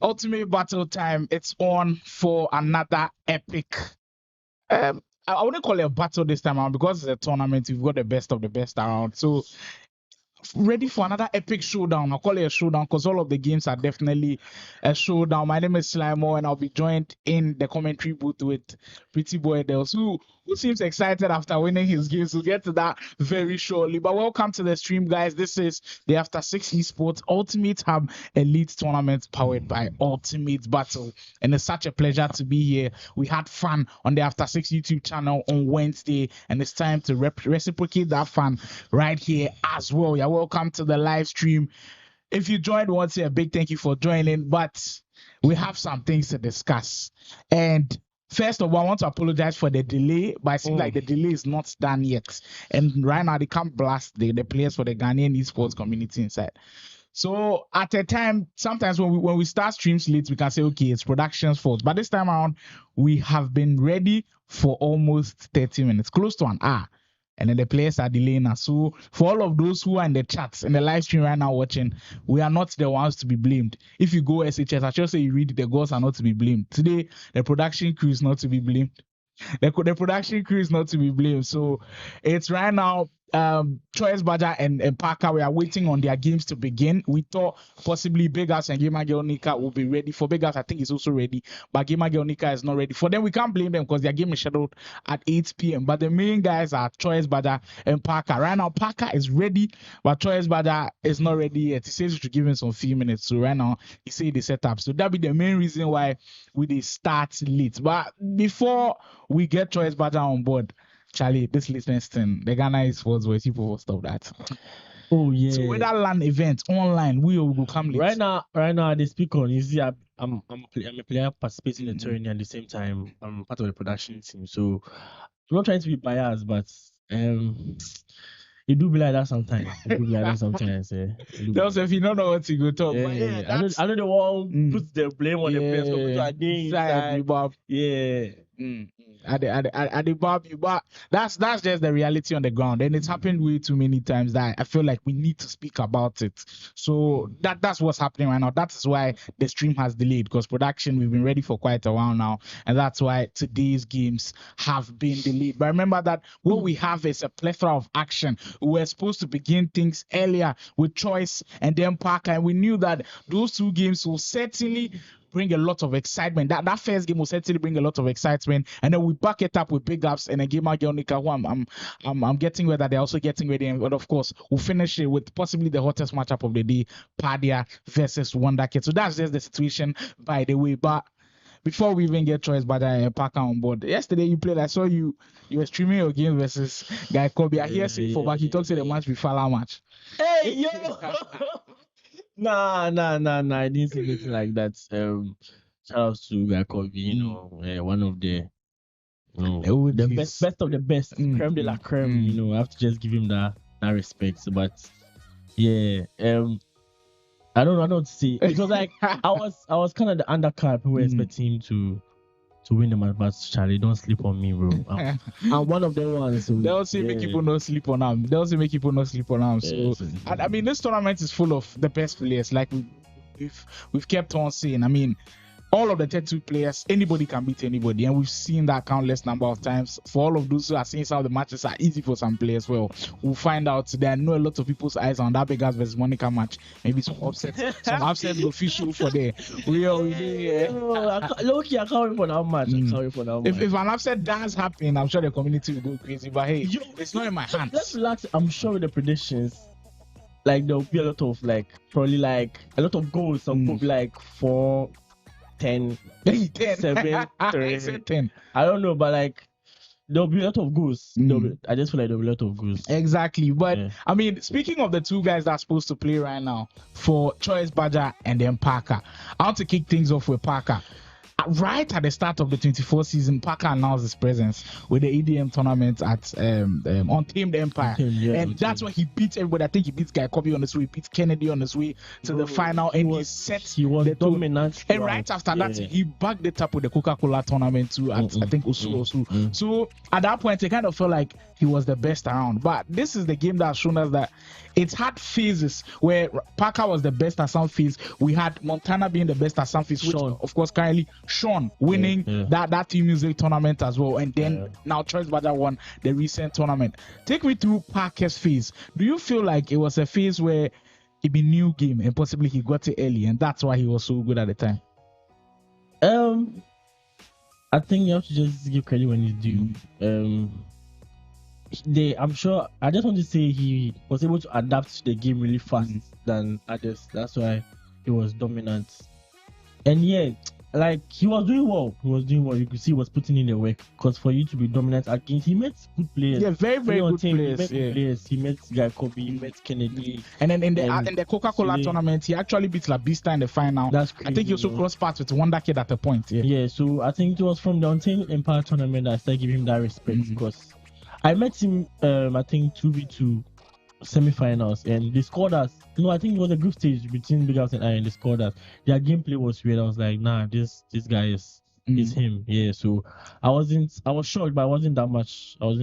Ultimate battle time. It's on for another epic. I wouldn't call it a battle this time around because it's a tournament. We've got the best of the best around. So ready for another epic showdown. I'll call it a showdown because all of the games are definitely a showdown. My name is Slimo and I'll be joined in the commentary booth with Pretty Boy Dels, who seems excited after winning his games. We'll get to that very shortly. But welcome to the stream, guys. This is the After 6 Esports Ultimate Hub Elite Tournament powered by Ultimate Battle. And it's such a pleasure to be here. We had fun on the After 6 YouTube channel on Wednesday, and it's time to reciprocate that fun right here as well. You're welcome to the live stream. If you joined once, a big thank you for joining. But we have some things to discuss. And first of all, I want to apologize for the delay, but it seems like the delay is not done yet. And right now, they can't blast the players for the Ghanaian esports community inside. So at a time, sometimes when we start streams late, we can say, okay, it's production's fault. But this time around, we have been ready for almost 30 minutes, close to an hour. And then the players are delaying us. So for all of those who are in the chats, in the live stream right now watching, we are not the ones to be blamed. If you go SHS, I should say you read it, the girls are not to be blamed. Today, the production crew is not to be blamed. The production crew is not to be blamed. So it's right now, Choice Badger and Parker, we are waiting on their games to begin. We thought possibly Bigups and Gamer Girl NIca will be ready. For Bigups, I think he's also ready, but Gamer Girl NIca is not ready. For them, we can't blame them because their game is scheduled at 8 p.m. But the main guys are Choice Badger and Parker. Right now, Parker is ready, but Choice Badger is not ready yet. He says we should give him some few minutes. So right now, he said the setup. So that'll be the main reason why we start late. But before we get Choice Badger on board, Charlie, this Liechtenstein, the Ghana Esports voice, people will stop that. Oh yeah. So with that LAN event online, we will come late. Right now, they speak on. You see, I'm a player participating in the tourney at the same time. I'm part of the production team, so I'm not trying to be biased, but it do be like that sometimes. Those if you don't know what to go talk. Yeah, But yeah. I know the one puts the blame on the players for At the barbecue, but that's just the reality on the ground, and it's happened way too many times that I feel like we need to speak about it. So that's what's happening right now. That is why the stream has delayed, because production, we've been ready for quite a while now, and that's why today's games have been delayed. But remember that what we have is a plethora of action. We were supposed to begin things earlier with Choice and then Parker, and we knew that those two games will certainly bring a lot of excitement. That first game will certainly bring a lot of excitement, and then we back it up with Bigups and a Gamer Girl NIca, who I'm getting ready. They're also getting ready, and of course we'll finish it with possibly the hottest matchup of the day, Pardia versus Wondhakid. So that's just the situation, by the way. But before we even get Choice Badger Parker on board, yesterday you played. I saw you were streaming your game versus Guy Kobe. I hear saying for back. He talks to the match before our match. Hey yo. Nah. I didn't see anything like that. Shout out to Guy Kobe, one of the the best of the best, creme de la creme. I have to just give him that respect. But yeah, I don't know what to say. It was like I was kind of the undercard. People were expecting him to win the match, but Charlie, don't sleep on me, bro. I'm one of them ones. So, they also make people not sleep on them. So, and I mean, this tournament is full of the best players. Like we've kept on saying. I mean, all of the 32 players, anybody can beat anybody, and we've seen that countless number of times. For all of those who are saying some of the matches are easy for some players, well, we'll find out today. I know a lot of people's eyes on that Bigups versus NIca match. Maybe some upsets official for there. Low-key, I can't wait for that match. If an upset does happen, I'm sure the community will go crazy. But hey, it's not in my hands. Let's relax. I'm sure with the predictions, like there'll be a lot of probably a lot of goals. Some probably 4. 10, 7, 3. 10. I don't know, but there'll be a lot of goals. I just feel like there'll be a lot of goals. Exactly. But I mean, speaking of the two guys that are supposed to play right now for Choice Badger and then Parker, I want to kick things off with Parker. right at the start of the 24 season, Parker announced his presence with the EDM tournament at Untamed Empire. And that's when he beat everybody. I think he beat Guy Kobe on his way, he beat Kennedy on his way to the final, and he was dominant. And right after that, he backed it up with the Coca-Cola tournament too at I think Osu. So at that point, it kind of felt like he was the best around. But this is the game that has shown us that it's had phases where Parker was the best at some phase. We had Montana being the best at some phase, which of course currently Sean winning that Team Music tournament as well, and then now Choice Badger won the recent tournament. Take me through Parker's phase. Do you feel like it was a phase where it be new game and possibly he got it early and that's why he was so good at the time? I think you have to just give credit when it's due. I'm sure, I just want to say he was able to adapt to the game really fast than others. That's why he was dominant. And like he was doing well. You could see he was putting in the work. Because for you to be dominant against, he met good players. Yeah, very good players. He met Guy Kobe, he met Kennedy. And then in the Coca-Cola tournament, he actually beat La Vista in the final. That's crazy. I think he also crossed paths with Wondhakid at a point. Yeah, so I think it was from the Untamed Empire tournament that I started giving him that respect because I met him, I think 2v2 semi-finals, and they scored us. I think it was a group stage between Bigups and I, and they scored us. Their gameplay was weird. I was like, nah, this guy is him. Yeah, so I was shocked, but I wasn't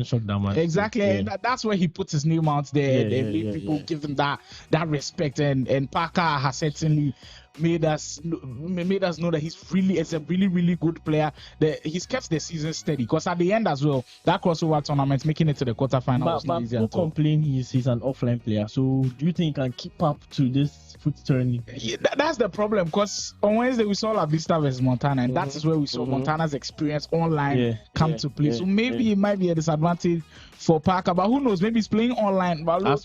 shocked that much. Exactly, and that's where he puts his name out there. People give him that respect, and Parker has certainly made us know that he's a really good player. That he's kept the season steady because at the end as well, that crossover tournament making it to the quarterfinals. But people complain he's an offline player. So do you think he can keep up to this foot turning? Yeah, that's the problem because on Wednesday we saw La Vista versus Montana, and that is where we saw Montana's experience online come to play. So maybe it might be a disadvantage for Parker, but who knows? Maybe he's playing online. But we'll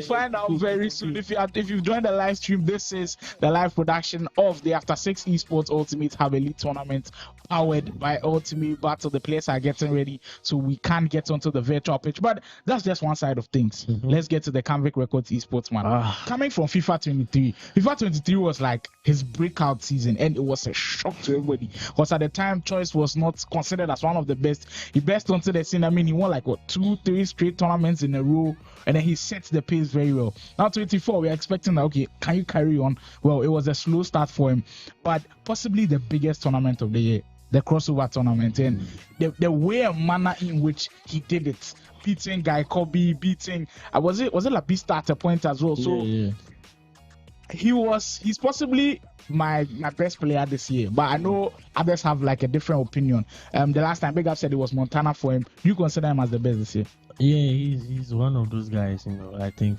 find out very soon. If you've joined the live stream, this is the live production of the After 6 Esports Ultimate Have Elite Tournament powered by Ultimate Battle. The players are getting ready, so we can't get onto the virtual pitch. But that's just one side of things. Let's get to the Canvic Records Esports man. Coming from FIFA 23. FIFA 23 was like his breakout season, and it was a shock to everybody. Because at the time, Choice was not considered as one of the best. He burst onto the scene. I mean, he won like 2-3 straight tournaments in a row, and then he sets the pace very well. Now 24, we're expecting that, okay, can you carry on? Well, it was a slow start for him, but possibly the biggest tournament of the year, the crossover tournament, and the way and manner in which he did it, beating Guy Kobe, beating was it La Vista at a point as well. So he's possibly my best player this year, but I know others have like a different opinion. The last time Bigups said it was Montana for him. Do you consider him as the best this year? Yeah, he's one of those guys. I think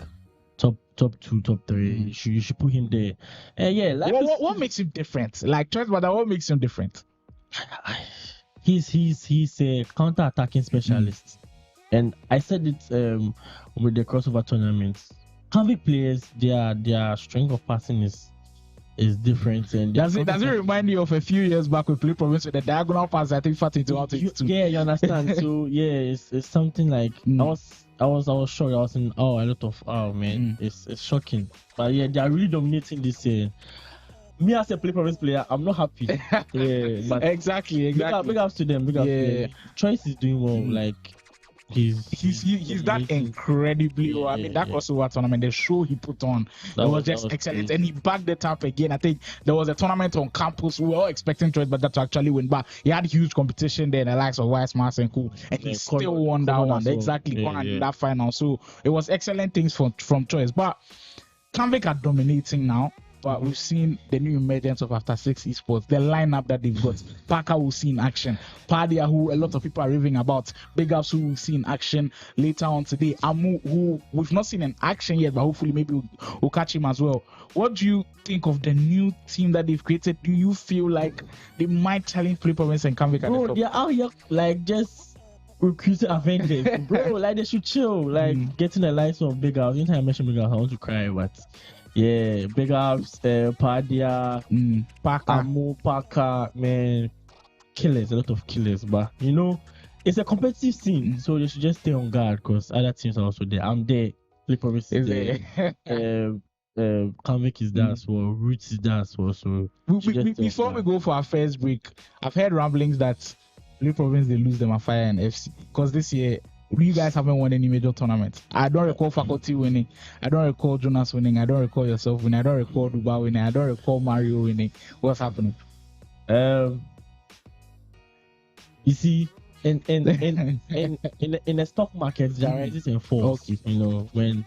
top 2, top 3. You should put him there. What makes him different? Like Choice, but what makes him different? He's a counter-attacking specialist, and I said it with the crossover tournaments. Canvic players, their strength of passing is different. And does it remind you of a few years back we played Province with the diagonal pass? I think 42. Yeah, you understand. So it's something like I was shocked. I was in a lot of man. It's shocking. But yeah, they are really dominating this year. Me as a Province player, I'm not happy. But exactly. Big ups to them. Choice is doing well. Like he's done incredibly well. I mean, that crossover tournament, the show he put on, it was just excellent, and he backed it up again. I think there was a tournament on campus. We were all expecting Choice Badger to actually win, but he had huge competition there, the likes of Wise Mars and Cool, and he still won that one. Exactly, in that final. So it was excellent things from Choice, but Canvic are dominating now. But we've seen the new emergence of After 6 Esports, the lineup that they've got. Parker will see in action. Pardia, who a lot of people are raving about. Bigups, who will see in action later on today. Amu, who we've not seen in action yet, but hopefully maybe we'll catch him as well. What do you think of the new team that they've created? Do you feel like they might challenge Play Province and Canvic at the top? They're out here like just recruiting Avengers. Bro, like they should chill. Like getting the likes of Bigups. Anytime I mention Bigups, I want to cry, but... Yeah, Bigups, Pardia, Parker, man, killers, a lot of killers. But it's a competitive scene, so they should just stay on guard because other teams are also there. I'm there, Play Province is there. Kalvik is there as well. Roots is there as well. So before we go for our first break, I've heard rumblings that Blue Province they lose them at Fire and FC because this year you guys haven't won any major tournament. I don't recall Faculty winning. I don't recall Jonas winning. I don't recall yourself winning. I don't recall Duba winning. I don't recall Mario winning. What's happening? You see, in the stock market, there are rises and falls. Okay. You know, when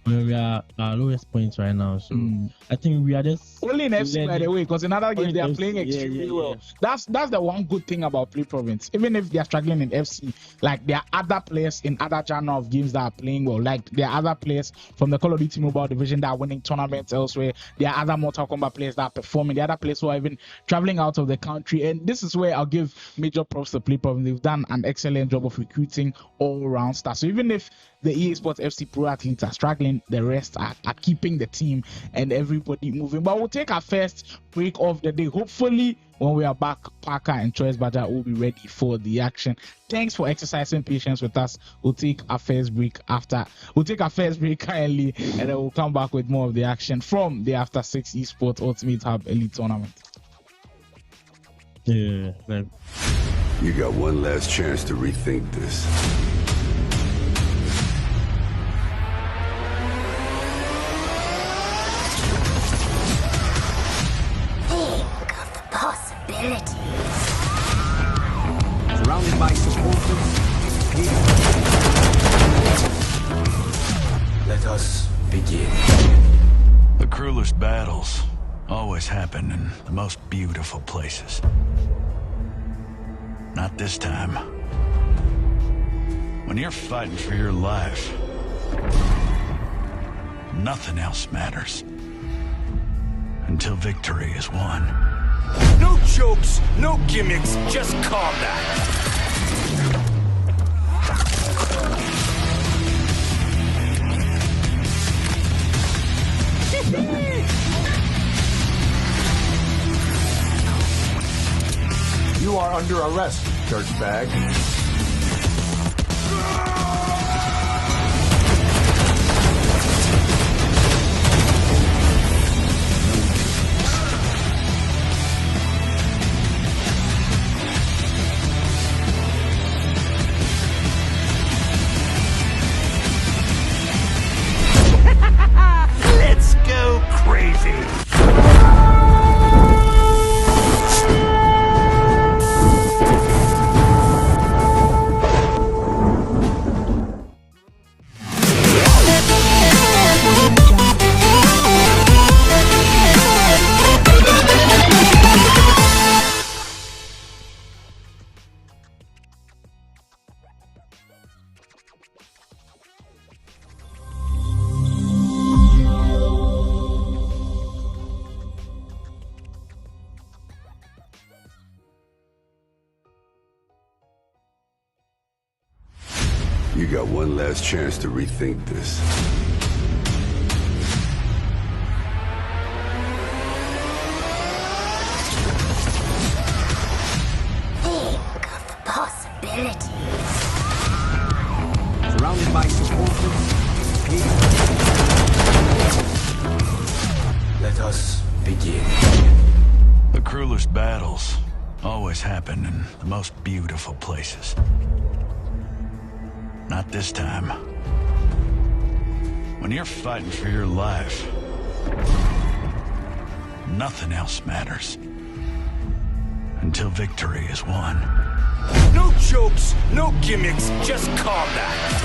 we are at our lowest points right now. So I think we are just only in FC by the way, because in other games they are playing extremely well. That's the one good thing about Play Province. Even if they are struggling in FC, like there are other players in other genre of games that are playing well. Like there are other players from the Call of Duty Mobile division that are winning tournaments elsewhere. There are other Mortal Kombat players that are performing. There are other players who are even traveling out of the country. And this is where I'll give major props to Play Province. They've done an excellent job of recruiting all-round stars. So even if the EA Sports FC Pro athletes are struggling, the rest are keeping the team and everybody moving. But we'll take our first break of the day. Hopefully, when we are back, Parker and Choice Badger will be ready for the action. Thanks for exercising patience with us. We'll take our first break kindly, and then we'll come back with more of the action from the After 6 Esports Ultimate Hub Elite Tournament. Yeah, man. You got one last chance to rethink this. Possibilities. Surrounded by supporters, let us begin. The cruelest battles always happen in the most beautiful places. Not this time. When you're fighting for your life, nothing else matters until victory is won. No jokes, no gimmicks, just combat. You are under arrest, dirtbag. Let's go crazy. You got one last chance to rethink this. Think of the possibilities. Surrounded by supporters, let us begin. The cruelest battles always happen in the most beautiful places. Not this time. When you're fighting for your life, nothing else matters until victory is won. No jokes, no gimmicks, just combat.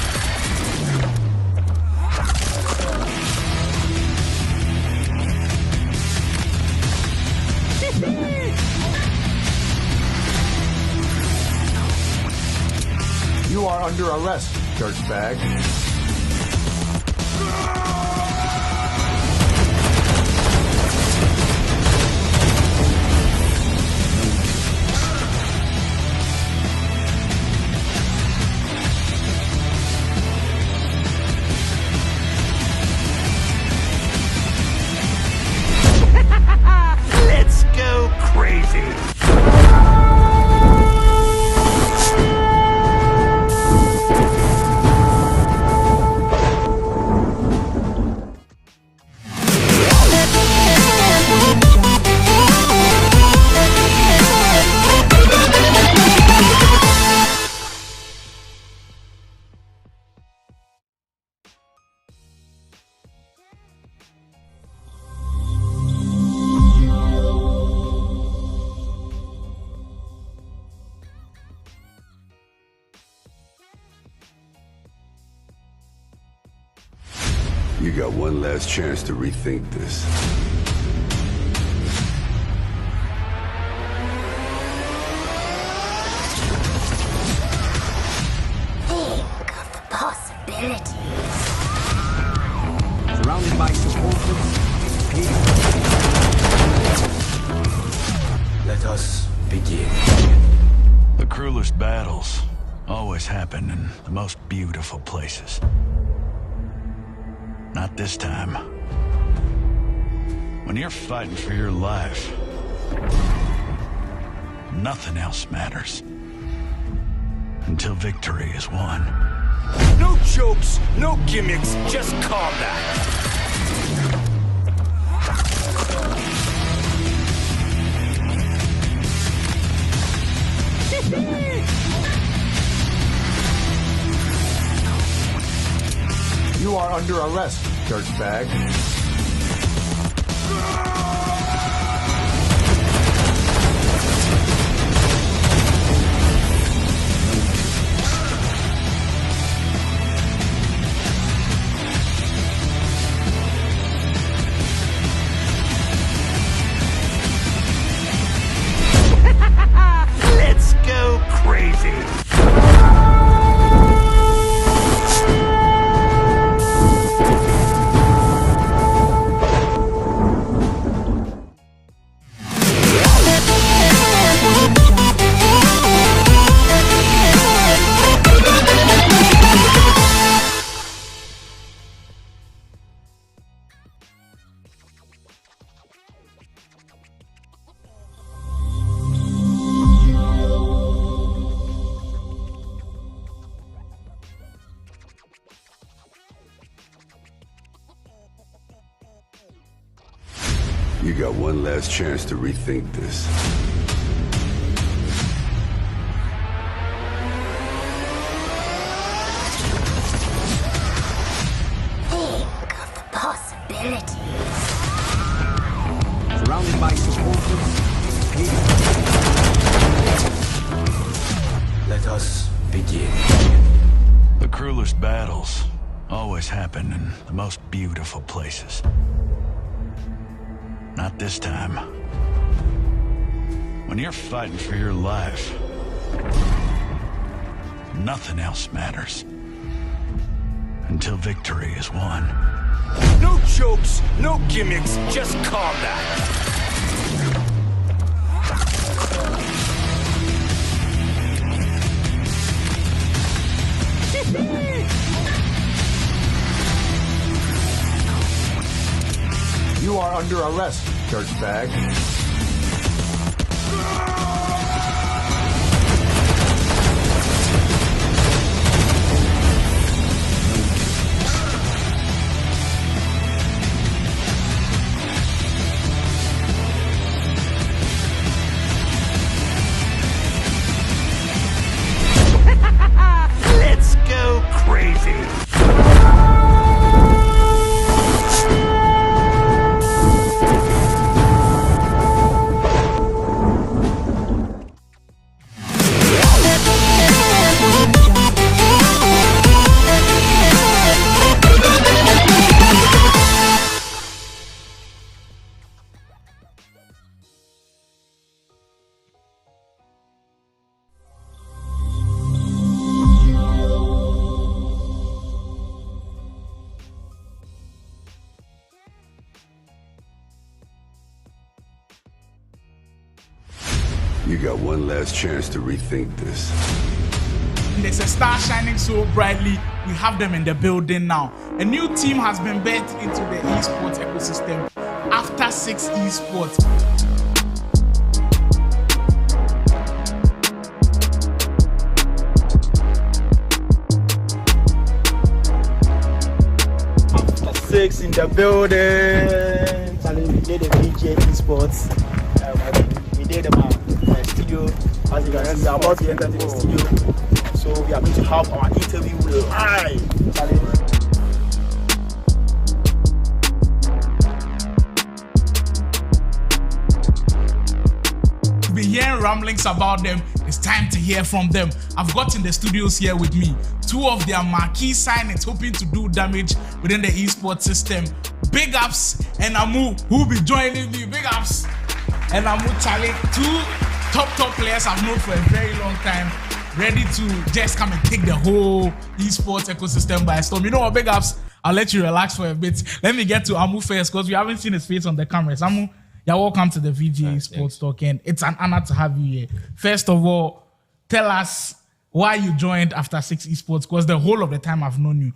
You are under arrest, dirtbag. Let's go crazy. You got one last chance to rethink this. Think of the possibilities. Surrounded by supporters. Let us begin. The cruelest battles always happen in the most beautiful places. Not this time. When you're fighting for your life, nothing else matters. Until victory is won. No jokes, no gimmicks, just combat. You are under arrest, dirtbag. Let's go crazy. You got one last chance to rethink this. Think of the possibilities. Surrounded by supporters. Let us begin. The cruelest battles always happen in the most beautiful places. Not this time. When you're fighting for your life, nothing else matters. Until victory is won. No jokes, no gimmicks, just combat. You are under arrest, dirtbag. Let's go crazy. You got one last chance to rethink this. There's a star shining so brightly. We have them in the building now. A new team has been birthed into the esports ecosystem after 6 esports. Six in the building. We did the VJ Esports. We did the studio. As you can see, we are about to enter the studio. So we are going to have our interview live. We've been hearing rumblings about them. it's time to hear from them. I've got in the studios here with me 2 of their marquee signings hoping to do damage within the esports system. Bigups and Amu, who will be joining me. Bigups and Amu Chale, 2 top players I've known for a very long time, ready to just come and take the whole esports ecosystem by storm. You know what, Bigups? I'll let you relax for a bit. Let me get to Amu first because we haven't seen his face on the cameras. Amu, you're welcome to the VGA Sports Talk, and it's an honor to have you here. First of all, tell us why you joined After 6 Esports, because the whole of the time I've known you,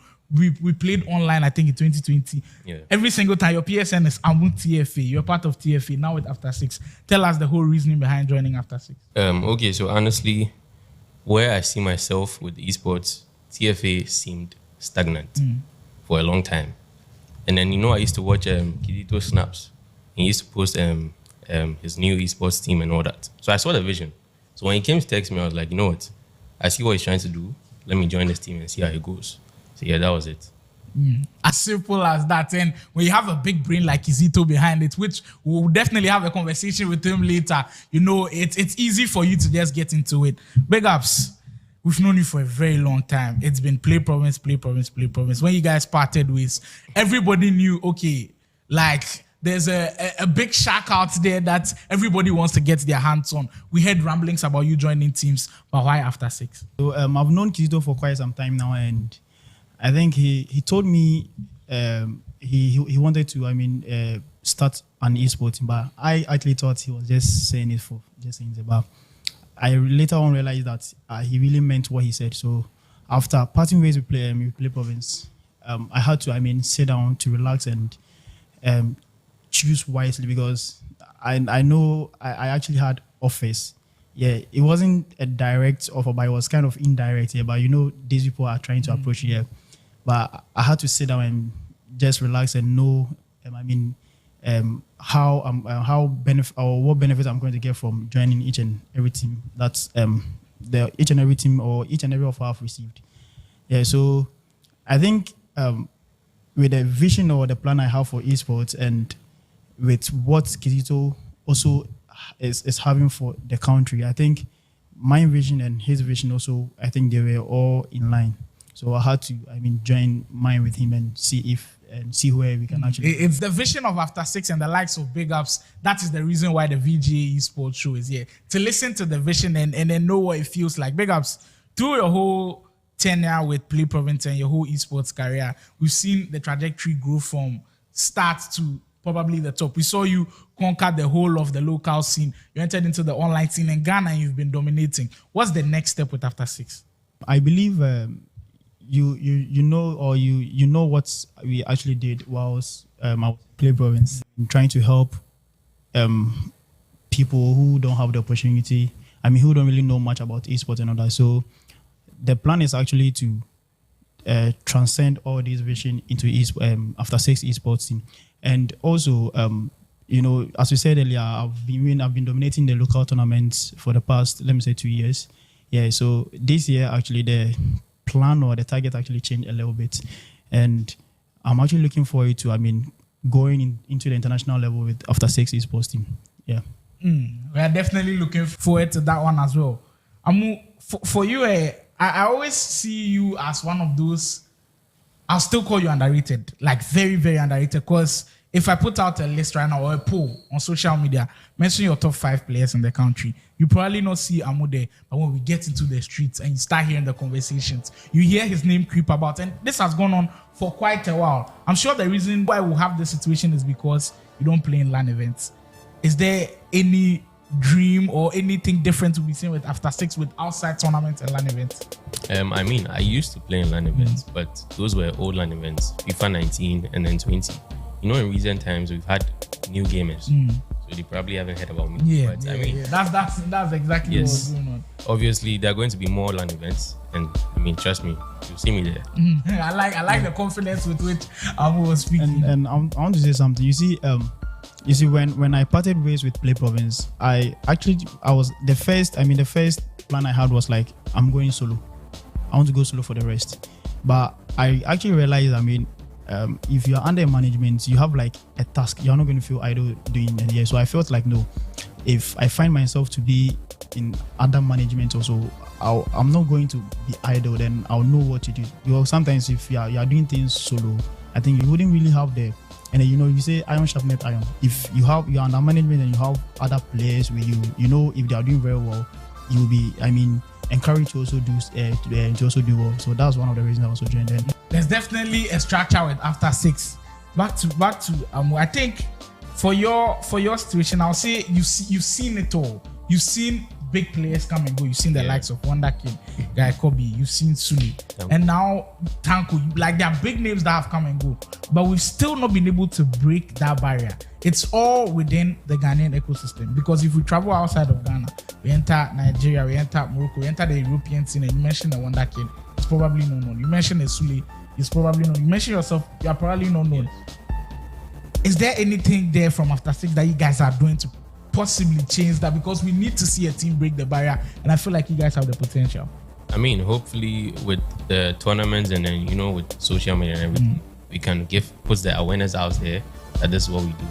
we played online, I think in 2020. Yeah. Every single time, your PSN is Amu TFA. You're part of TFA, now with After 6. Tell us the whole reasoning behind joining After 6. Okay, so honestly, where I see myself with esports, TFA seemed stagnant for a long time. And then, I used to watch Kidito snaps. He used to post his new esports team and all that. So I saw the vision. So when he came to text me, I was like, you know what? I see what he's trying to do. Let me join this team and see how it goes. So yeah, that was it. As simple as that. And when you have a big brain like Kizito behind it, which we'll definitely have a conversation with him later, it's easy for you to just get into it. Bigups, we've known you for a very long time. It's been play province. When you guys parted ways, everybody knew, okay, like there's a big shark out there that everybody wants to get their hands on. We heard ramblings about you joining teams, but why After 6? So I've known Kizito for quite some time now, and I think he told me he wanted to start an esports, but I actually thought he was just saying it. But I later on realized that he really meant what he said. So after parting ways with play province, I had to sit down to relax and choose wisely, because I know I actually had offers. Yeah, it wasn't a direct offer, but it was kind of indirect. Yeah, but these people are trying to approach you. Yeah. But I had to sit down and just relax and know, what benefits I'm going to get from joining each and every team. That's each and every team or each and every offer I've received. Yeah, so I think with the vision or the plan I have for esports, and with what Kizito also is having for the country, I think my vision and his vision also, I think they were all in line. So I had to, join mine with him and see where we can actually. It's the vision of After 6 and the likes of Bigups. That is the reason why the VGA Esports show is here, to listen to the vision and then know what it feels like. Bigups, through your whole tenure with Play Province and your whole esports career, we've seen the trajectory grow from start to probably the top. We saw you conquer the whole of the local scene. You entered into the online scene in Ghana and you've been dominating. What's the next step with After 6? I believe you know what we actually did whilst our Play Province, trying to help people who don't have the opportunity, who don't really know much about esports and all that. So the plan is actually to transcend all this vision into After 6 esports team. And also, as we said earlier, I've been dominating the local tournaments for the past, let me say, 2 years. Yeah, so this year actually the plan or the target actually changed a little bit, and I'm actually looking forward to going into the international level with After 6 esports team. Yeah, we are definitely looking forward to that one as well. For you, I always see you as one of those, I'll still call you underrated, like very, very underrated, because if I put out a list right now or a poll on social media, mention your top 5 players in the country, you probably not see Amu there. But when we get into the streets and you start hearing the conversations, you hear his name creep about. And this has gone on for quite a while. I'm sure the reason why we have this situation is because you don't play in LAN events. Is there any dream or anything different to be seen with After 6 with outside tournaments and LAN events? I used to play in LAN events, but those were old LAN events, FIFA 19 and then 20. In recent times, we've had new gamers, so they probably haven't heard about me. That's exactly what's going on. Obviously, there are going to be more LAN events, and trust me, you'll see me there. I like the confidence with which Amu was speaking. And I want to say something. You see, when I parted ways with Play Province, I was the first plan I had was like, I'm going solo. I want to go solo for the rest. But I actually realized, if you are under management, you have like a task. You're not going to feel idle doing it. Yeah. So I felt like no, if I find myself to be in other management also, I'm not going to be idle. Then I'll know what to do. Sometimes if you are doing things solo, I think you wouldn't really have the. And then, you say iron sharpened iron. If you're under management and you have other players with you, if they are doing very well, you will be, encouraged to also do well. So that's one of the reasons I also joined them. There's definitely a structure with after 6. Back to I think for your situation, I'll say you've seen it all. You've seen big players come and go. You've seen the likes of Wondhakid, Guy Kobe. You've seen Sule, and now Tanko. Like there are big names that have come and go, but we've still not been able to break that barrier. It's all within the Ghanaian ecosystem, because if we travel outside of Ghana, we enter Nigeria, we enter Morocco, we enter the European scene, and you mentioned the Wondhakid, it's probably not known. You mentioned the Sule, it's probably known. You mentioned yourself, you are probably not known. Is there anything there from After 6 that you guys are doing to possibly change that? Because we need to see a team break the barrier, and I feel like you guys have the potential. Hopefully with the tournaments and then with social media and everything, we can put the awareness out there that this is what we do.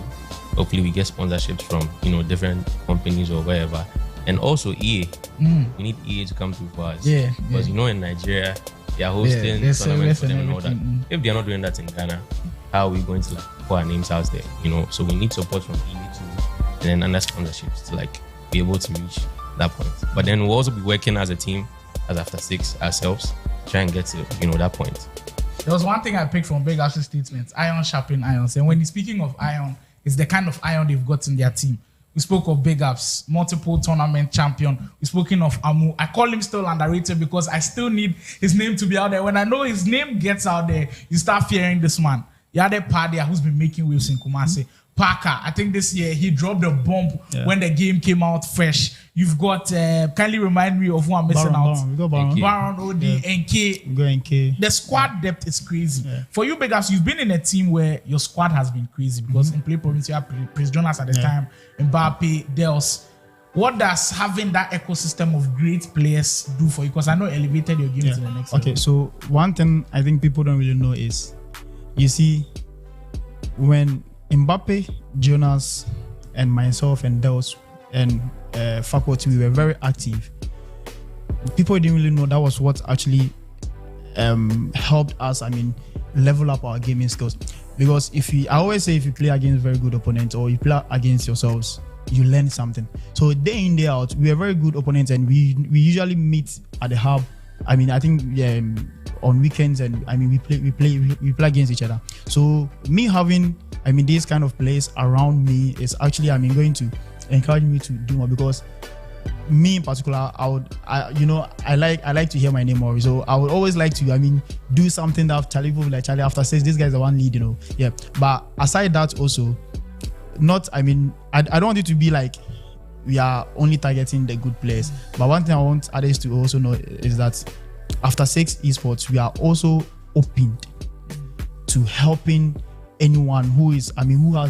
Hopefully we get sponsorships from different companies or wherever, and also EA. We need EA to come through for us. Because in Nigeria they are hosting tournaments for them and all that. If they are not doing that in Ghana, how are we going to put our names out there? So we need support from EA too. And then under sponsorships to be able to reach that point. But then we'll also be working as a team, as After 6 ourselves, try and get to that point. There was one thing I picked from Bigups' statements: iron sharpen irons. And when he's speaking of iron, it's the kind of iron they've got in their team. We spoke of Bigups, multiple tournament champion. We spoken of Amu. I call him still underrated because I still need his name to be out there. When I know his name gets out there, you start fearing this man. You had a Pardia who's been making waves in Kumasi. Parker, I think this year he dropped a bomb when the game came out fresh. You've got, kindly remind me of who I'm missing out. We got Baron, OD, NK. We got NK. The squad depth is crazy. For you, Bigups, you've been in a team where your squad has been crazy because in play province you have Prince Jonas at the time, Mbappe, Dels. What does having that ecosystem of great players do for you? Because I know it elevated your game to the next level. Okay, so one thing I think people don't really know is, you see, when Mbappe, Jonas, and myself and Dels and faculty, we were very active. People didn't really know that was what actually helped us. Level up our gaming skills. Because I always say, if you play against very good opponents or you play against yourselves, you learn something. So day in, day out, we are very good opponents, and we usually meet at the hub. I think on weekends, and we play against each other. So me having these kind of players around me is actually going to encourage me to do more, because me in particular, I like to hear my name more. So I would always like to do something that Charlie After 6, this guy's the one lead, But aside that also, I don't want it to be like we are only targeting the good players. But one thing I want others to also know is that After 6 Esports, we are also open to helping anyone who has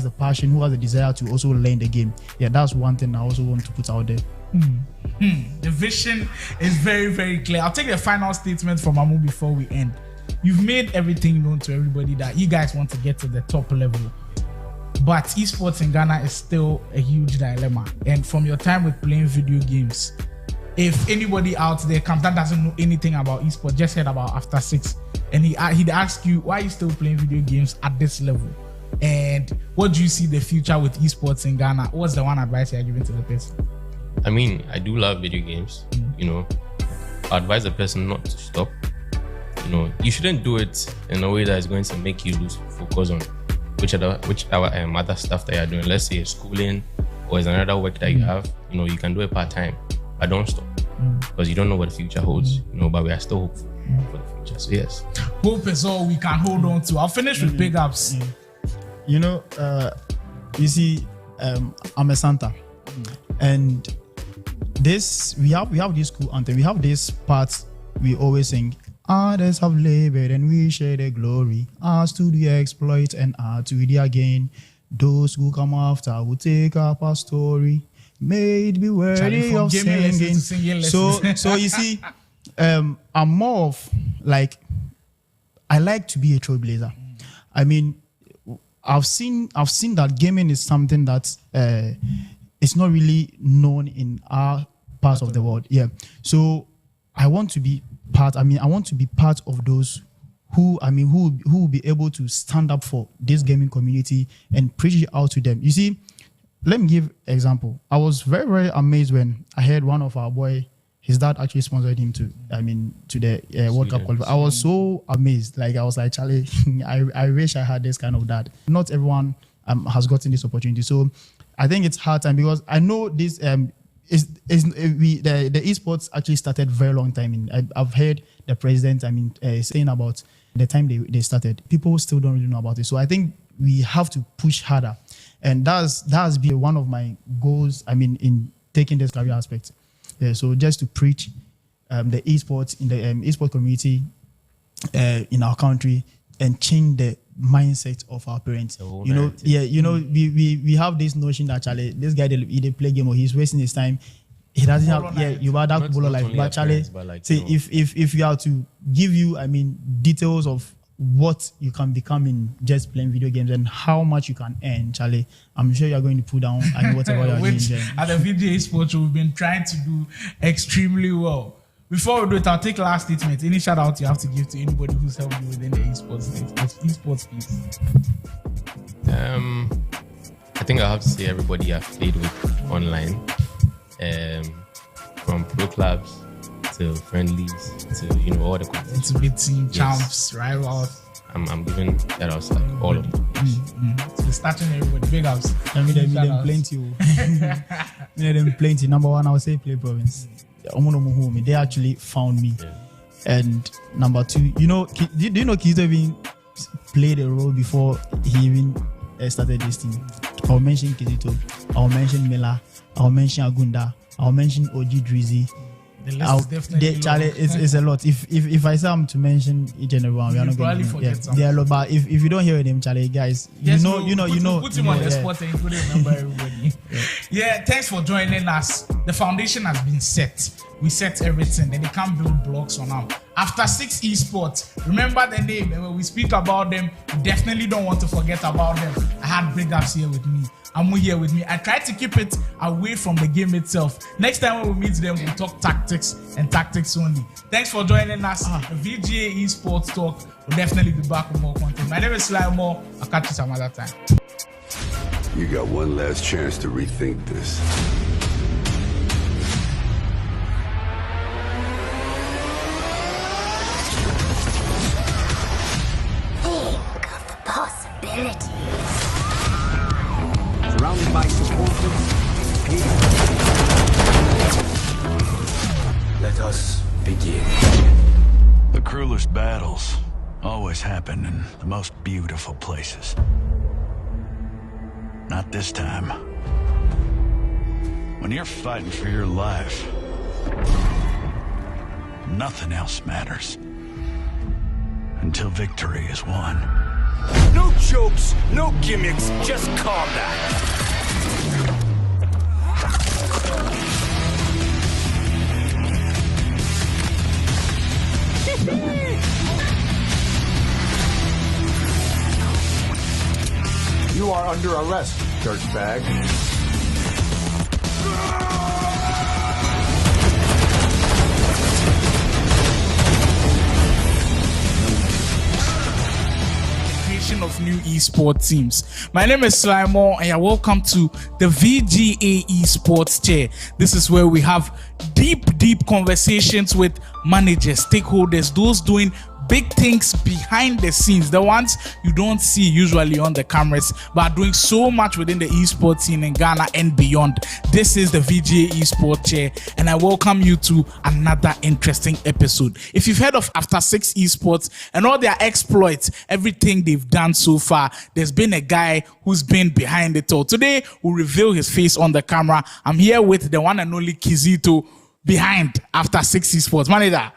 the passion, who has the desire to also learn the game. That's one thing I also want to put out there. The vision is very, very clear. I'll take the final statement from Amu before we end. You've made everything known to everybody that you guys want to get to the top level, but esports in Ghana is still a huge dilemma. And from your time with playing video games, if anybody out there comes that doesn't know anything about esports, just heard about After 6, and he'd ask you, why are you still playing video games at this level? And what do you see the future with esports in Ghana? What's the one advice you're giving to the person? I do love video games. I advise the person not to stop. You shouldn't do it in a way that is going to make you lose focus on which other stuff that you're doing. Let's say schooling or is another work that you have. You can do it part-time, but don't stop, because you don't know what the future holds. But we are still hopeful for the future. So yes, hope is all we can hold on to. I'll finish with Bigups. You see, I'm a Santa, and we have this cool anthem. We have this part we always sing. Others have labored and we share the glory. Ours to the exploit and ours to the gain. Those who come after will take up our story. May it be worthy of singing. So you see, I'm more of I like to be a trailblazer. I mean, I've seen that gaming is something that it's not really known in our parts of the world. Yeah. So I want to be part. I want to be part of those who will be able to stand up for this gaming community and preach it out to them. You see, let me give example. I was very, very amazed when I heard one of our boy, his dad actually sponsored him to the World Cup qualifier. I was so amazed. Like, I was like, Charlie, I wish I had this kind of dad. Not everyone has gotten this opportunity. So I think it's hard time, because I know this the esports actually started very long time. I've heard the president saying about the time they started. People still don't really know about it. So I think we have to push harder, and that has been one of my goals. In taking this career aspect. Yeah, so just to preach the esports in the esports community in our country and change the mindset of our parents. We have this notion that Charlie, this guy they play game or he's wasting his time. He doesn't have you are that footballer life. But Charlie, if you have to give you details of what you can become in just playing video games and how much you can earn, Charlie, I'm sure you're going to put down whatever you're doing. At the video esports, we've been trying to do extremely well. Before we do it, I'll take last statement. Any shout out you have to give to anybody who's helped you within the esports please? I think I have to say everybody I've played with online, from pro clubs to friendlies to all the competitions. To big team champs, rivals. I'm giving that out like all of them. So starting everybody, big ups. I mean them plenty. Number one, I would say Play Province. They actually found me. Yeah. And number two, do you know Kizito even played a role before he even started this team? I'll mention Kizito, I'll mention Mela, I'll mention Agunda, I'll mention OG Drizzy. The list is definitely Charlie, it's a lot. If I say I'm to mention each and every one, we are not going to forget some. Yeah, but if you don't hear them, Charlie, guys, you know. Put him on the spot and you couldn't remember everybody. Yeah, thanks for joining us. The foundation has been set. We set everything, then they can't build blocks on them. After 6 Esports, remember the name, and when we speak about them, you definitely don't want to forget about them. I had Bigups here with me. Amu here with me. I try to keep it away from the game itself. Next time when we meet them, we'll talk tactics and tactics only. Thanks for joining us. The VGA Esports Talk will definitely be back with more content. My name is Sly Moore. I'll catch you some other time. You got one last chance to rethink this. Think of the possibilities. Surrounded by supporters. Let us begin. The cruelest battles always happen in the most beautiful places. Not this time. When you're fighting for your life, nothing else matters. Until victory is won. No jokes, no gimmicks, just combat. You are under arrest, dirtbag. Of new esports teams. My name is Sly Moore and you're welcome to the VGA Esports Chair. This is where we have deep conversations with managers, stakeholders, those doing big things behind the scenes, the ones you don't see usually on the cameras, but are doing so much within the esports scene in Ghana and beyond. This is the VGA Esports Chair, and I welcome you to another interesting episode. If you've heard of After 6 Esports and all their exploits, everything they've done so far, there's been a guy who's been behind it all. Today, we'll reveal his face on the camera. I'm here with the one and only Kizito behind After 6 Esports. Manager,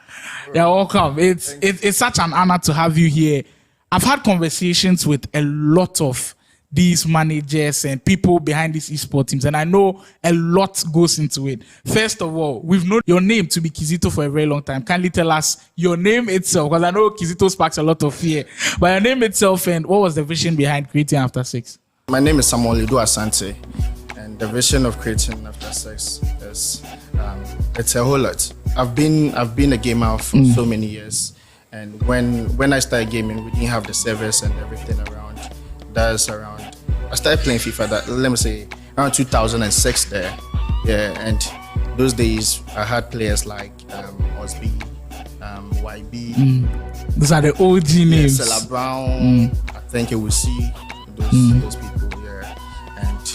you're welcome. It's such an honor to have you here. I've had conversations with a lot of these managers and people behind these esports teams, and I know a lot goes into it. First of all, we've known your name to be Kizito for a very long time. Kindly tell us your name itself, because I know Kizito sparks a lot of fear, but your name itself, and what was the vision behind creating After Six? My name is Samuel Lidu Asante, and the vision of creating After Six is it's a whole lot. I've been a gamer for so many years, and when I started gaming, we didn't have the servers and everything around. I started playing FIFA. Let me say around 2006 there, yeah. And those days I had players like Osby, YB. Those are the OG names. Stella Brown. I think you will see those people, yeah. And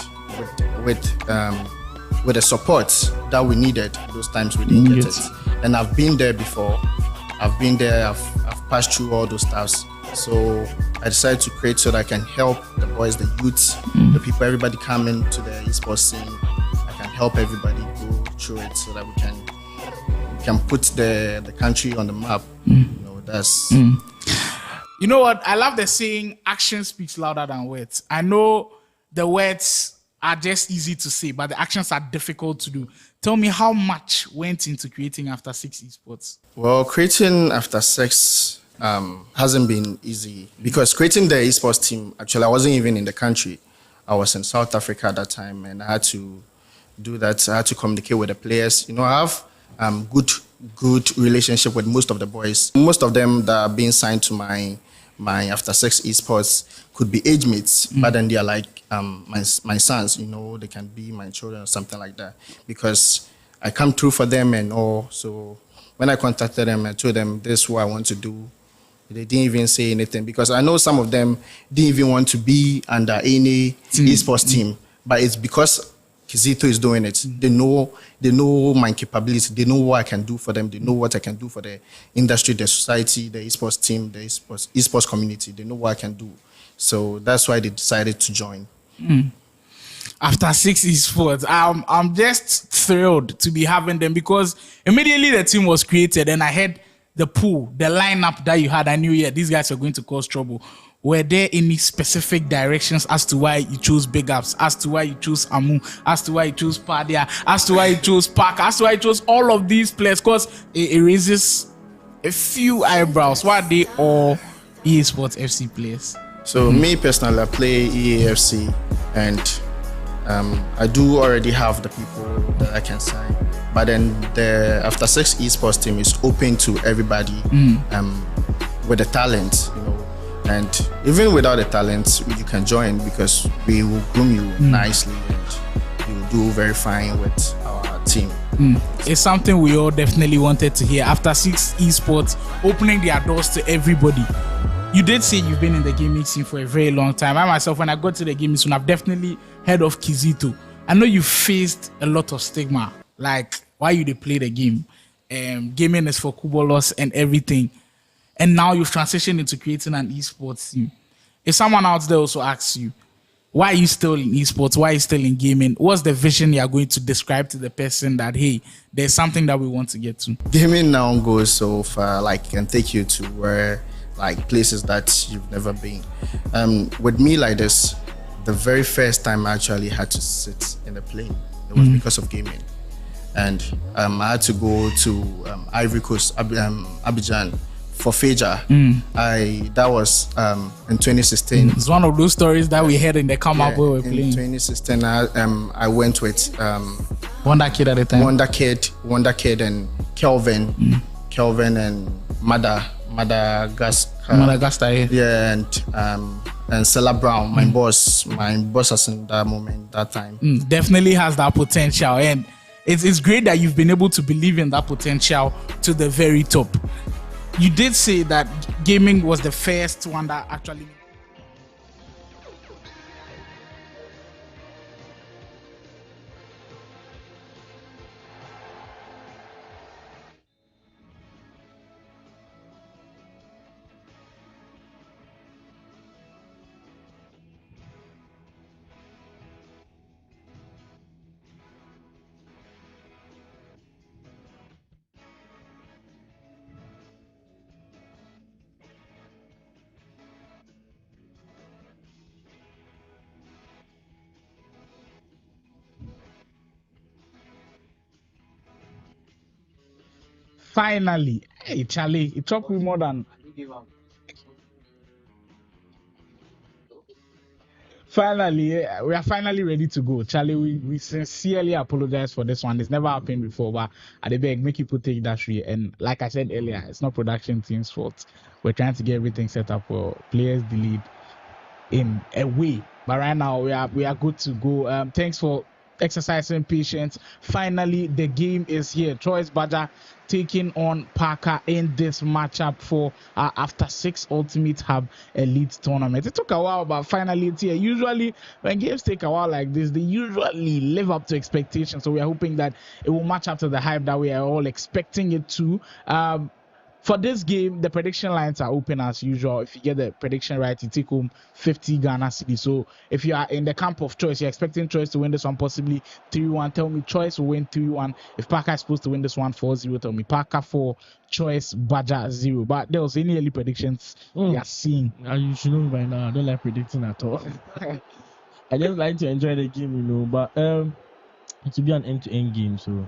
with the support that we needed, those times we didn't get it. And I've been there before. I've passed through all those stuffs. So I decided to create so that I can help the boys, the youths, the people, everybody coming to the esports scene. I can help everybody go through it so that we can put the country on the map. You know, that's. You know what? I love the saying, action speaks louder than words. I know the words are just easy to say, but the actions are difficult to do. Tell me how much went into creating After Six Esports? Well, creating After Six hasn't been easy, because creating the esports team, actually, I wasn't even in the country. I was in South Africa at that time, and I had to do that. I had to communicate with the players. You know, I have good relationship with most of the boys. Most of them that are being signed to my After Six Esports could be age mates, but then they are like my sons. You know, they can be my children or something like that, because I come through for them and all. So when I contacted them, I told them this is what I want to do. They didn't even say anything, because I know some of them didn't even want to be under any esports team, but it's because Kizito is doing it. They know my capability. They know what I can do for them. They know what I can do for the industry, the society, the esports team, the esports community. They know what I can do. So that's why they decided to join. After Six Esports, I'm just thrilled to be having them, because immediately the team was created and I heard the pool, the lineup that you had. I knew, yeah, these guys are going to cause trouble. Were there any specific directions as to why you chose Bigups, as to why you chose Amu, as to why you chose Pardia, as to why you chose Park, as to why you chose all of these players? Because it raises a few eyebrows. Why are they all eSports FC players? So me personally, I play EAFC, and I do already have the people that I can sign. But then the After Six Esports team is open to everybody with the talent, you know. And even without the talent, you can join, because we will groom you nicely and you will do very fine with our team. It's something we all definitely wanted to hear. After Six Esports opening their doors to everybody. You did say you've been in the gaming scene for a very long time. I myself, when I got to the gaming scene, I've definitely heard of Kizito. I know you faced a lot of stigma, like why you play the game. Gaming is for kubolos and everything. And now you've transitioned into creating an esports team. If someone out there also asks you, why are you still in esports? Why are you still in gaming? What's the vision you are going to describe to the person that, hey, there's something that we want to get to? Gaming now goes so far, like, can take you to where, like, places that you've never been. With me like this, the very first time I actually had to sit in a plane, it was because of gaming. And I had to go to Ivory Coast, Abidjan, for Feja. That was in 2016. It's one of those stories that we had in the come up where we're playing. In 2016, I went with Wondhakid at the time. Wondhakid and Kelvin and Madagascar. Yeah, and Stella Brown, my boss was in that moment, that time. Definitely has that potential, and it's great that you've been able to believe in that potential to the very top. You did say that gaming was the first one that actually... Finally, hey Charlie, it took me more than. Finally, we are finally ready to go. Charlie, we sincerely apologize for this one. It's never happened before, but I beg, make people take that free. And like I said earlier, it's not production team's fault. We're trying to get everything set up for players delayed in a way. But right now, we are good to go. Thanks for exercising patience. Finally, the game is here. Choice Badger taking on Parker in this matchup for after 6 Ultimate Hub Elite Tournament. It took a while, but finally it's here. Usually, when games take a while like this, they usually live up to expectations. So we are hoping that it will match up to the hype that we are all expecting it to. For this game, the prediction lines are open as usual. If you get the prediction right, you take home 50 Ghana cedis. So if you are in the camp of Choice, you're expecting Choice to win this one, possibly 3-1. Tell me Choice will win 3-1. If Parker is supposed to win this one 4-0, tell me Parker 4, Choice, Badger 0. But there was any early predictions you are seeing? You should know by now, I don't like predicting at all. I just like to enjoy the game, but it will be an end-to-end game, so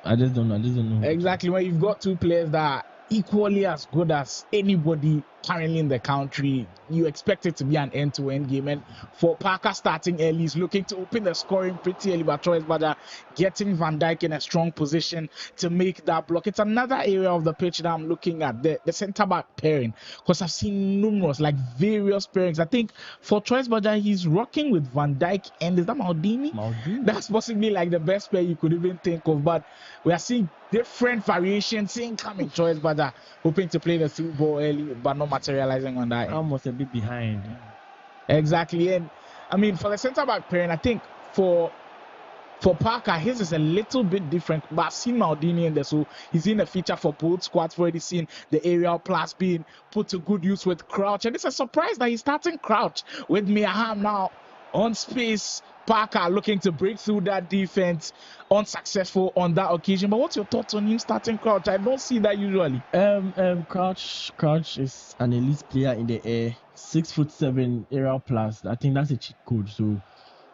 I just don't know. Exactly. When you've got two players that are equally as good as anybody currently in the country, you expect it to be an end-to-end game. And for Parker starting early, he's looking to open the scoring pretty early, but Choice Badger getting Van Dijk in a strong position to make that block. It's another area of the pitch that I'm looking at, the centre-back pairing, because I've seen numerous, like various pairings. I think for Choice Badger, he's rocking with Van Dijk and is that Maldini? That's possibly like the best pair you could even think of, but we are seeing different variations incoming. Choice Badger hoping to play the through ball early, but not materializing on that. Almost a bit behind. Exactly. And I mean, for the centre back pairing, I think for Parker, his is a little bit different. But I've seen Maldini in there, so he's in a feature for both squads. We've already seen the aerial plus being put to good use with Crouch, and it's a surprise that he's starting Crouch with Miaham now on space. Parker looking to break through that defense, unsuccessful on that occasion. But what's your thoughts on him starting Crouch? I don't see that usually. Crouch is an elite player in the air, 6'7" aerial plus. I think that's a cheat code. So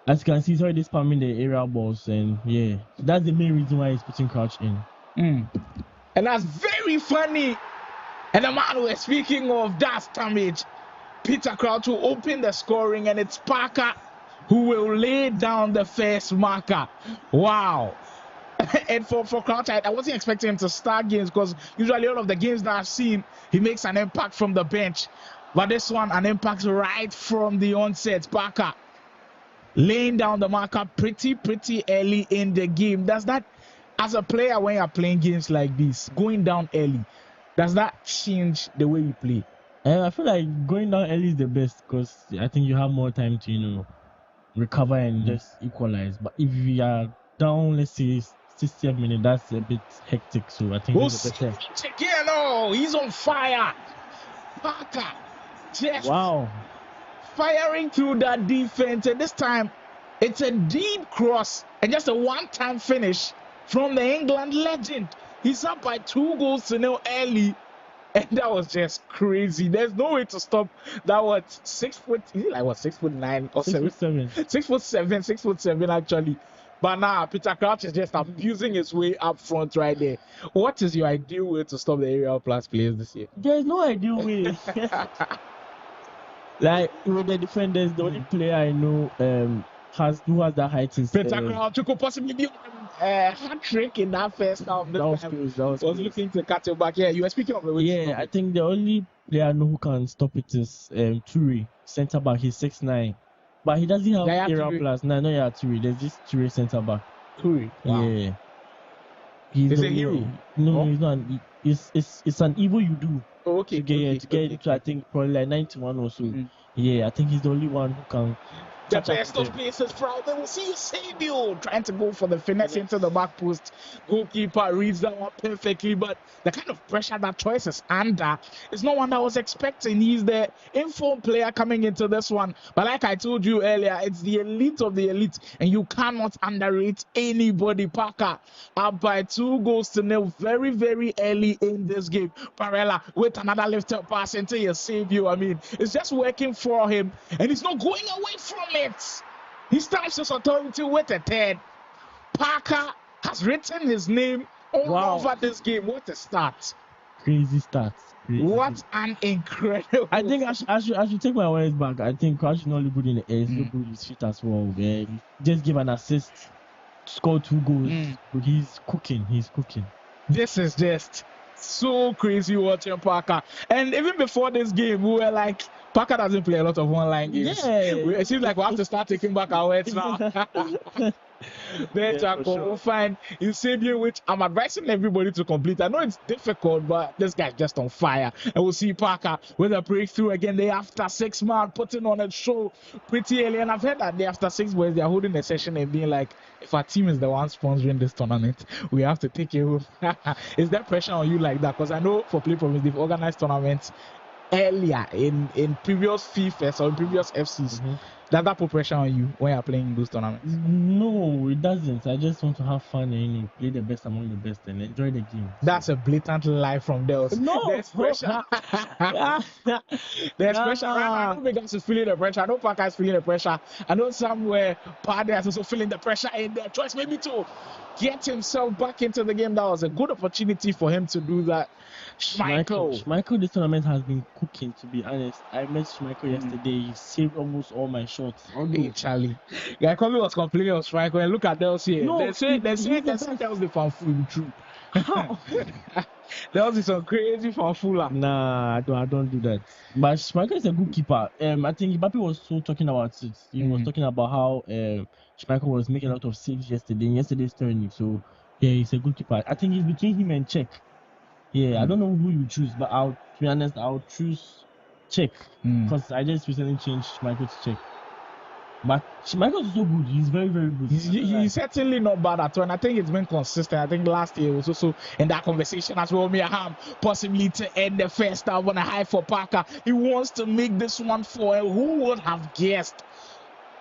as you can see, he's already spamming the aerial balls, and yeah, that's the main reason why he's putting Crouch in. And that's very funny. And the man we're speaking of, that's damage. Peter Crouch will open the scoring, and it's Parker who will lay down the first marker. Wow. And for Crouch, I wasn't expecting him to start games, because usually all of the games that I've seen, he makes an impact from the bench. But this one, an impact right from the onset. Parker laying down the marker pretty early in the game. Does that, as a player, when you're playing games like this, going down early, does that change the way you play? I feel like going down early is the best, because I think you have more time to, recover and just equalize. But if you are down, let's say 60th minute, that's a bit hectic. So I think it's better. Again, he's on fire. Parker just firing through that defense, and this time it's a deep cross and just a one-time finish from the England legend. He's up by 2-0 early. And that was just crazy. There's no way to stop that. What, 6 foot? Is it like what, 6'9" or 7? 6'7" actually. But now Peter Crouch is just abusing his way up front right there. What is your ideal way to stop the aerial plus players this year? There's no ideal way. Like with the defenders, the only player I know who has that height is Peter Crouch, who could possibly be hat trick in that first half. That was looking to cut it back. Yeah, you were speaking of the way. Yeah, I think the only player I know who can stop it is Toure, centre back. He's 6'9", but he doesn't have aerial plus. No, Toure. There's this Toure centre back. Toure. Wow. Yeah. He's a hero. No, he's not. It's an evil you do. Oh, okay. To get into, I think probably like 91 or so. Yeah, I think he's the only one who can. The best of places, proud. They will see Eusebio trying to go for the finesse into the back post. Goalkeeper reads that one perfectly, but the kind of pressure that Choice is under is not one I was expecting. He's the informed player coming into this one. But like I told you earlier, it's the elite of the elite, and you cannot underrate anybody. Parker up by 2-0 very early in this game. Parella with another lifted pass into Eusebio. I mean, it's just working for him, and he's not going away from it. He stamps his authority with a 10. Parker has written his name all over this game. What a start! Crazy stats. What an incredible! I think I should take my words back. I think Crouch is not only good in the air, he's so good with his feet as well. Just give an assist, score 2 goals. But he's cooking. This is just so crazy watching Parker. And even before this game, we were like, Parker doesn't play a lot of online games. Yeah. It seems like we have to start taking back our words now. Then we'll find Incendio, which I'm advising everybody to complete. I know it's difficult, but this guy's just on fire. And we'll see Parker with a breakthrough again. They after 6 months putting on a show pretty early. And I've heard that they after 6 boys, they're holding a session and being like, if our team is the one sponsoring this tournament, we have to take it home. Is there pressure on you like that? Because I know for Play Province, they've organized tournaments earlier in previous FIFAs or in previous FCs. Does that put pressure on you when you're playing those tournaments? No, it doesn't. I just want to have fun and play the best among the best and enjoy the game. That's a blatant lie from Dels. No, there's pressure. There's pressure right now. I know Bigups is feeling the pressure. I know Parker is feeling the pressure. I know somewhere Pardia is also feeling the pressure in their choice maybe to get himself back into the game. That was a good opportunity for him to do that. Schmeichel, this tournament has been cooking, to be honest. I met Schmeichel yesterday. He saved almost all my shots. Hey, Charlie. Guy Kobe was complaining of Schmeichel, and look at Dels here. No, they say Dels the fanful true. How? Dels is some crazy fanfula. Nah, I don't do that. But Schmeichel is a good keeper. I think Mbappe was so talking about it. He was talking about how Schmeichel was making a lot of saves yesterday in yesterday's training. So yeah, he's a good keeper. I think it's between him and Czech. Yeah, I don't know who you choose, but to be honest, I'll choose Czech because I just recently changed Schmeichel to Czech. But Schmeichel is so good. He's very, very good. He's certainly not bad at all. And I think it's been consistent. I think last year was also in that conversation as well. Ham possibly to end the first half on a high for Parker. He wants to make this one for him. Who would have guessed?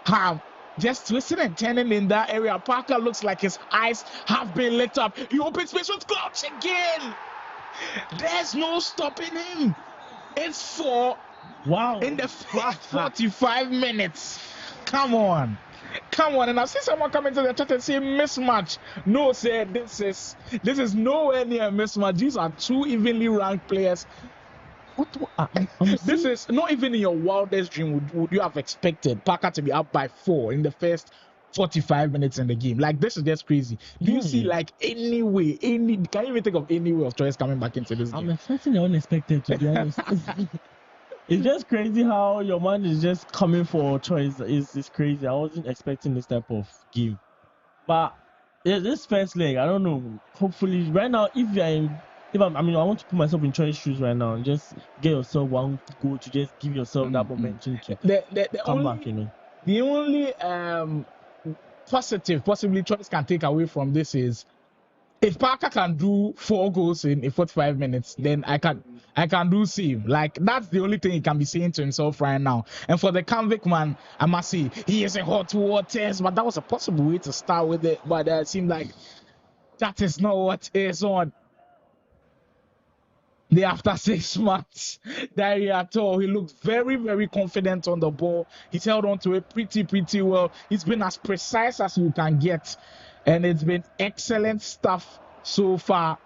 Ham just twisting and turning in that area. Parker looks like his eyes have been lit up. He opens space with Crouch again. There's no stopping him. It's 4. Wow. In the first 45 minutes. Come on. And I've seen someone come into the chat and say mismatch. No, sir, this is nowhere near a mismatch. These are 2 evenly ranked players. This is not even in your wildest dream would you have expected Parker to be up by 4 in the first 45 minutes in the game. Like, this is just crazy. Do you see like can you even think of any way of Choice coming back into this game? I'm expecting the unexpected, to be honest. It's just crazy how your man is just coming for Choice. It's crazy. I wasn't expecting this type of game. But this first leg, I don't know. Hopefully, right now, I want to put myself in Choice shoes right now and just get yourself one goal to just give yourself that momentum to come back, you know. The only positive possibly Choice can take away from this is if Parker can do 4 goals in 45 minutes, then I can do same. Like, that's the only thing he can be saying to himself right now. And for the convict man, I must say he is in hot waters, but that was a possible way to start with it. But it seemed like that is not what is on. After 6 months, Diary at all. He looked very, very confident on the ball. He's held on to it pretty well. He's been as precise as you can get. And it's been excellent stuff so far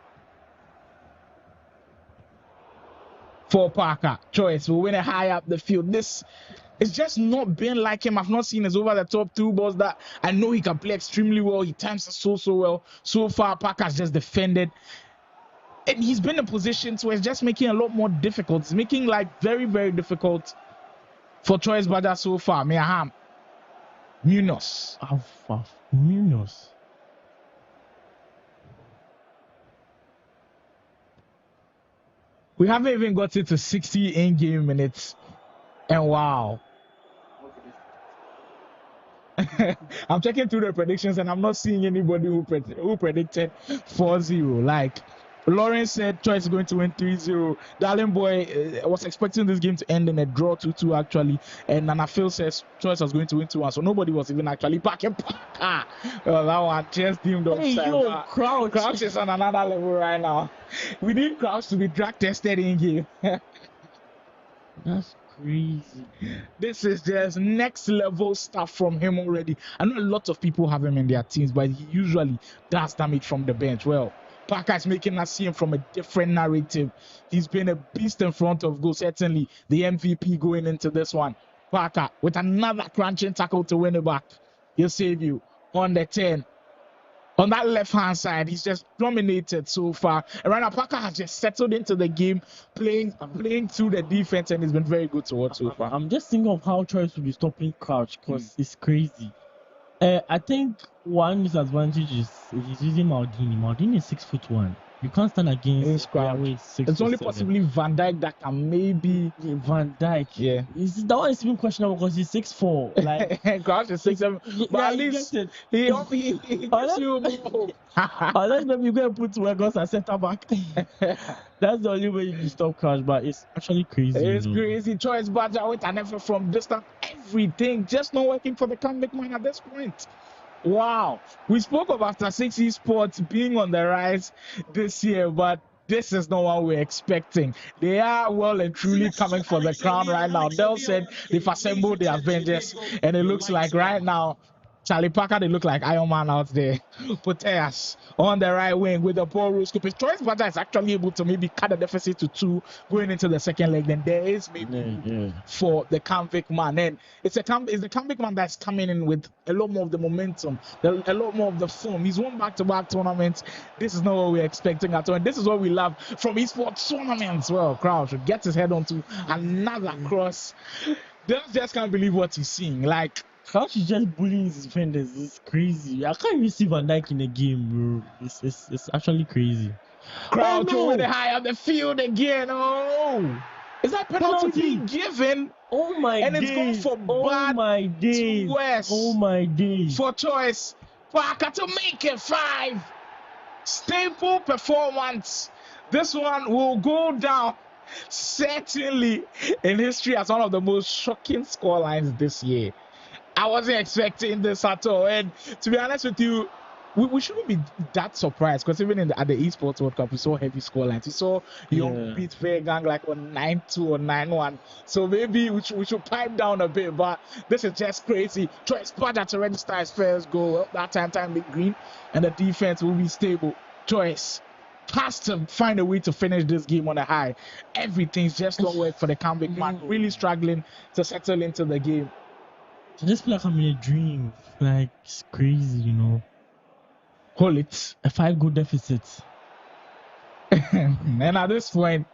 for Parker. Choice will win it high up the field. This it's just not been like him. I've not seen his over the top 2 balls that I know he can play extremely well. He times it so well. So far, Parker's just defended. And he's been in positions where it's just making it a lot more difficult. It's making life very, very difficult for Choice Badger so far. Miaham. Munoz. Munoz. We haven't even got it to 60 in-game minutes. And wow. I'm checking through the predictions and I'm not seeing anybody who predicted 4-0. Like, Lawrence said Choice is going to win 3-0. Darling Boy was expecting this game to end in a draw 2-2 actually. And Nana Phil says Choice was going to win 2-1. So nobody was even actually backing Parker. Well, that one just deemed offside. Crouch is on another level right now. We need Crouch to be drag tested in game. That's crazy. This is just next level stuff from him already. I know a lot of people have him in their teams, but he usually does damage from the bench. Well, Parker is making us see him from a different narrative. He's been a beast in front of goal. Certainly the MVP going into this one. Parker with another crunching tackle to win it back. He'll save you on the 10. On that left-hand side, he's just dominated so far. And right now, Parker has just settled into the game, playing through the defense, and he's been very good to watch so far. I'm just thinking of how Choice will be stopping Crouch because it's crazy. I think one disadvantage is he's using Maldini. Maldini is 6'1". You can't stand against Crouch. It's only possibly Van Dijk that can maybe Van Dijk. Yeah, that one is even questionable because he's 6'4". Like Crouch is 6'7", but at least he gives you more. Unless maybe you go and put Wegos as centre back. That's the only way you can stop Crouch, but it's actually crazy. It's crazy. Choice Badger with an effort from distance. Everything just not working for the comeback man at this point. Wow. We spoke of After 6 Esports being on the rise this year, but this is not what we're expecting. They are well and truly coming for the crown right now. Dell said they've assembled the Avengers, and it looks like right now, Charlie Parker, they look like Iron Man out there. Puteas on the right wing with the ball rules. Choice Badger is actually able to maybe cut the deficit to 2 going into the second leg. Then there is maybe for the convict man. And it's the convict man that's coming in with a lot more of the momentum, a lot more of the form. He's won back-to-back tournaments. This is not what we're expecting at all. And this is what we love from esports tournaments. Well, Crouch gets his head onto another cross. Just can't believe what he's seeing. Like, Crouch is just bullying his defenders. It's crazy. I can't even see Van Dijk in the game, bro. It's actually crazy. Crouch over the high of the field again. Oh, is that penalty being given? Oh my days. And it's going for bad to worse. Oh my days. For Choice Parker to make it 5. Staple performance. This one will go down certainly in history as one of the most shocking scorelines this year. I wasn't expecting this at all. And to be honest with you, we shouldn't be that surprised because even at the Esports World Cup, we saw heavy scorelines. We saw Young beat Fairgang like on 9-2 or 9-1. So maybe we should pipe down a bit. But this is just crazy. Choice Badger to register his first goal. Well, that time big green. And the defense will be stable. Choice has to find a way to finish this game on a high. Everything's just not work for the comeback man. Really struggling to settle into the game. I just feel like I'm in a dream. Like, it's crazy, you know. Hold it. A 5-goal deficit. And at this point,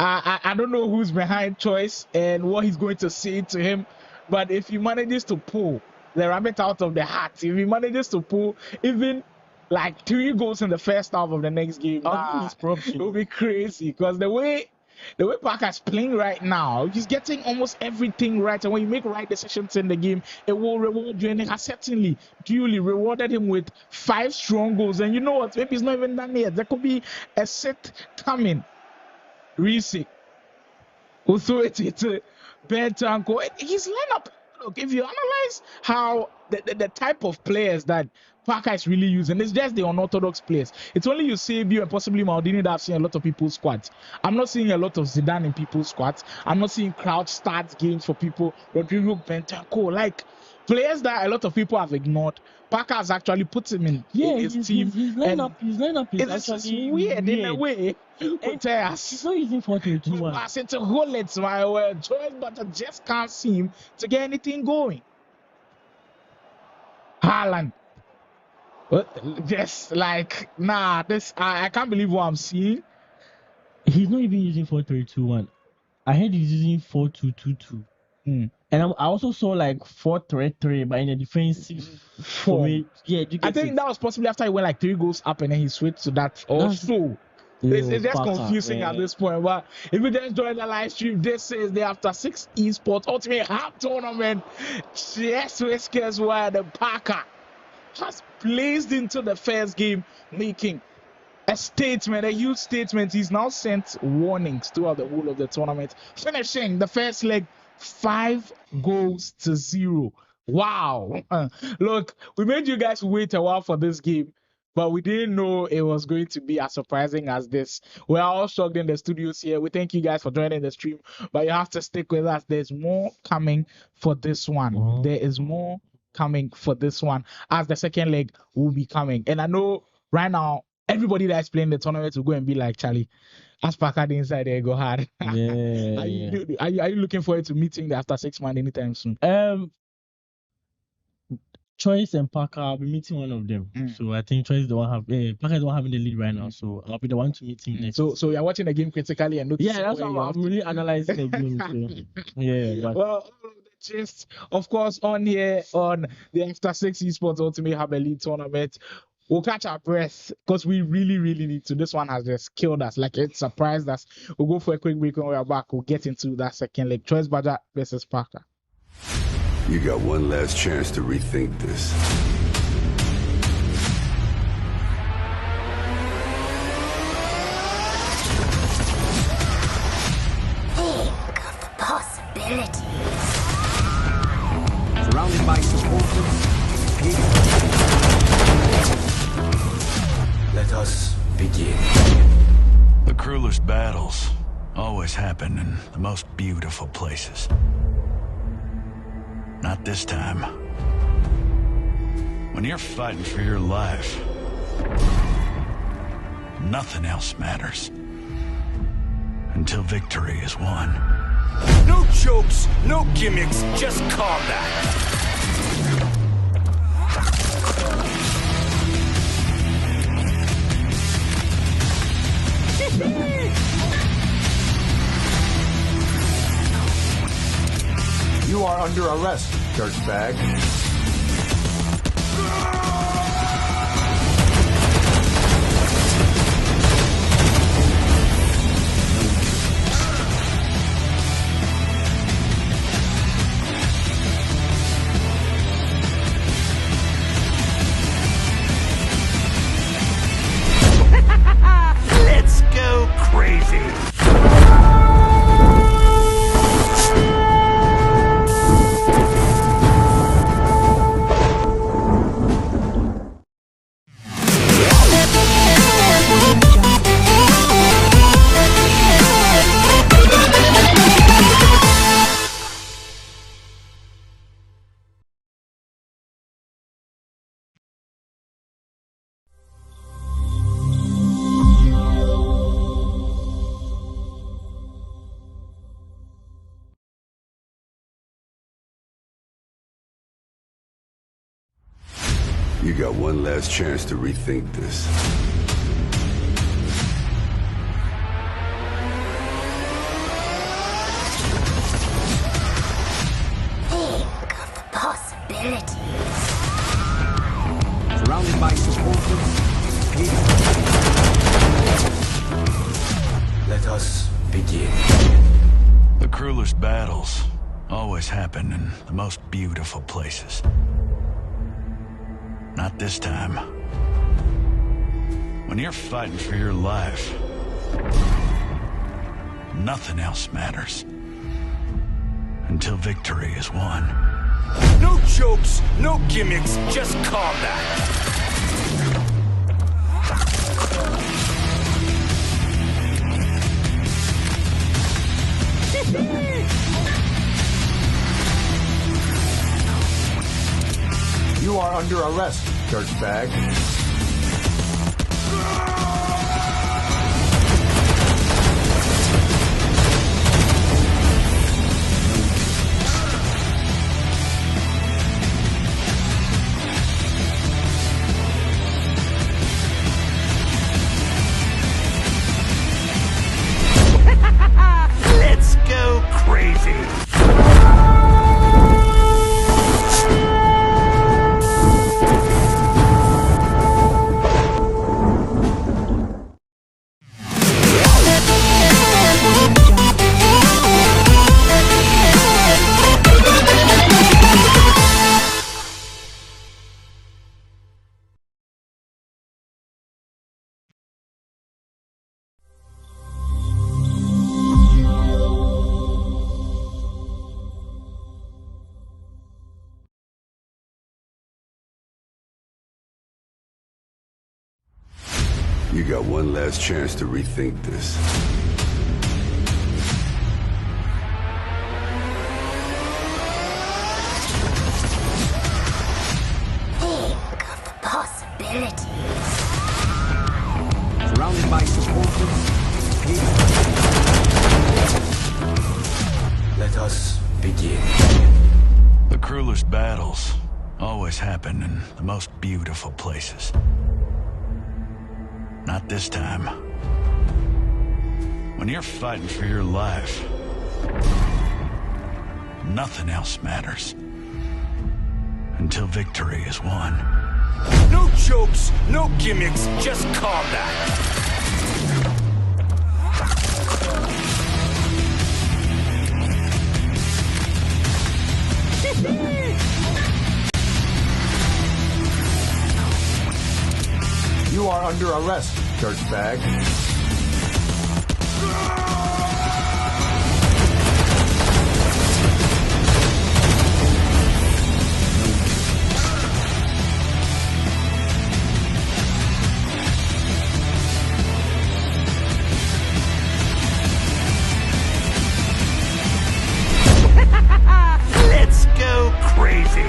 I don't know who's behind Choice and what he's going to say to him. But if he manages to pull the rabbit out of the hat, if he manages to pull even like 3 goals in the first half of the next game, it will be crazy. Because the way Parker is playing right now, he's getting almost everything right. And when you make right decisions in the game, it will reward you. And it has certainly duly rewarded him with 5 strong goals. And you know what? Maybe it's not even done yet. There could be a set coming. Reese authority to Bentanco. His lineup, look, if you analyze how the type of players that Parker is really using, it's just the unorthodox players. It's only Eusebio and possibly Maldini that I've seen a lot of people's squads. I'm not seeing a lot of Zidane in people's squads. I'm not seeing Crouch start games for people. Rodrigo Bentanco, like players that a lot of people have ignored. Parker has actually put him in his team. His lineup is actually weird in a way. He's not using 4-3-2-1. Passing to hold it, my word. Choice, but I just can't seem to get anything going. Haaland. Just like, this I can't believe what I'm seeing. He's not even using 4-3-2-1. I heard he's using 4-2-2-2. And I also saw like 4-3-3, but in a defensive form. Yeah, I think that was possibly after he went like 3 goals up and then he switched to that also. It's just confusing at this point. But if you just join the live stream, this is the After 6 Esports Ultimate Half Tournament. Yes, Whiskers, where the Parker has blazed into the first game, making a statement, a huge statement. He's now sent warnings throughout the whole of the tournament, finishing the first leg 5-0. Wow. Look, we made you guys wait a while for this game, but we didn't know it was going to be as surprising as this. We're all shocked in the studios here. We thank you guys for joining the stream, but you have to stick with us. There's more coming for this one. There is more coming for this one as the second leg will be coming. And I know right now everybody that's playing the tournament will go and be like, Charlie, as Pardia inside there, go hard. Yeah. Are you looking forward to meeting the after 6 man anytime soon? Choice and Parker, I'll be meeting one of them. So I think Choice is the one Parker is the one having the lead right now. So I'll be the one to meet him next. So you're watching the game critically and noticing. Yeah, that's why I'm really analyzing the game. So yeah. But... Well, just of course on here on the After 6 Esports Ultimate Hub Elite Tournament. We'll catch our breath because we really, really need to. This one has just killed us. Like, it surprised us. We'll go for a quick break. When we're back, we'll get into that second leg. Choice Badger versus Parker. You got one last chance to rethink this. Think of the possibilities. Surrounded by supporters. Let us begin. The cruelest battles always happen in the most beautiful places. Not this time. When you're fighting for your life, nothing else matters. Until victory is won. No jokes, no gimmicks, just combat. You are under arrest, dirtbag. Let's go crazy. You got one last chance to rethink this. Think of the possibilities. Surrounded by supporters. Let us begin. The cruelest battles always happen in the most beautiful places. Not this time. When you're fighting for your life, nothing else matters. Until victory is won. No jokes, no gimmicks, just combat. You are under arrest, dirtbag. Let's go crazy. You got one last chance to rethink this. Think of the possibilities. us begin. The cruelest battles always happen in the most beautiful places. Not this time. When you're fighting for your life, nothing else matters. Until victory is won. No jokes, no gimmicks, just combat. You are under arrest, dirtbag. Let's go crazy.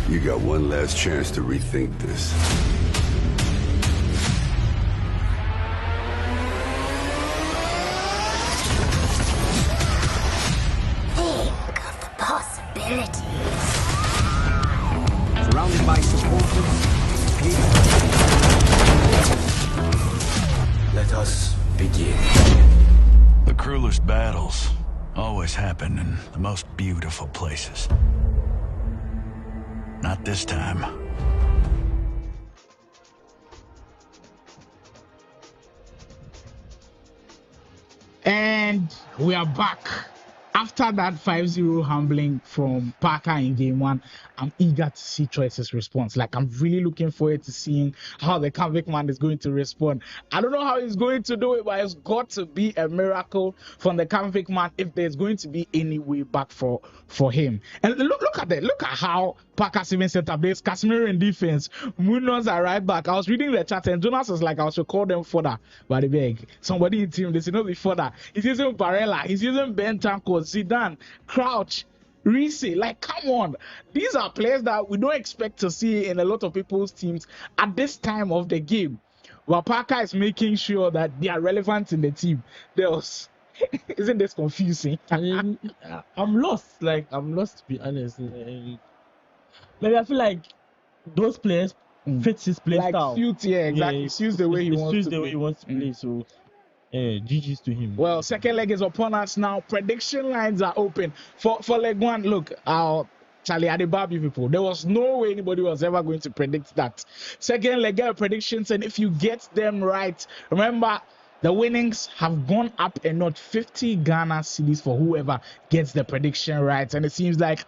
You got one last chance to rethink this. Think of the possibilities. Surrounded by supporters, Let us begin. The cruelest battles always happen in the most beautiful places. Not this time. And we are back. After that 5-0 humbling from Parker in game one, I'm eager to see Choice's response. Like, I'm really looking forward to seeing how the convict man is going to respond. I don't know how he's going to do it, but it's got to be a miracle from the convict man if there's going to be any way back for him. And look at that. Look at how Parker's even set up. There's Casemiro in defense. Munoz are right back. I was reading the chat and Jonas was like, I should call them fodder. But the beg. Somebody in team, they say no be fodder. He's using Barella. He's using Bentancur, Zidane, Crouch, Reese. Like, come on. These are players that we don't expect to see in a lot of people's teams at this time of the game. Well, Parker is making sure that they are relevant in the team. Isn't this confusing? I'm lost. Like, I'm lost, to be honest. Maybe I feel like those players fits his play style. Suits, yeah, exactly. Yeah, Suits the way he wants to the way he wants to play. So, GG's to him. Well, second leg is upon us now. Prediction lines are open for leg one. Look, Charlie Adebabi people, there was no way anybody was ever going to predict that. Second leg predictions, and if you get them right, remember the winnings have gone up and not 50 Ghana cedis for whoever gets the prediction right. And it seems like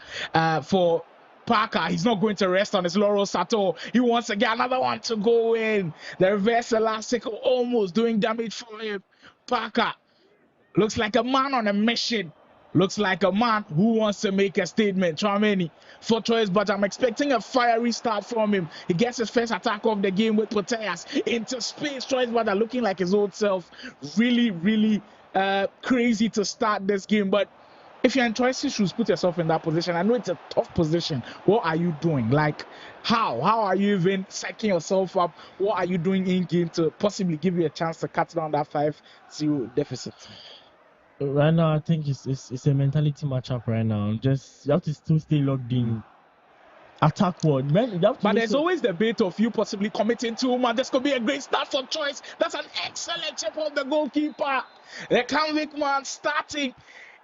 for Parker, he's not going to rest on his laurels at all. He wants to get another one to go in. The reverse elastic almost doing damage for him. Parker looks like a man on a mission. Looks like a man who wants to make a statement. Tramini for Choice, but I'm expecting a fiery start from him. He gets his first attack of the game with Proteas into space. Choice, but looking like his old self. Really, really crazy to start this game. But if you're in Choice's shoes, put yourself in that position. I know it's a tough position. What are you doing? Like, how are you even psyching yourself up? What are you doing in game to possibly give you a chance to cut down that 5-0 deficit? Right now, I think it's a mentality matchup right now. You have to still stay logged in. Attack forward. But there's always the bait of you possibly committing to man. This could be a great start for Choice. That's an excellent chip of the goalkeeper. The convict man starting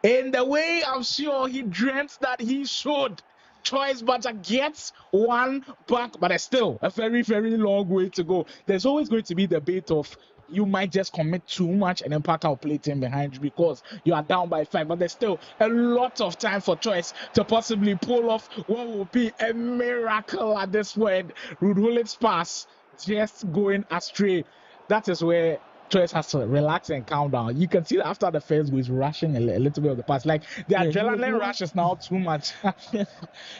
in the way I'm sure he dreamt that he should. Choice Butter gets one back, but there's still a very, very long way to go. There's always going to be the bait of you might just commit too much and then Parker will play 10 behind you because you are down by 5. But there's still a lot of time for Choice to possibly pull off what will be a miracle at this point. Rudhulic's pass just going astray. That is where Choice has to relax and calm down. You can see that after the first goal, he's rushing a little bit of the pass. Like the adrenaline rush is now too much.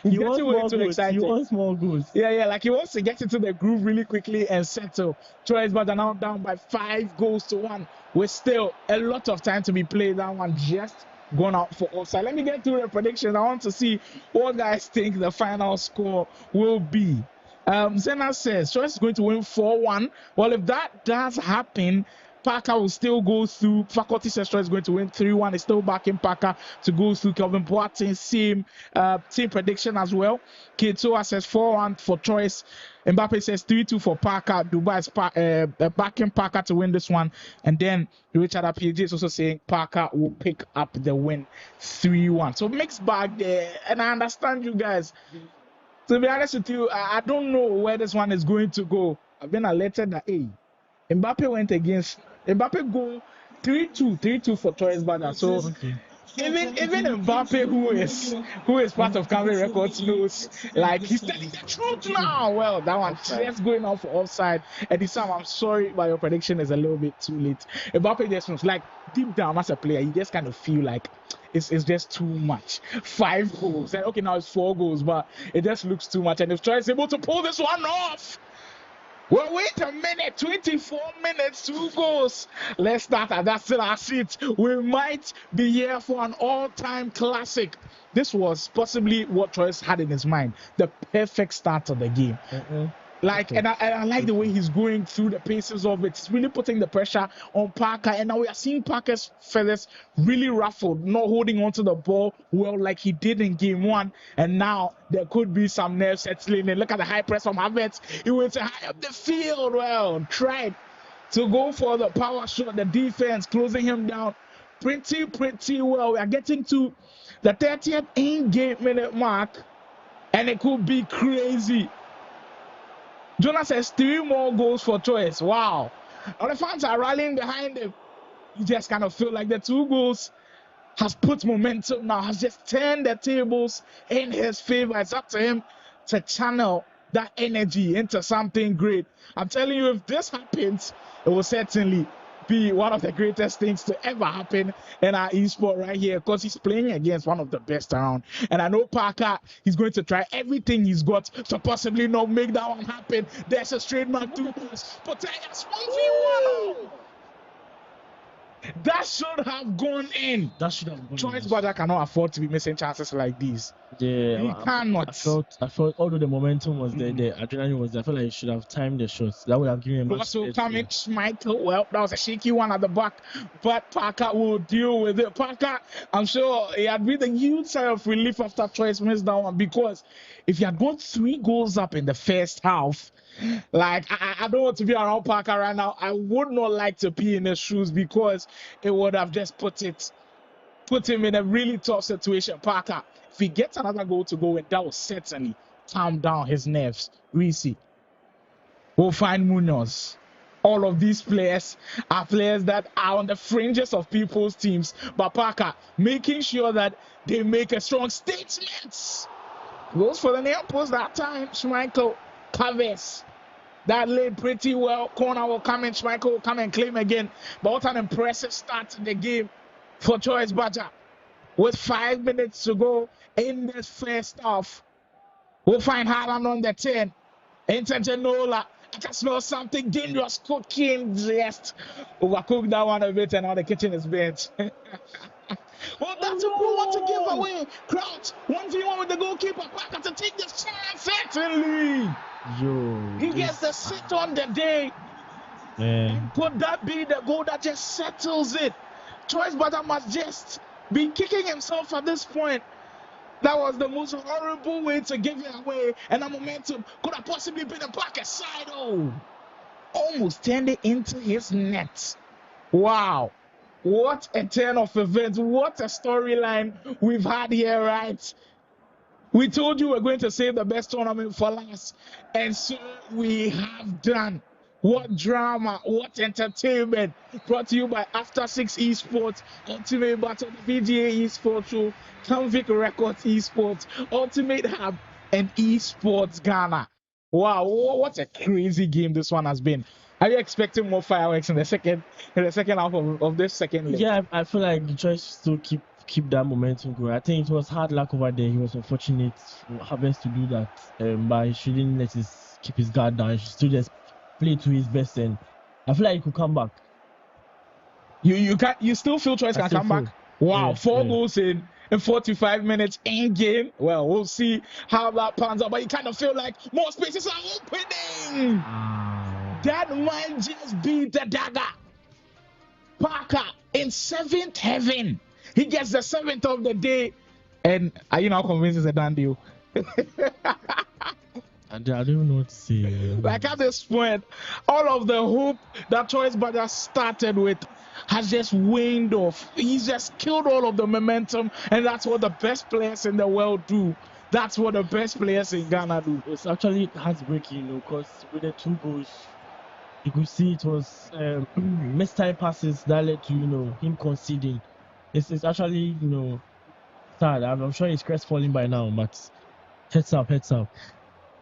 He wants more goals. Yeah, like he wants to get into the groove really quickly and settle. Choice, but they're now down by 5-1 with still a lot of time to be played. That one just gone out for offside. Let me get through the predictions. I want to see what guys think the final score will be. Zena says Choice is going to win 4-1. Well, if that does happen, Parker will still go through. Faculty says Choice is going to win 3-1. It's still backing Parker to go through. Kelvin Boateng, same prediction as well. Ketoa says 4-1 for Choice. Mbappe says 3-2 for Parker. Dubai is backing Parker to win this one. And then Richard PG is also saying Parker will pick up the win 3-1. So mixed bag there. And I understand you guys. To be honest with you, I don't know where this one is going to go. I've been alerted that Mbappe went against Mbappe go 3-2 for Torres Bada. So even Mbappe, who is part of Camry Records, knows like he's telling the truth now. Well, that one just going out for offside. And this time, I'm sorry, but your prediction is a little bit too late. Mbappe just knows, like deep down as a player, you just kind of feel like it's just too much. 5 goals. And okay, now it's 4 goals, but it just looks too much. And if Troy is able to pull this one off, well, wait a minute, 24 minutes, 2 goals. Let's start at that still our seat. We might be here for an all-time classic. This was possibly what Troyes had in his mind. The perfect start of the game. And I like the way he's going through the paces of it. It's really putting the pressure on Parker. And now we are seeing Parker's feathers really ruffled, not holding onto the ball well like he did in game 1. And now there could be some nerve settling in. Look at the high press from Havertz. He went high up the field. Well, tried to go for the power shot. The defense closing him down pretty well. We are getting to the 30th in-game minute mark. And it could be crazy. Jonas says 3 more goals for Choice. Wow. All the fans are rallying behind him. You just kind of feel like the 2 goals has put momentum now, has just turned the tables in his favor. It's up to him to channel that energy into something great. I'm telling you, if this happens, it will certainly be one of the greatest things to ever happen in our esport right here, because he's playing against one of the best around. And I know Parker, he's going to try everything he's got to possibly not make that one happen. There's a straight man through this. Potegas 1v1. That should have gone in. Choice Bada cannot afford to be missing chances like these. Yeah, he cannot. I felt although the momentum was there, the adrenaline was there, I felt like he should have timed the shots. That would have given him much also coming, Schmeichel. Well, that was a shaky one at the back, but Parker will deal with it. Parker, I'm sure he had been a huge sigh of relief after Choice missed that one, because if you had got 3 goals up in the first half, like I don't want to be around Parker right now. I would not like to be in his shoes, because it would have just put him in a really tough situation. Parker, if he gets another goal to go in, that will certainly calm down his nerves. Reese will find Munoz. All of these players are players that are on the fringes of people's teams, but Parker making sure that they make a strong statement. Goes for the nail post that time. Schmeichel covers. That laid pretty well. Corner will come in. Schmeichel will come and claim again. But what an impressive start to the game for Choice Badger. With 5 minutes to go in this first half. We'll find Haaland on the 10. Intergenola. I can smell something dangerous cooking. Just overcooked that one a bit, and now the kitchen is bent. Well, that's a blue one to give away. Crouch 1v1 with the goalkeeper. Parker to take this chance. Certainly. He gets the sit on the day. Could that be the goal that just settles it? Choice Badger must just be kicking himself at this point. That was the most horrible way to give it away. And the momentum could have possibly been a Parker side. Oh, almost turned it into his net. Wow. What a turn of events. What a storyline we've had here, right? We told you we're going to save the best tournament for last. And so we have done. What drama, what entertainment. Brought to you by After 6 Esports, Ultimate Battle, VGA Esports Show, Convict Records Esports, Ultimate Hub, and Esports Ghana. Wow, what a crazy game this one has been. Are you expecting more fireworks in the second half of this second leg? Yeah, I feel like the choice to keep that momentum going. I think it was hard luck over there. He was unfortunate for Harvest to do that, but he shouldn't keep his guard down. He should still just play to his best, and I feel like he could come back. You still feel Choice can come back? Wow, yeah, 4 goals in 45 minutes in game. Well, we'll see how that pans out, but you kind of feel like more spaces are opening. That man just beat the dagger. Parker in 7th heaven. He gets the 7th of the day, and are you now convinced it's a done deal? I don't even know what to say. Like at this point, all of the hope that Choice Badger started with has just waned off. He's just killed all of the momentum, and that's what the best players in the world do. That's what the best players in Ghana do. It's actually heartbreaking, because with the 2 goals, you could see it was missed time passes that led to him conceding. It's actually sad. I'm sure he's crestfallen by now, but heads up.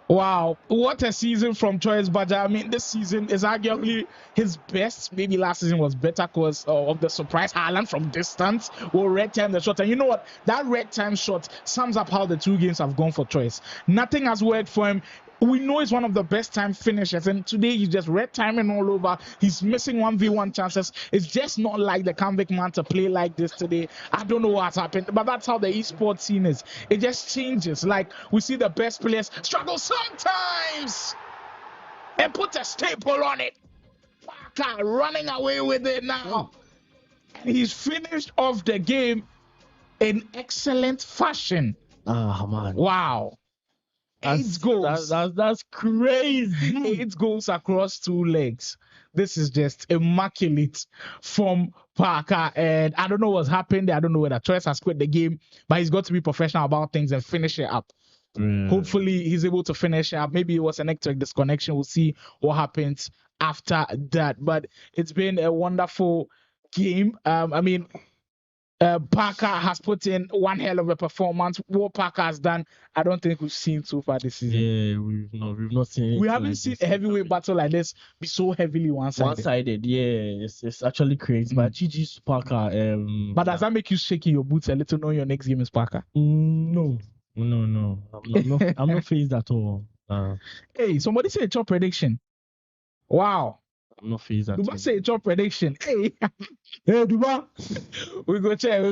Wow, what a season from Choice Badger. I mean, this season is arguably his best. Maybe last season was better because of the surprise Haaland from distance or red time the shot. And you know what? That red time shot sums up how the 2 games have gone for Choice. Nothing has worked for him. We know he's one of the best time finishers, and today he's just red timing all over. He's missing 1v1 chances. It's just not like the convict man to play like this today. I don't know what's happened, but that's how the esports scene is. It just changes. Like, we see the best players struggle sometimes and put a staple on it. Parker running away with it now. And he's finished off the game in excellent fashion. Ah, man. Wow. 8 goals. That's crazy. 8 goals across 2 legs. This is just immaculate from Parker. And I don't know what's happened there. I don't know whether Choice has quit the game, but he's got to be professional about things and finish it up. Hopefully he's able to finish it up. Maybe it was a network disconnection. We'll see what happens after that. But it's been a wonderful game. Parker has put in one hell of a performance. What Parker has done, I don't think we've seen so far this season. Yeah, we've not seen. We haven't seen a heavyweight battle like this be so heavily one-sided. One-sided, yeah, it's actually crazy. But GG's to Parker. But does that make you shake your boots a little? Knowing your next game is Parker? No. I'm not phased at all. Hey, somebody say a chop prediction. Wow. I'm not phased at all. Duba say a chop prediction. Hey, Duba. We go check.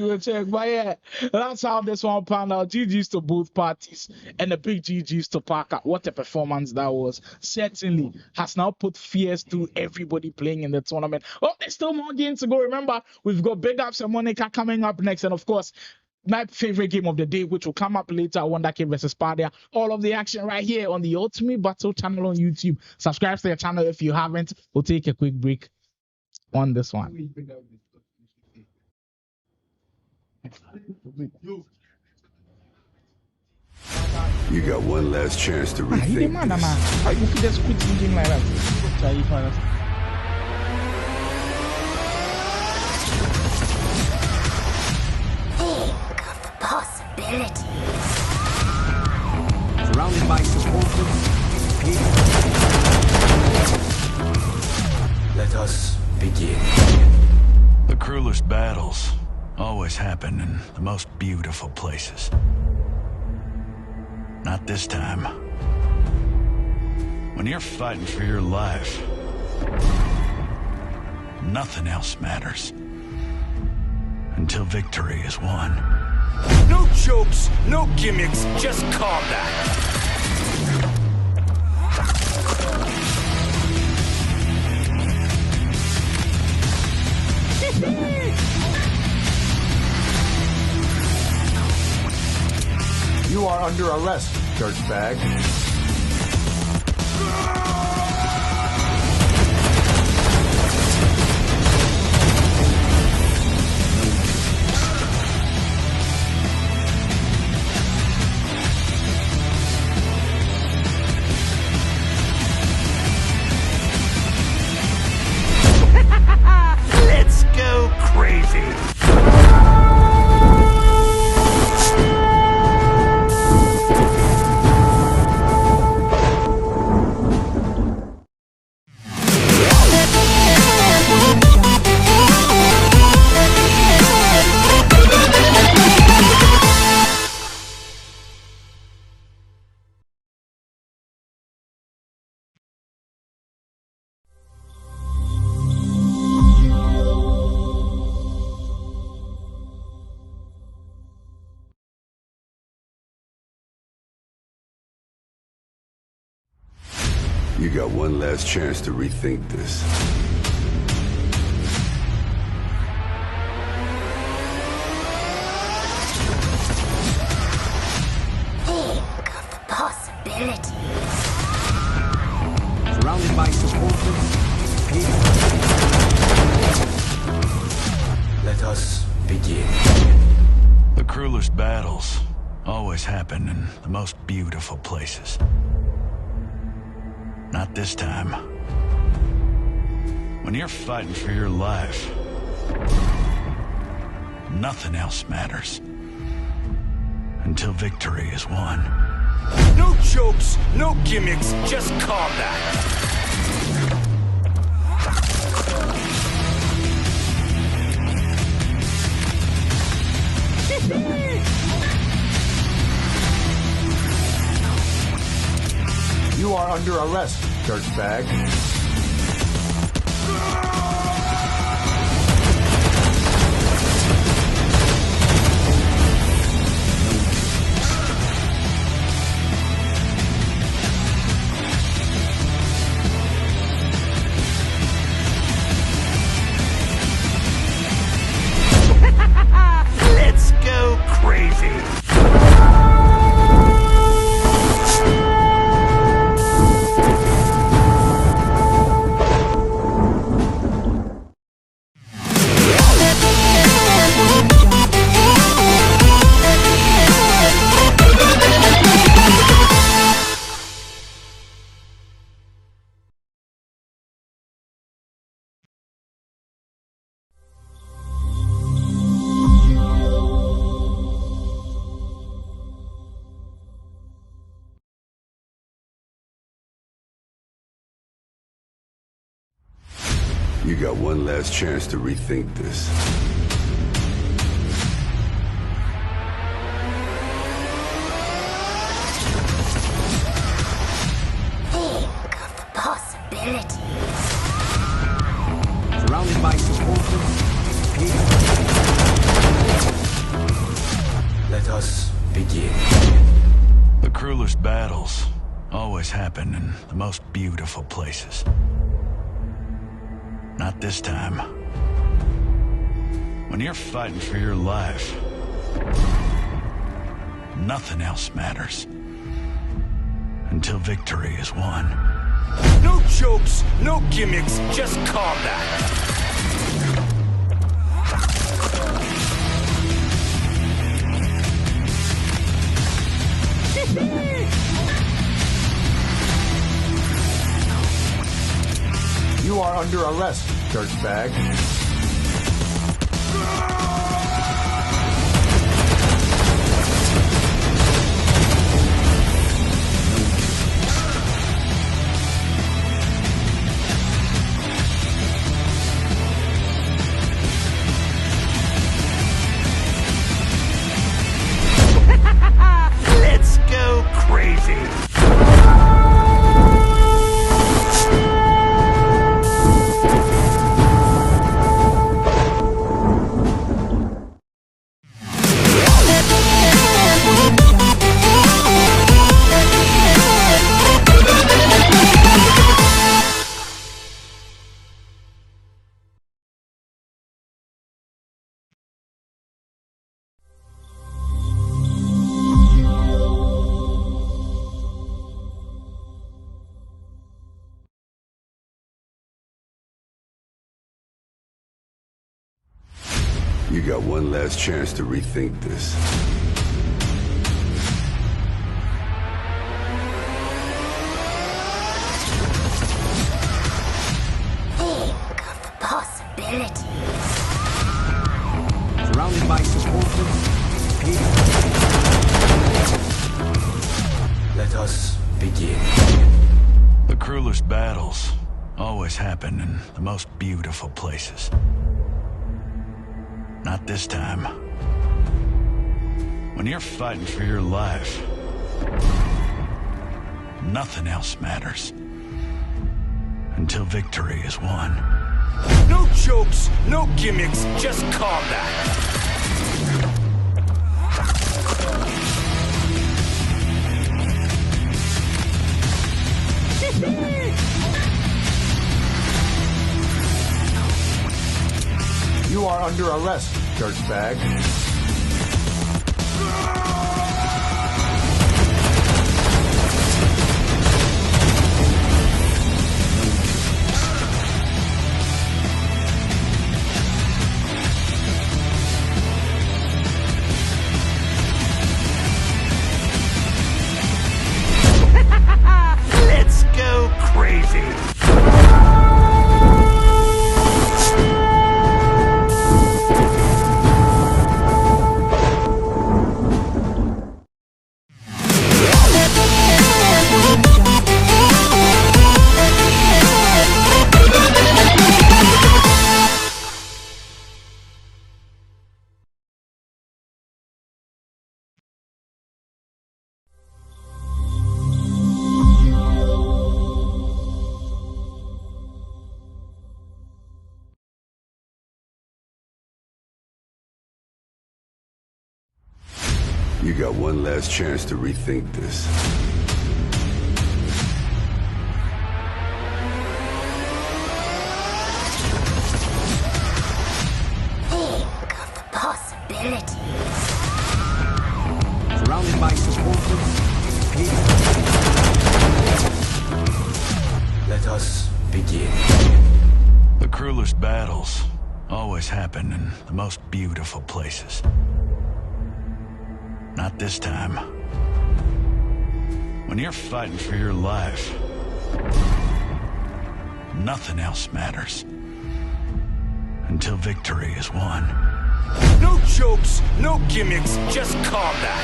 But yeah, that's how this one panned out. GG's to both parties, and a big GG's to Parker. What a performance that was. Certainly has now put fears to everybody playing in the tournament. Oh, there's still more games to go. Remember, we've got Bigups and NIca coming up next, and of course, my favorite game of the day, which will come up later, Wondhakid versus Pardia. All of the action right here on the Ultimate Battle channel on YouTube. Subscribe to the channel if you haven't. We'll take a quick break on this one. You got one last chance to rethink this. How you could just quit thinking like that? Possibilities. Surrounded by supporters. Let us begin. The cruelest battles always happen in the most beautiful places. Not this time. When you're fighting for your life, nothing else matters. Until victory is won. No jokes, no gimmicks, just combat. You are under arrest, dirtbag. You got one last chance to rethink this. Think of the possibilities. Surrounded by supporters. Let us begin. The cruelest battles always happen in the most beautiful places. Not this time. When you're fighting for your life, nothing else matters. Until victory is won. No jokes, no gimmicks, just combat. You are under arrest, dirtbag. Let's go crazy. You got one last chance to rethink this. Think of the possibilities. Surrounded by supporters. Let us begin. The cruelest battles always happen in the most beautiful places. Not this time. When you're fighting for your life, nothing else matters. Until victory is won. No jokes, no gimmicks, just combat. You are under arrest, dirtbag. Let's go crazy. You got one last chance to rethink this. Think of the possibilities. Surrounded by supporters. Let us begin. The cruelest battles always happen in the most beautiful places. Not this time. When you're fighting for your life, nothing else matters. Until victory is won. No jokes, no gimmicks, just combat. are under arrest, dirtbag. Let's go crazy. You got one last chance to rethink this. Think of the possibilities. Surrounded by supporters, Let us begin. The cruelest battles always happen in the most beautiful places. Not this time. When you're fighting for your life, nothing else matters. Until victory is won. No jokes, no gimmicks, just combat.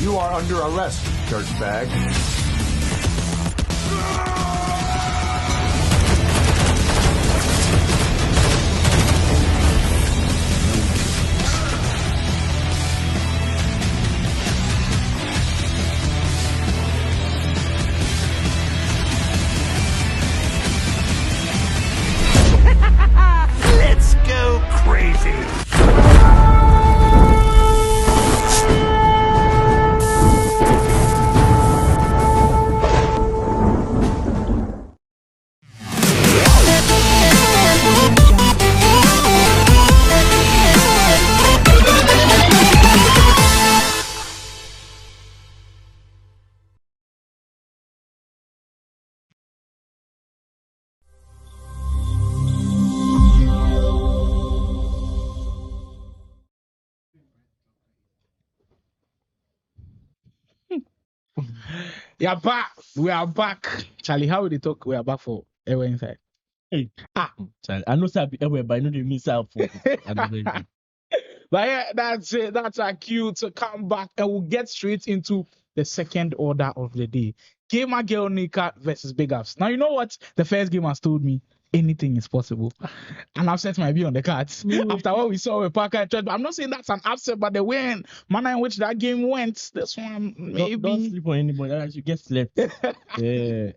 you are under arrest, dirtbag. Let's go crazy. Yeah, back. We are back. Charlie, how will they talk? We are back for ever inside. Hey, Charlie, I know Sabi everywhere, but I know they miss out for. But yeah, that's it. That's our cue to come back, and we'll get straight into the second order of the day. Gamer Girl NIca versus Bigups. Now, you know what? The first game has told me anything is possible. And I've set my view on the cards. After what we saw with Parker and Church, but I'm not saying that's an upset, but the way manner in which that game went, this one maybe. Don't sleep on anybody, otherwise you get slept. Yeah.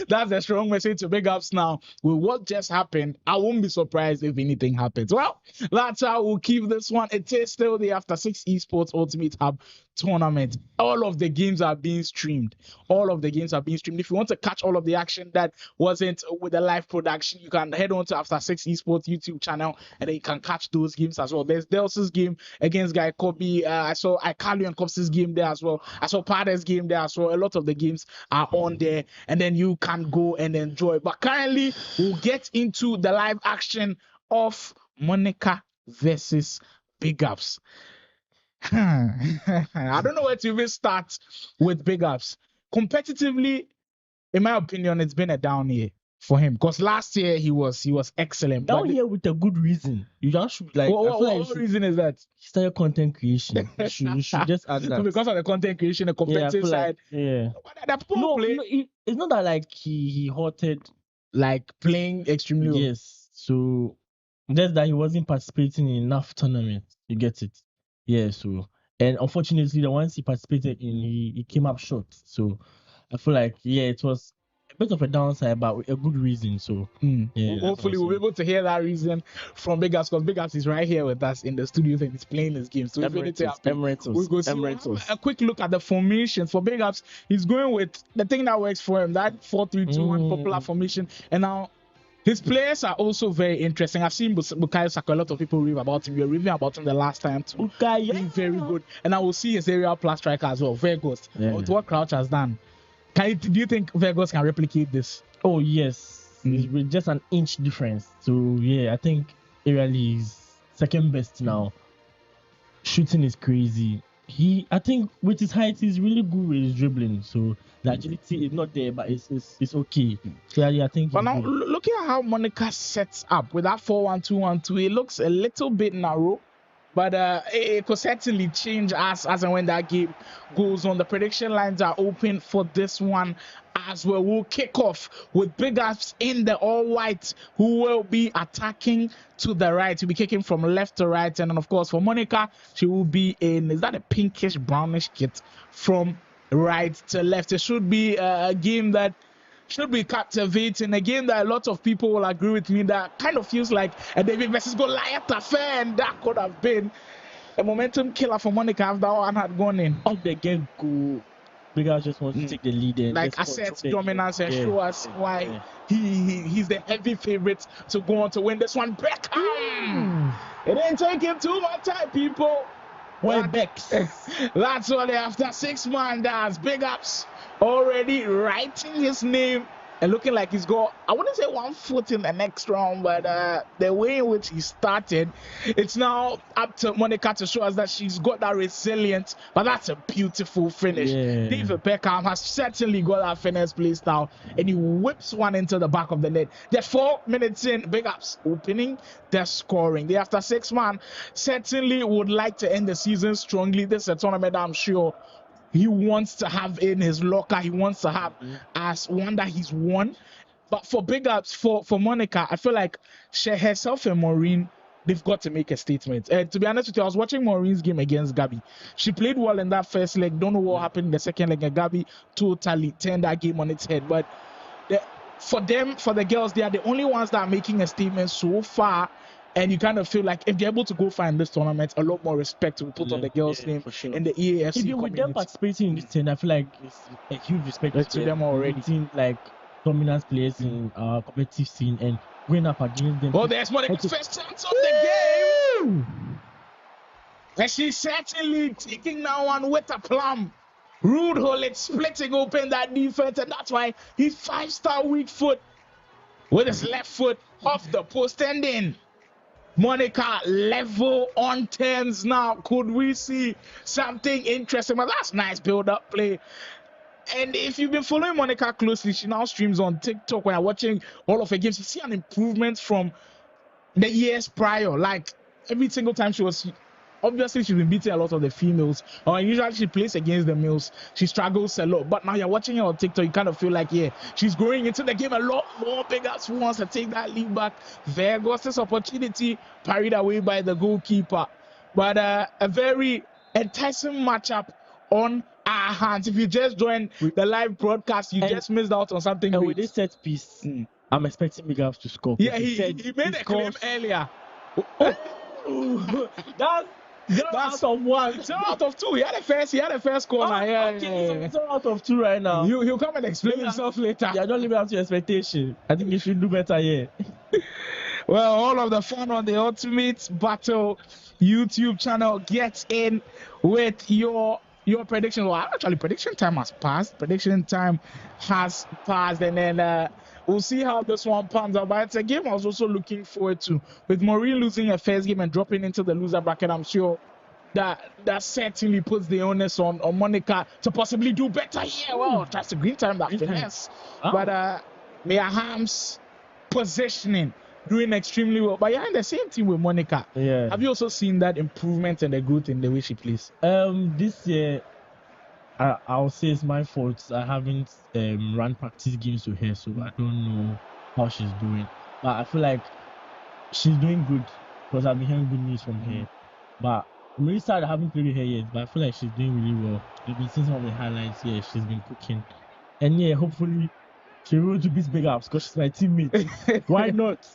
That's a strong message to Bigups now. With what just happened, I won't be surprised if anything happens. Well, that's how we'll keep this one. It is still the After 6 Esports Ultimate Hub tournament. All of the games are being streamed. If you want to catch all of the action that wasn't with the live production, you can head on to After 6 Esports YouTube channel and then you can catch those games as well. There's Dels's game against Guy Kobe. I saw Ikalu and Kops's game there as well. I saw Pardia's game there as well. A lot of the games are on there and then you can go and enjoy. But currently, we'll get into the live action of NIca versus Bigups. I don't know where to even start with Bigups. Competitively, in my opinion, it's been a down year for him because last year he was excellent. Down here with a good reason. You just should like. What reason is that? He started content creation. You should just add that. So because of the content creation, the competitive side. It's not that like he halted like playing extremely well. Yes. So just that he wasn't participating in enough tournaments. You get it? Yeah. So and unfortunately, the ones he participated in, he came up short. So I feel like it was a bit of a downside, but with a good reason. So yeah, hopefully we'll be able to hear that reason from Bigups, because Bigups is right here with us in the studio and he's playing his game. So if anything happens, we'll go see a quick look at the formations for Bigups. He's going with the thing that works for him, that 4-3-2-1 popular formation, and now his players are also very interesting. I've seen Bukayo Saka. A lot of people read about him. We were reading about him the last time too. Bukayo, he's very good. And I will see his aerial plus striker as well. Vegas. With what Crouch has done. Do you think Vegas can replicate this? Oh yes. With just an inch difference. So yeah, I think aerially is second best now. Shooting is crazy. I think with his height, he's really good with his dribbling. So the agility is not there, but it's okay. So yeah, I think. But now looking at how NIca sets up with that 4-1-2-1-2, it looks a little bit narrow, but it could certainly change as and when that game goes on. The prediction lines are open for this one as well. We'll kick off with Bigups in the all-white, who will be attacking to the right. He'll be kicking from left to right. And then, of course, for NIca, she will be in, is that a pinkish, brownish kit from right to left? It should be a game that should be captivating, a game that a lot of people will agree with me that kind of feels like a David versus Goliath affair, and that could have been a momentum killer for NIca after that one had gone in. Off the get-go, Bigups just wants to take the lead and like assert dominance and show us why he's the heavy favorite to go on to win this one. Beckham! It didn't take him too much time, people. That's what after 6 man does. Bigups already writing his name and looking like he's got, I wouldn't say 1 foot in the next round, but the way in which he started, it's now up to NIca to show us that she's got that resilience. But that's a beautiful finish. David Beckham has certainly got that finesse play style, and he whips one into the back of the net. They're 4 minutes in, Bigups opening, they're scoring. They after 6 man certainly would like to end the season strongly. This is a tournament I'm sure he wants to have in his locker. He wants to have as one that he's won. But for Bigups, for NIca, I feel like she herself and Maureen, they've got to make a statement. To be honest with you, I was watching Maureen's game against Gabby. She played well in that first leg. Don't know what happened in the second leg. And Gabby totally turned that game on its head. But for the girls, they are the only ones that are making a statement so far. And you kind of feel like if they're able to go far in this tournament, a lot more respect will be put on the girls' name in the EAFC community. With them participating in this thing, I feel like it's a huge respect to them already. Seeing like dominant players in our competitive scene and going up against them. Oh, there's NIca's first chance of the game. And she's certainly taking that one with a plum. Rude Hullet splitting open that defense, and that's why he's 5-star weak foot with his left foot off the post and in. NIca level on terms now. Could we see something interesting? But that's nice build-up play. And if you've been following NIca closely, she now streams on TikTok. When you're watching all of her games, you see an improvement from the years prior. Like every single time she was, obviously she's been beating a lot of the females. Or usually she plays against the males. She struggles a lot. But now you're watching her on TikTok, you kind of feel like, yeah, she's going into the game a lot more. Bigups wants to take that lead back. There goes this opportunity, parried away by the goalkeeper. But a very enticing matchup on our hands. If you just joined the live broadcast, you just missed out on something. And with this set piece, I'm expecting Bigups to score. Yeah, he made a claim earlier. That's out of 1. 0 out of 2. He had a first corner. Okay, 0 out of 2 right now. He'll come and explain himself later. Yeah, don't live up to your expectation. I think you should do better here. Well, all of the fun on the Ultimate Battle YouTube channel. Get in with your prediction. Well, actually, prediction time has passed. And then we'll see how this one pans out. But it's a game I was also looking forward to. With Maureen losing her first game and dropping into the loser bracket, I'm sure that certainly puts the onus on NIca to possibly do better here. Well, that's a green time, that finesse. But Mia Ham's positioning, doing extremely well. But you're in the same team with NIca. Yeah. Have you also seen that improvement and the growth in the way she plays? This year, I'll say it's my fault. I haven't run practice games with her, so I don't know how she's doing. But I feel like she's doing good because I've been hearing good news from her. But I'm really sad I haven't played with her yet, but I feel like she's doing really well. We've been seeing some of the highlights here. She's been cooking. And yeah, hopefully She will to beat Bigups because she's my teammate. Why not?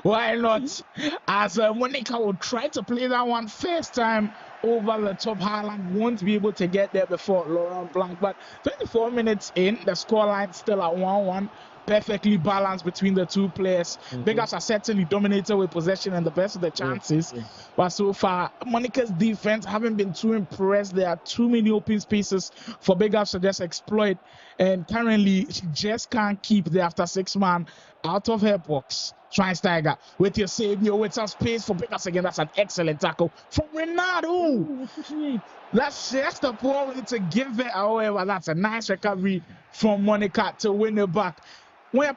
Why not? As NIca will try to play that one first time over the top. Haaland won't be able to get there before Laurent Blanc. But 24 minutes in, the scoreline still at 1-1. Perfectly balanced between the two players. Bigups are certainly dominated with possession and the best of the chances. But so far, NIca's defense haven't been too impressed. There are too many open spaces for Bigups to just exploit. And currently, she just can't keep the after 6 man out of her box. Schweinsteiger with your savior with some space for Bigups again. That's an excellent tackle from Renato. That's just the ball to give it. However, that's a nice recovery from NIca to win it back. When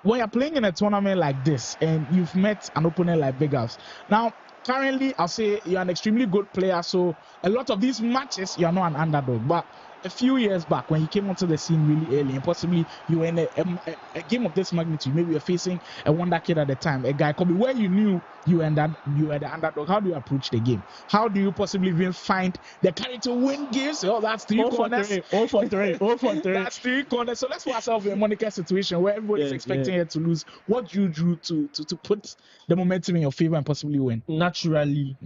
you're playing in a tournament like this and you've met an opponent like Bigups, now currently I'll say you're an extremely good player, so a lot of these matches you're not an underdog. But a few years back when you came onto the scene really early and possibly you were in a game of this magnitude, maybe you're facing a Wondhakid at the time, a guy could be where you knew you were the underdog. How do you approach the game? How do you possibly even find the courage to win games? Oh, that's 3 corners. 0 for 3. That's 3 corners. So let's put ourselves in NIca's situation where everybody's expecting her to lose. What do you do to put the momentum in your favor and possibly win? Naturally,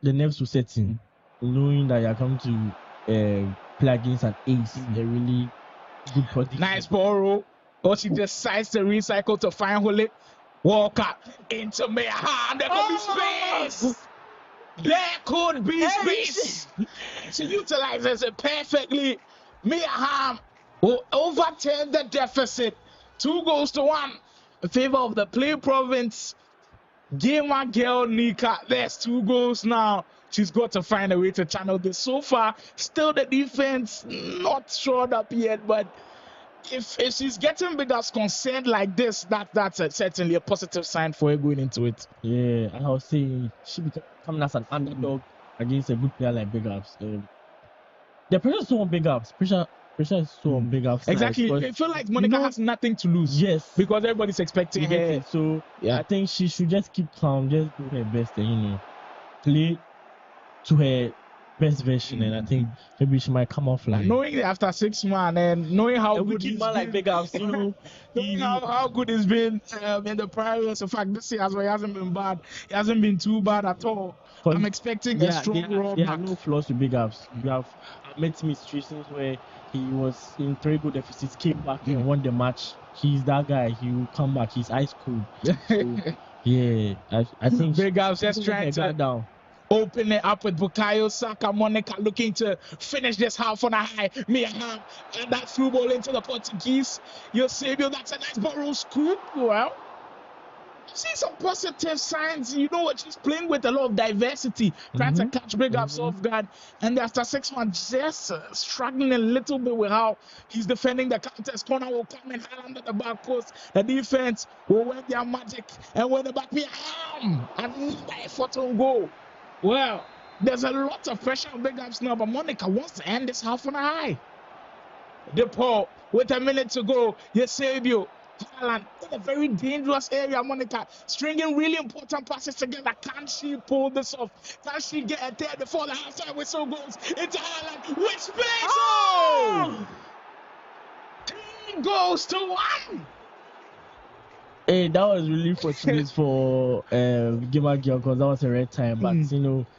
the nerves will set in, knowing that you're coming to play against an ace, a really good prediction. Nice ball. Or she decides to recycle to find Hullet. Walker into Mehan. There could be space. There could be space. She utilizes it perfectly. Mehan will overturn the deficit. 2-1 in favor of the Play Province. Gamer girl NIca. There's 2 goals now. She's got to find a way to channel this. So far, still the defense not shored up yet, but if she's getting Bigups concerned like this, that's certainly a positive sign for her going into it. Yeah, I was saying she be coming as an underdog against a good player like Bigups. The pressure is so on Bigups. Pressure is so on Bigups. Exactly. I feel like NIca has nothing to lose. Yes. Because everybody's expecting her. So yeah, I think she should just keep calm, just do her best and play to her best version, and I think maybe she might come off like knowing after 6 man and knowing how good he's been, like Bigups, knowing how good he's been in the previous. In fact, this year as well, he hasn't been bad. He hasn't been too bad at all. I'm expecting a strong roll. There are no flaws with Bigups. You have met me situations where he was in 3 goal deficits, came back and won the match. He's that guy. He will come back. He's ice cold. So, yeah, I think Bigups just trying to down. Open it up with Bukayo Saka. NIca looking to finish this half on a high. Mehan and that through ball into the Portuguese. Eusebio, that's a nice barrel scoop. Well, see some positive signs. You know what? She's playing with a lot of diversity, trying to catch Bigups off guard. And after 6 months, just struggling a little bit with how he's defending the contest. Corner will come and under the back post. The defense will work their magic and win the back. Mehan and effort on goal. Well, there's a lot of pressure on Bigups now, but NIca wants to end this half on a high. DePaul with a minute to go. Eusebio, Haaland in a very dangerous area. NIca stringing really important passes together. Can she pull this off? Can she get it there before the halftime whistle goes into Haaland with space? Oh! 3-1. Hey, that was really fortunate for Gamer Girl because that was a red time. But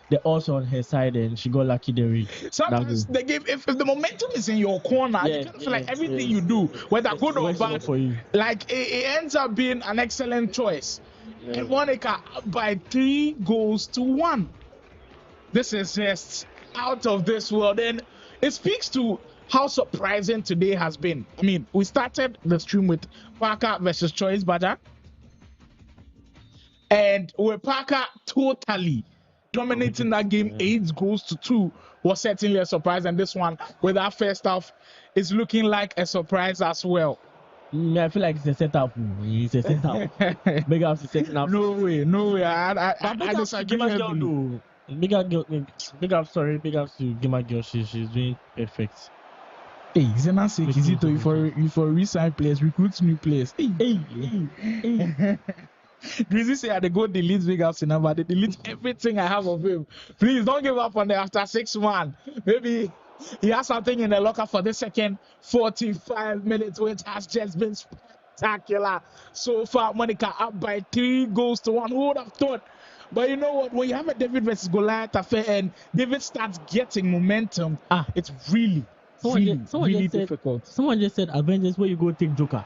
they're also on her side and she got lucky there. Sometimes the game, if the momentum is in your corner, you kind of feel like everything you do, whether good or bad, for you. like it ends up being an excellent choice. And NIca by 3-1. This is just out of this world, and it speaks to how surprising today has been. I mean, we started the stream with Parker versus Choice Badger, and with Parker totally dominating that game, 8-2 was certainly a surprise. And this one, with our first half, is looking like a surprise as well. I feel like it's a setup. It's a setup. Bigups is setting up. No way. I disagree. Bigups to Gamer Girl. She's doing perfect. Hey, Zena Sekizito, for resign players, recruits new players. Hey. Drizzy say they go delete Bigups number. They delete everything I have of him. Please don't give up on the after 6 man. Maybe He has something in the locker for the second 45 minutes, which has just been spectacular. So far, Monica up by 3-1. Who would have thought? But you know what? When you have a David versus Goliath affair and David starts getting momentum, it's really difficult. Someone just said, Avengers, where you go take Joker.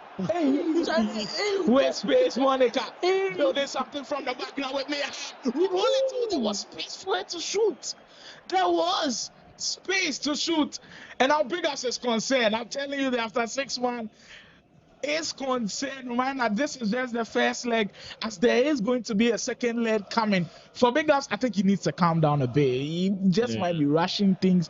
Where's space, Monica? Building something from the background with me. We only told there was space for her to shoot. There was space to shoot. And how Bigups is concerned, I'm telling you that after 6-1, is concerned, man, that this is just the first leg, as there is going to be a second leg coming. For Bigups, I think he needs to calm down a bit. He just might be rushing things.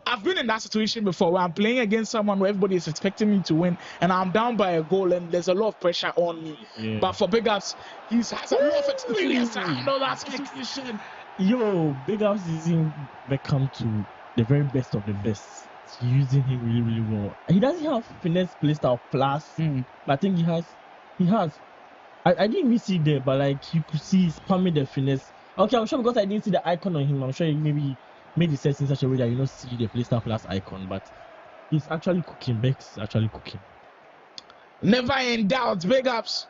I've been in that situation before where I'm playing against someone where everybody is expecting me to win and I'm down by a goal and there's a lot of pressure on me. Yeah. But for Bigups, he has a lot of experience to handle that situation. Yo, Bigups is in Beckham to the very best of the best. Using him really, really well. He doesn't have finesse playstyle plus, but I think he has. I didn't really see there, but like you could see he's spamming the finesse. Okay, I'm sure because I didn't see the icon on him, I'm sure he maybe made the sets in such a way that you don't see the playstyle plus icon, but he's actually cooking. Beck's actually cooking. Never in doubt, Bigups.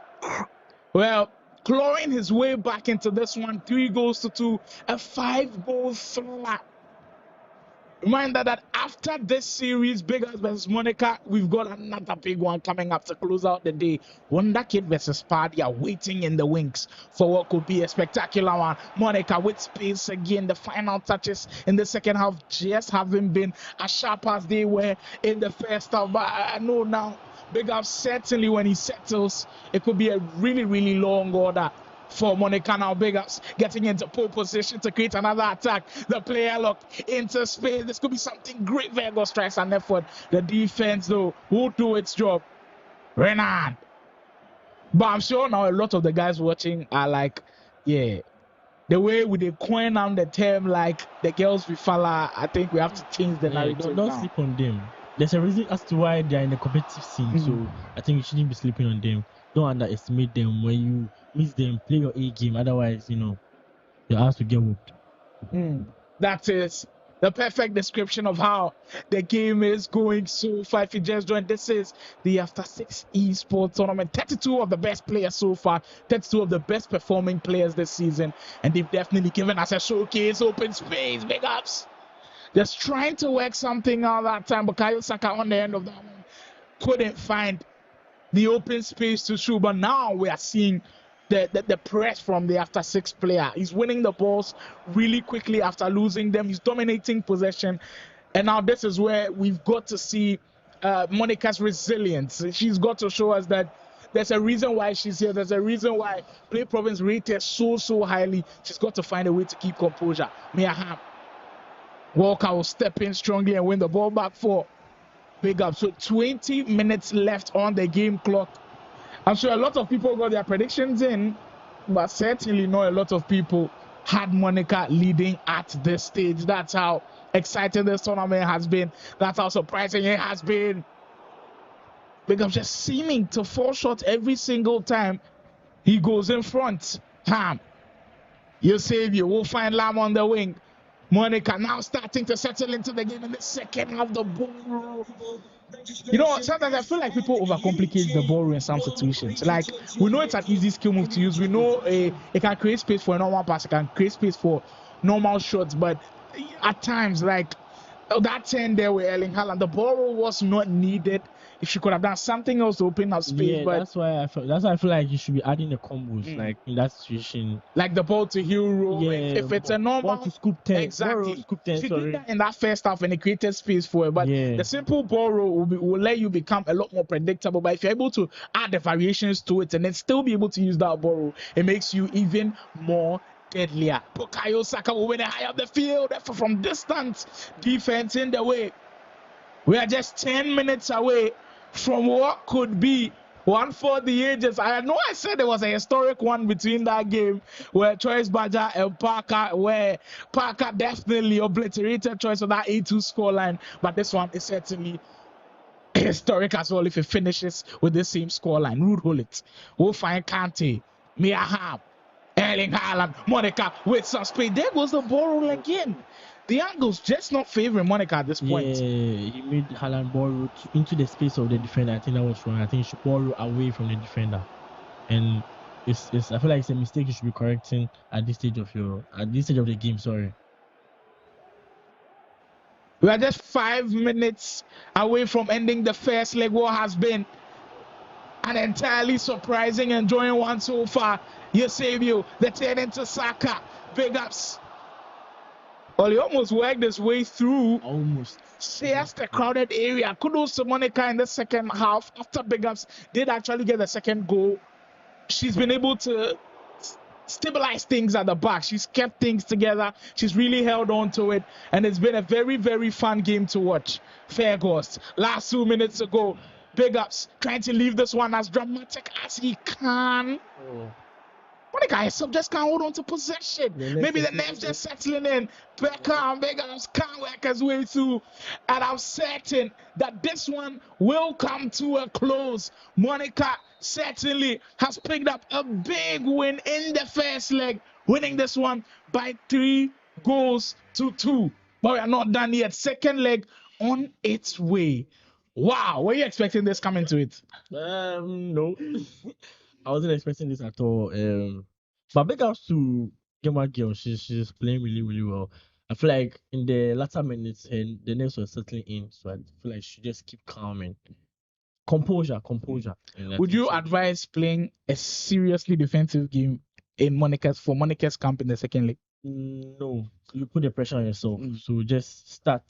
Well, clawing his way back into this one, 3-2, a 5-goal thriller. Reminder that after this series, Bigups versus Monica, we've got another big one coming up to close out the day. Wondhakid versus Pardia waiting in the wings for what could be a spectacular one. Monica with space again. The final touches in the second half just haven't been as sharp as they were in the first half. But I know now, Bigups certainly when he settles, it could be a really, really long order for Monica. Now Bigups getting into pole position to create another attack. The player lock into space. This could be something great. Virgo strikes an effort. The defense though will do its job. Renan. But I'm sure now a lot of the guys watching are like, yeah, the way with the coin on the term like the girls we follow, I think we have to change the narrative. Don't sleep on them. There's a reason as to why they're in the competitive scene, so I think you shouldn't be sleeping on them. Don't underestimate them. When you miss them, play your A game. Otherwise, your ass will get whooped. That is the perfect description of how the game is going so far. If you just joined, this is the After 6 Esports tournament. 32 of the best players so far, 32 of the best performing players this season, and they've definitely given us a showcase. Open space, Bigups. Just trying to work something out that time, but Bukayo Saka on the end of that one couldn't find the open space to shoot. But now we are seeing the press from the After 6 player. He's winning the balls really quickly after losing them. He's dominating possession. And now this is where we've got to see Monica's resilience. She's got to show us that there's a reason why she's here. There's a reason why Play Province rated so highly. She's got to find a way to keep composure. Mia Walker will step in strongly and win the ball back for Bigups. So 20 minutes left on the game clock. I'm sure a lot of people got their predictions in, but certainly not a lot of people had Monica leading at this stage. That's how exciting this tournament has been. That's how surprising it has been. Bigups just seeming to fall short every single time he goes in front. You save you. We'll find Lam on the wing. Monica now starting to settle into the game in the second half. The ball. Sometimes I feel like people overcomplicate the ball in some situations. Like, we know it's an easy skill move to use. We know it can create space for a normal pass. It can create space for normal shots. But at times, like that 10 there with Erling Haaland, the ball was not needed. If she could have done something else to open up space, yeah, but that's why I feel like you should be adding the combos, like in that situation, like the ball to hero. Yeah, if it's a normal ball to scoop 10, exactly. Scoop 10, she did that in that first half and it created space for it. But the simple ball roll will let you become a lot more predictable. But if you're able to add the variations to it and then still be able to use that ball roll, it makes you even more deadlier. Bukayo Saka will win it high up the field from distance. Defense in the way. We are just 10 minutes away from what could be one for the ages. I know I said there was a historic one between that game where Choice Badger and Parker, where Parker definitely obliterated Choice on that 8-2 scoreline. But this one is certainly historic as well if it finishes with the same scoreline. Rude Hullet will find Kante, Mia Erling Haaland, Monica with some speed. There goes the ball roll again. the angle's just not favoring Monica at this point. Yeah, he made Haaland ball into the space of the defender. I think that was wrong. I think he should ball away from the defender. And it's I feel like it's a mistake you should be correcting at this stage of the game. Sorry. We are just 5 minutes away from ending the first leg. What has been an entirely surprising, enjoying one so far. Eusebio, the turn into Saka. Bigups. Well, he almost worked his way through. Almost. Shares the crowded area. Kudos to Monica in the second half. After Bigups did actually get the second goal, she's been able to stabilize things at the back. She's kept things together. She's really held on to it. And it's been a very, very fun game to watch. Fair Ghost. Last 2 minutes ago, Bigups trying to leave this one as dramatic as he can. Monica herself just can't hold on to possession. Maybe the nerves just settling in. Beckham, Bigups can't work his way through. And I'm certain that this one will come to a close. Monica certainly has picked up a big win in the first leg, winning this one by 3 goals to 2. But we are not done yet. Second leg on its way. Wow, were you expecting this coming to it? No. I wasn't expecting this at all. But big ups to Gamer Girl. She's playing really, really well. I feel like in the latter minutes and the nerves were settling in, so I feel like she just keep calm and composure. Would you advise playing a seriously defensive game in Monica's camp in the second leg? No, you put the pressure on yourself. So just start.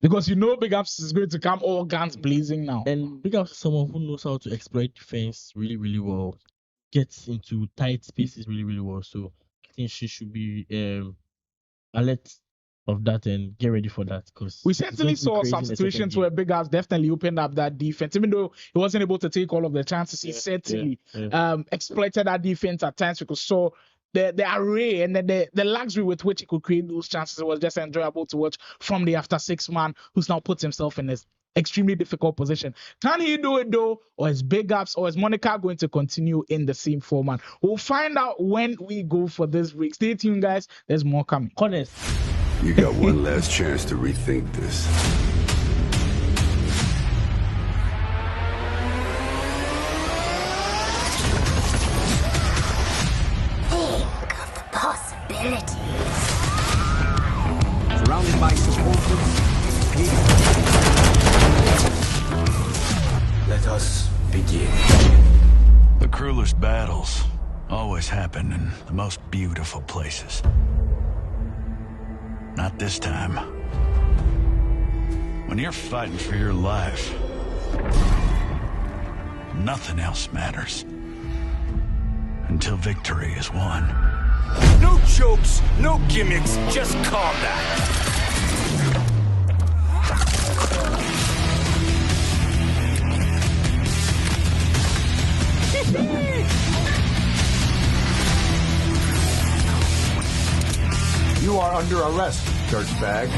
Because you know Bigups is going to come all guns blazing now. And Bigups is someone who knows how to exploit defense really, really well. Gets into tight spaces really, really well. So I think she should be alert of that and get ready for that. Because we certainly saw some situations where Bigups definitely opened up that defense. Even though he wasn't able to take all of the chances, he certainly exploited that defense at times. Because saw the array and the luxury with which he could create those chances was just enjoyable to watch from the after 6 man who's now put himself in this extremely difficult position. Can he do it though? Or is Bigups or is Monica going to continue in the same format? We'll find out when we go for this break. Stay tuned, guys. There's more coming. Honest. You got one last chance to rethink this. Possibilities. Surrounded by supporters. Let us begin. The cruelest battles always happen in the most beautiful places. Not this time. When you're fighting for your life, nothing else matters. Until victory is won. No jokes, no gimmicks, just combat. You are under arrest, dirtbag.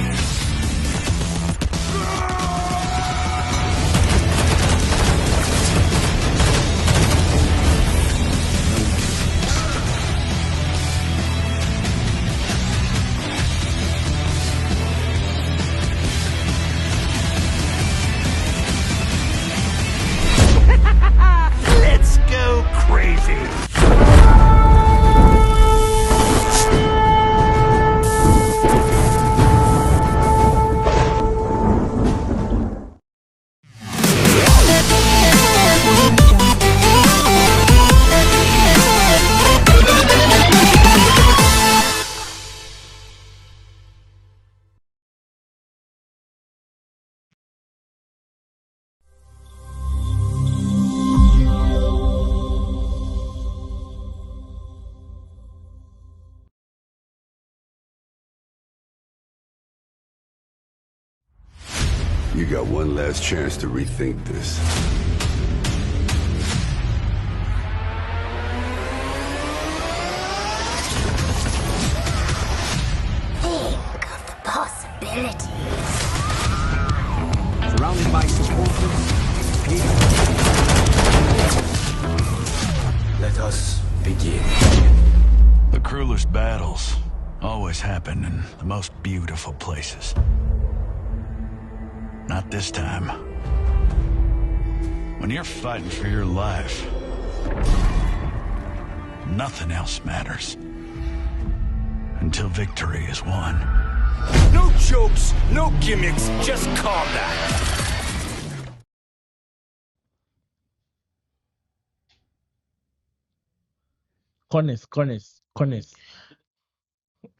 Let's go crazy. You got one last chance to rethink this. Think of the possibilities. Surrounded by supporters. Let us begin. The cruelest battles always happen in the most beautiful places. Not this time. When you're fighting for your life, nothing else matters. Until victory is won. No jokes, no gimmicks, just combat. Corners.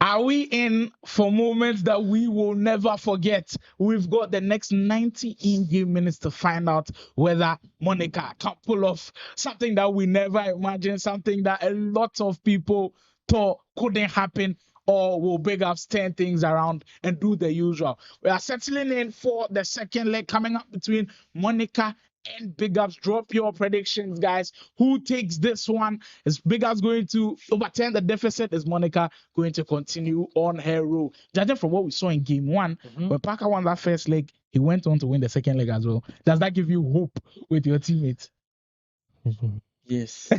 Are we in for moments that we will never forget? We've got the next 90 in-game minutes to find out whether NIca can pull off something that we never imagined, something that a lot of people thought couldn't happen, or will Bigups turn things around and do the usual. We are settling in for the second leg coming up between NIca and Bigups. Drop your predictions, guys. Who takes this one? Is Bigups going to overturn the deficit? Is NIca going to continue on her roll? Judging from what we saw in game one, when Parker won that first leg, he went on to win the second leg as well. Does that give you hope with your teammates? Yes.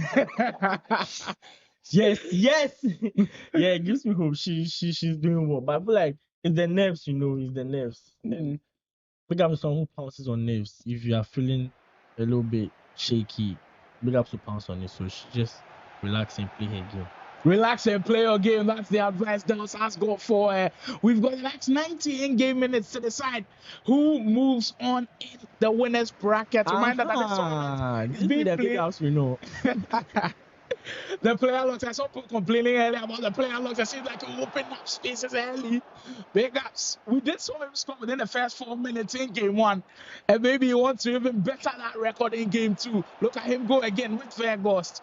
yes. Yeah, it gives me hope. She's doing well. But I feel like it's the nerves, it's the nerves. Bigups is someone who pounces on nerves. If you are feeling a little bit shaky, Bigups will pounce on it. So she just relax and play her game. Relax and play your game. That's the advice Dallas has got for her. We've got the next 90 in-game minutes to decide who moves on in the winners bracket. Reminder that this one is being the played. Bigups we know. The player locks. I saw people complaining earlier about the player locks. It seems like he opened up spaces early. Bigups. We did saw him score within the first 4 minutes in game one. And maybe he wants to even better that record in game two. Look at him go again with fair ghost.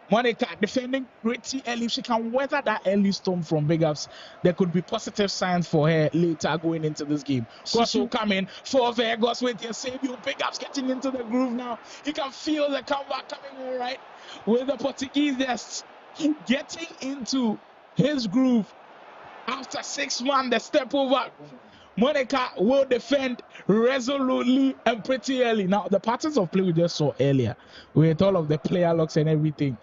NIca defending pretty early. If she can weather that early storm from Bigups, there could be positive signs for her later going into this game. Goss will come in for Vegas with your savior. Bigups getting into the groove now. He can feel the comeback coming all right. With the Portuguese just getting into his groove after 6-1, the step over. NIca will defend resolutely and pretty early. Now, the patterns of play we just saw earlier, with all of the player locks and everything,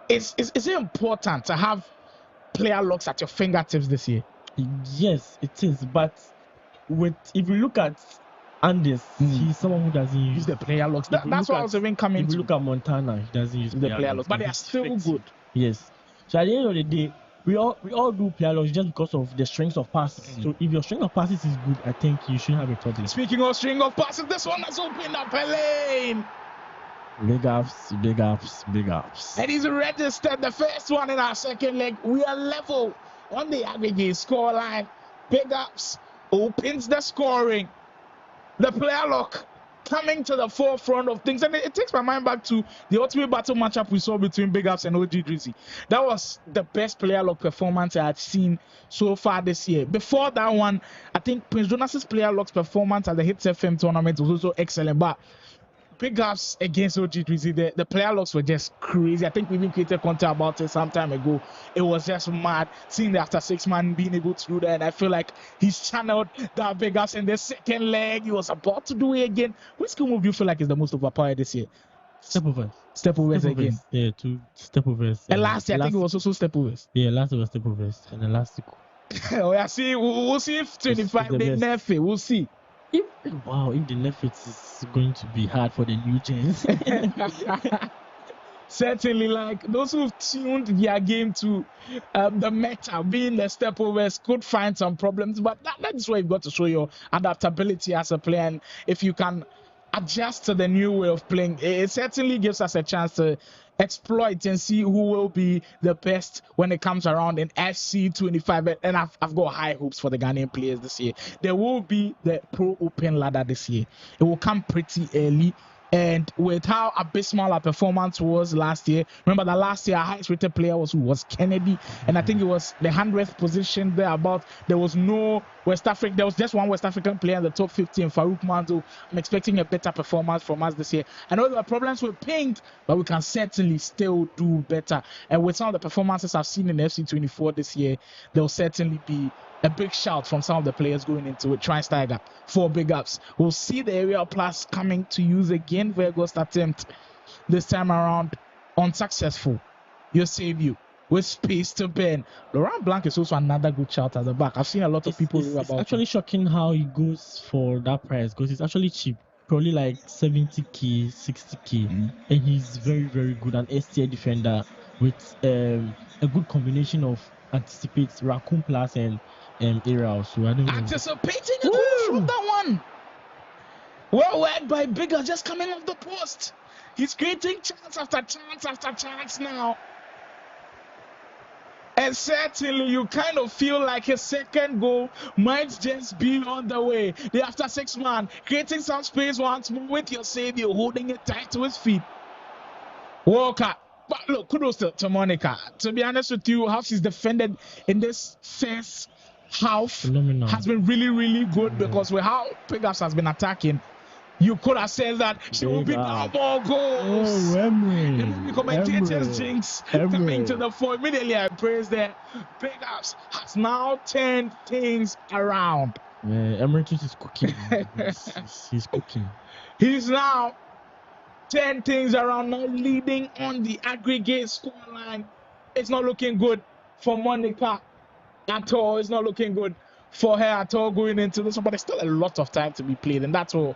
is it important to have player locks at your fingertips this year? Yes, it is. But if you look at Anders, he's someone who doesn't use the player locks. That's what I was even coming to. If you look at Montana, he doesn't use the player locks, but they are still good. Yes. So at the end of the day, we all do player locks just because of the strength of passes. So if your strength of passes is good, I think you shouldn't have a problem. Speaking of string of passes, this one has opened up a lane. Bigups. And he's registered the first one in our second leg. We are level on the aggregate score line. Bigups opens the scoring. The player lock coming to the forefront of things. And it takes my mind back to the ultimate battle matchup we saw between Bigups and OG Drizzy. That was the best player lock performance I had seen so far this year. Before that one, I think Prince Jonas's player lock's performance at the Hits FM tournament was also excellent. But Bigups against OG Drizzy, the player locks were just crazy. I think we even created content about it some time ago. It was just mad seeing the after 6 man being able to do that. And I feel like he's channeled that Bigups in the second leg. He was about to do it again. Which skill move do you feel like is the most overpowered this year? Step overs again. Yeah, 2 step overs. And last year, I think it was also step overs. Yeah, last year was step overs. And then last year. Oh, yeah, see, we'll see if 25 they nerf it. We'll see. If the nerf is going to be hard for the new gens. Certainly, like those who've tuned their game to the meta being the step overs could find some problems, but that's where you've got to show your adaptability as a player. And if you can adjust to the new way of playing, it certainly gives us a chance to exploit and see who will be the best when it comes around in FC25. And I've got high hopes for the Ghanaian players this year. There will be the Pro Open ladder this year. It will come pretty early. And with how abysmal our performance was last year, remember that last year our highest rated player was Kennedy, and I think it was the 100th position thereabout. There was no West African, there was just one West African player in the top 15, Farouk Manzo. I'm expecting a better performance from us this year. I know there are problems with Pink, but we can certainly still do better. And with some of the performances I've seen in FC24 this year, there will certainly be a big shout from some of the players going into it. Tri-Steiger for Bigups. We'll see the aerial plus coming to use again. Verghost attempt this time around unsuccessful. You save you. with space to bend. Laurent Blanc is also another good shout at the back. I've seen a lot of people rave It's about actually shocking how he goes for that price because it's actually cheap. Probably like 70k, 60k, and he's very, very good. An S tier defender with a good combination of anticipates Raccoon Plus and Aerial. So I don't know. Anticipating a goal from that one. Well worked by Bigger, just coming off the post. He's creating chance after chance after chance now. And certainly you kind of feel like his second goal might just be on the way. The after 6 man, creating some space once more with your savior, holding it tight to his feet. Walker. But look, kudos to NIca. To be honest with you, how she's defended in this first half Phenomenal. has been really, really good because with how Bigups has been attacking, you could have said that she will be down more goals. Oh, Emery. The commentators jinx coming to the fore. Immediately I praise there. Bigups has now turned things around. Emeritus is cooking. he's cooking. He's now 10 things around, now leading on the aggregate scoreline. It's not looking good for NIca at all. It's not looking good for her at all going into this one, but there's still a lot of time to be played, and that's all.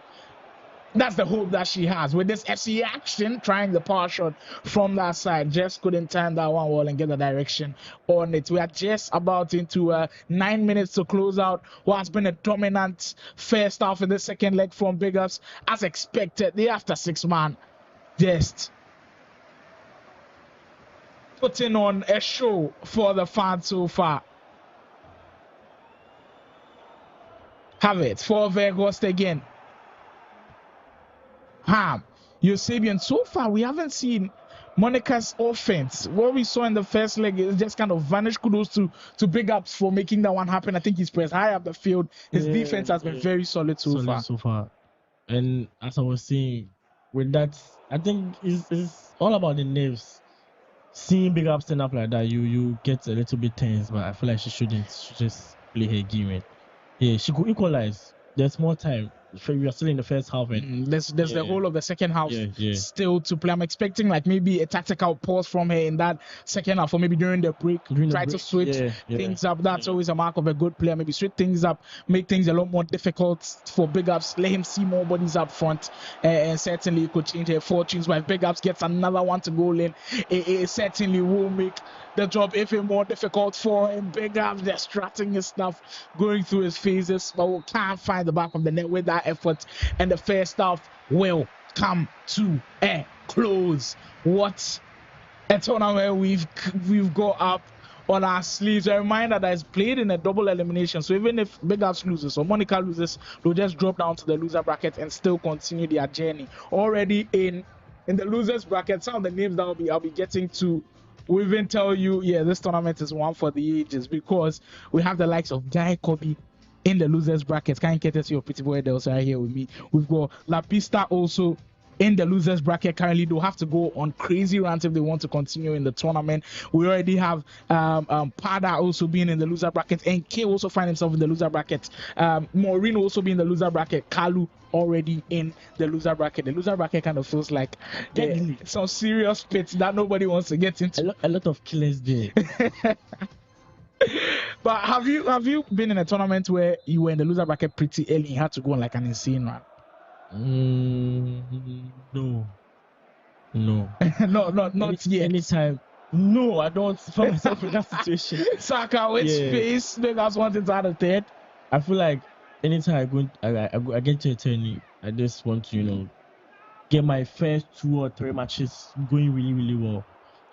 That's the hope that she has with this FC action, trying the power shot from that side. Just couldn't time that one well and get the direction on it. We are just about into 9 minutes to close out what has been a dominant first half in the second leg from Bigups. As expected, the after 6 man just putting on a show for the fans so far. Have it for Vegas again. Eusebian, so far we haven't seen NIca's offense. What we saw in the first leg is just kind of vanished. Kudos to Bigups for making that one happen. I think he's pressed high up the field. His defense has been very solid so far. And as I was saying, with that, I think it's all about the nerves. Seeing Bigups stand up like that, you get a little bit tense, but I feel like she shouldn't. She just play her game. Yeah, she could equalize. There's more time. We are still in the first half. There's the whole of the second half still to play. I'm expecting like maybe a tactical pause from her in that second half, or maybe during the break, to switch things up. That's always a mark of a good player. Maybe switch things up, make things a lot more difficult for Bigups. Let him see more bodies up front, and certainly it could change her fortunes. But if Bigups gets another one to goal in, it certainly will make the job even more difficult for him. Bigups distracting his stuff, going through his phases, but we can't find the back of the net with that effort, and the first half will come to a close. What a tournament we've got up on our sleeves. A reminder that it's played in a double elimination, so even if Bigups loses or NIca loses, they'll just drop down to the loser bracket and still continue their journey. Already in the losers bracket, some of the names that I'll be getting to will even tell you, this tournament is one for the ages, because we have the likes of Guy Kobe in the losers bracket. Can't get us your pretty boy Dels right here with me. We've got La Pista also in the losers bracket. Currently they'll have to go on crazy runs if they want to continue in the tournament. We already have Pardia also being in the loser bracket, and K also find himself in the loser bracket. Maureen also being in the loser bracket. Kalu already in the loser bracket. The loser bracket kind of feels like some serious pits that nobody wants to get into. A lot of killers there. But have you been in a tournament where you were in the loser bracket pretty early and you had to go on like an insane run? No. Not yet. Anytime. No, I don't find myself in that situation. Saka with space, Bigups wanted to add a third. I feel like anytime I get to a tourney, I just want to, get my first 2 or 3 matches going really, really well.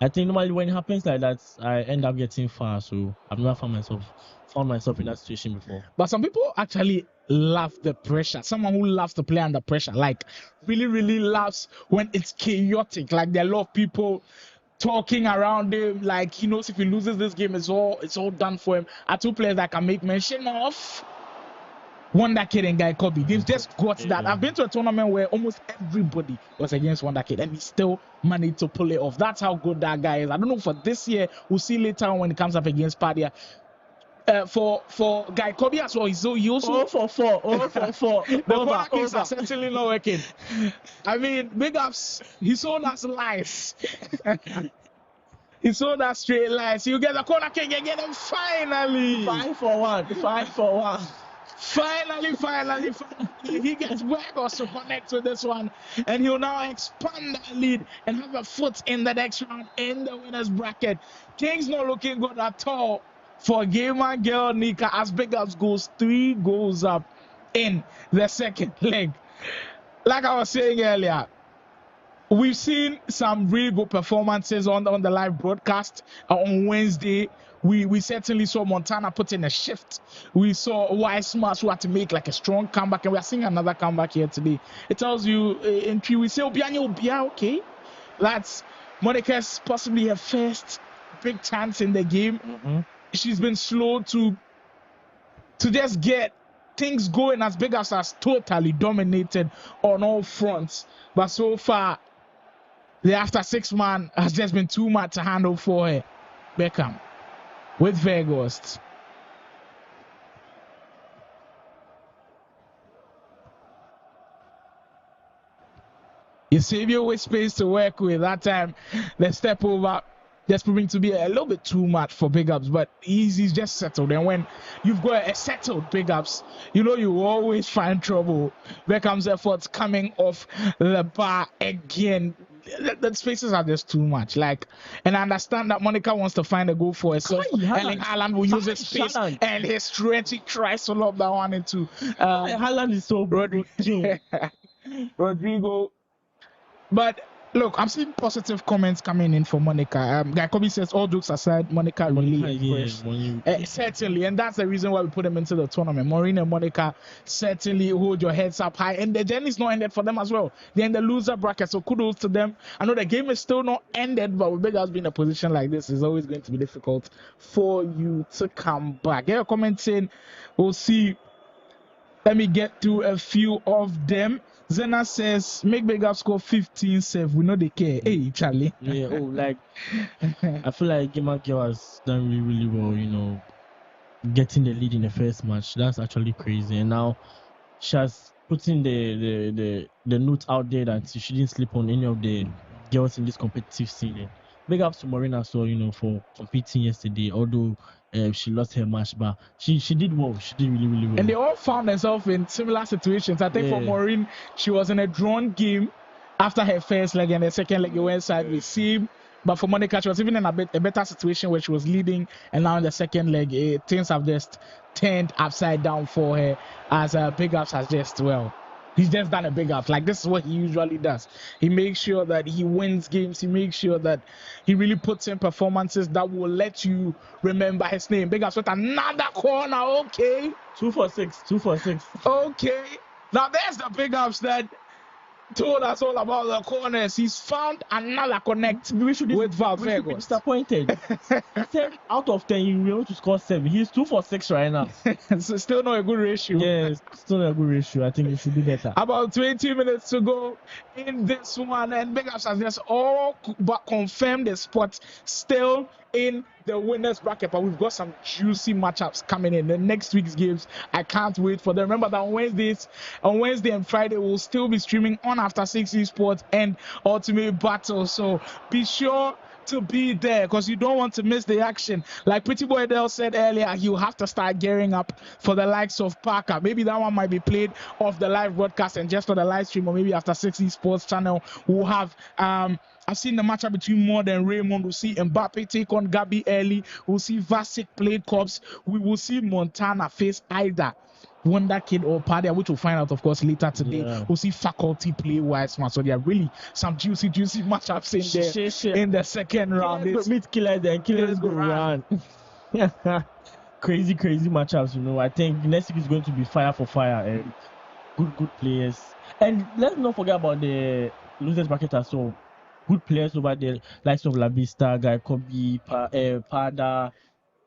I think normally when it happens like that, I end up getting far. So I've never found myself in that situation before. But some people actually love the pressure. Someone who loves to play under pressure, like really, really loves when it's chaotic. Like there are a lot of people talking around him. Like he knows if he loses this game, it's all done for him. Are 2 players that I can make mention of. Wondhakid and Guy Kobe. They've just got that. I've been to a tournament where almost everybody was against Wondhakid and he still managed to pull it off. That's how good that guy is. I don't know for this year. We'll see later on when it comes up against Pardia. For Guy Kobe as well, he also 4. The corner kicks are certainly not working. I mean, Bigups, he sold us lies. He saw that straight line. So you get the corner kick again, and finally. 5-for-1. Finally, he gets Burgos to connect with this one, and he'll now expand that lead and have a foot in the next round in the winners bracket. Kings not looking good at all for Gamer Girl NIca as Bigups goes 3 goals up in the second leg. Like I was saying earlier, we've seen some really good performances on the live broadcast on Wednesday. We certainly saw Montana put in a shift. We saw Wise Smash who had to make like a strong comeback, and we are seeing another comeback here today. It tells you in 3 weeks, okay, that's Monica's possibly her first big chance in the game. She's been slow to just get things going as Bigups has totally dominated on all fronts. But so far, the after 6 man has just been too much to handle for her. Beckham with Vegas. Eusebio with space to work with. That time, the step over just proving to be a little bit too much for Bigups, but he's just settled. And when you've got a settled Bigups, you know you always find trouble. Beckham's efforts coming off the bar again. The spaces are just too much. Like, and I understand that Monica wants to find a goal for herself. Erling Haaland will use his space and his strength. He tries to lob that one into. Haaland is so Rodrigo. But look, I'm seeing positive comments coming in for Monica. Guy Kobe says, all jokes aside, Monica really certainly, and that's the reason why we put them into the tournament. Maureen and Monica certainly hold your heads up high, and the journey's not ended for them as well. They're in the loser bracket, so kudos to them. I know the game is still not ended, but with Bigups being in a position like this, it's always going to be difficult for you to come back. Get a comment saying, we'll see. Let me get through a few of them. Zena says, make Bigups score 15 save. We know they care. Hey, Charlie. Yeah, I feel like Gamer Girl has done really, really well, you know, getting the lead in the first match. That's actually crazy. And now she has put in the note out there that she didn't sleep on any of the girls in this competitive scene. Big ups to Marina as well, you know, for competing yesterday, although she lost her match, but she did well. She did really, really well. And they all found themselves in similar situations. I think for Maureen, she was in a drawn game after her first leg, and the second leg, it went side with Sim. But for Monica, she was even in a better situation where she was leading, and now in the second leg, things have just turned upside down for her as Bigups has just, he's just done a big up. Like, this is what he usually does. He makes sure that he wins games. He makes sure that he really puts in performances that will let you remember his name. Bigups with another corner. Okay. 2 for 6. Okay. Now, there's the Bigups that told us all about the corners. He's found another connect with Valverde. We should be disappointed. He said out of 10, you were able to score 7. He's 2 for 6 right now. So still not a good ratio. Yeah, still not a good ratio. I think it should be better. About 20 minutes to go in this one, and Bigups has just all but confirmed the spot still in the winners bracket, but we've got some juicy matchups coming in the next week's games. I can't wait for them. Remember that on Wednesday and Friday, we'll still be streaming on After 6 Esports and Ultimate Battle. So be sure to be there because you don't want to miss the action. Like Pretty Boy Dell said earlier, you have to start gearing up for the likes of Parker. Maybe that one might be played off the live broadcast and just for the live stream, or maybe After 6 Esports channel we'll have I've seen the matchup between Mod and Raymond. We'll see Mbappe take on Gabi early. We'll see Vasic play Cops. We will see Montana face either Wondhakid or Pardia, which we'll find out, of course, later today. Yeah. We'll see Faculty play Wiseman. So there are really some juicy matchups in there in the second round. Meet Killers and Killers go run. Crazy matchups, you know. I think next week is going to be fire for fire and good players. And let's not forget about the losers bracket as well. Good players over there, likes of La Vista, Guy Kobe, Parda.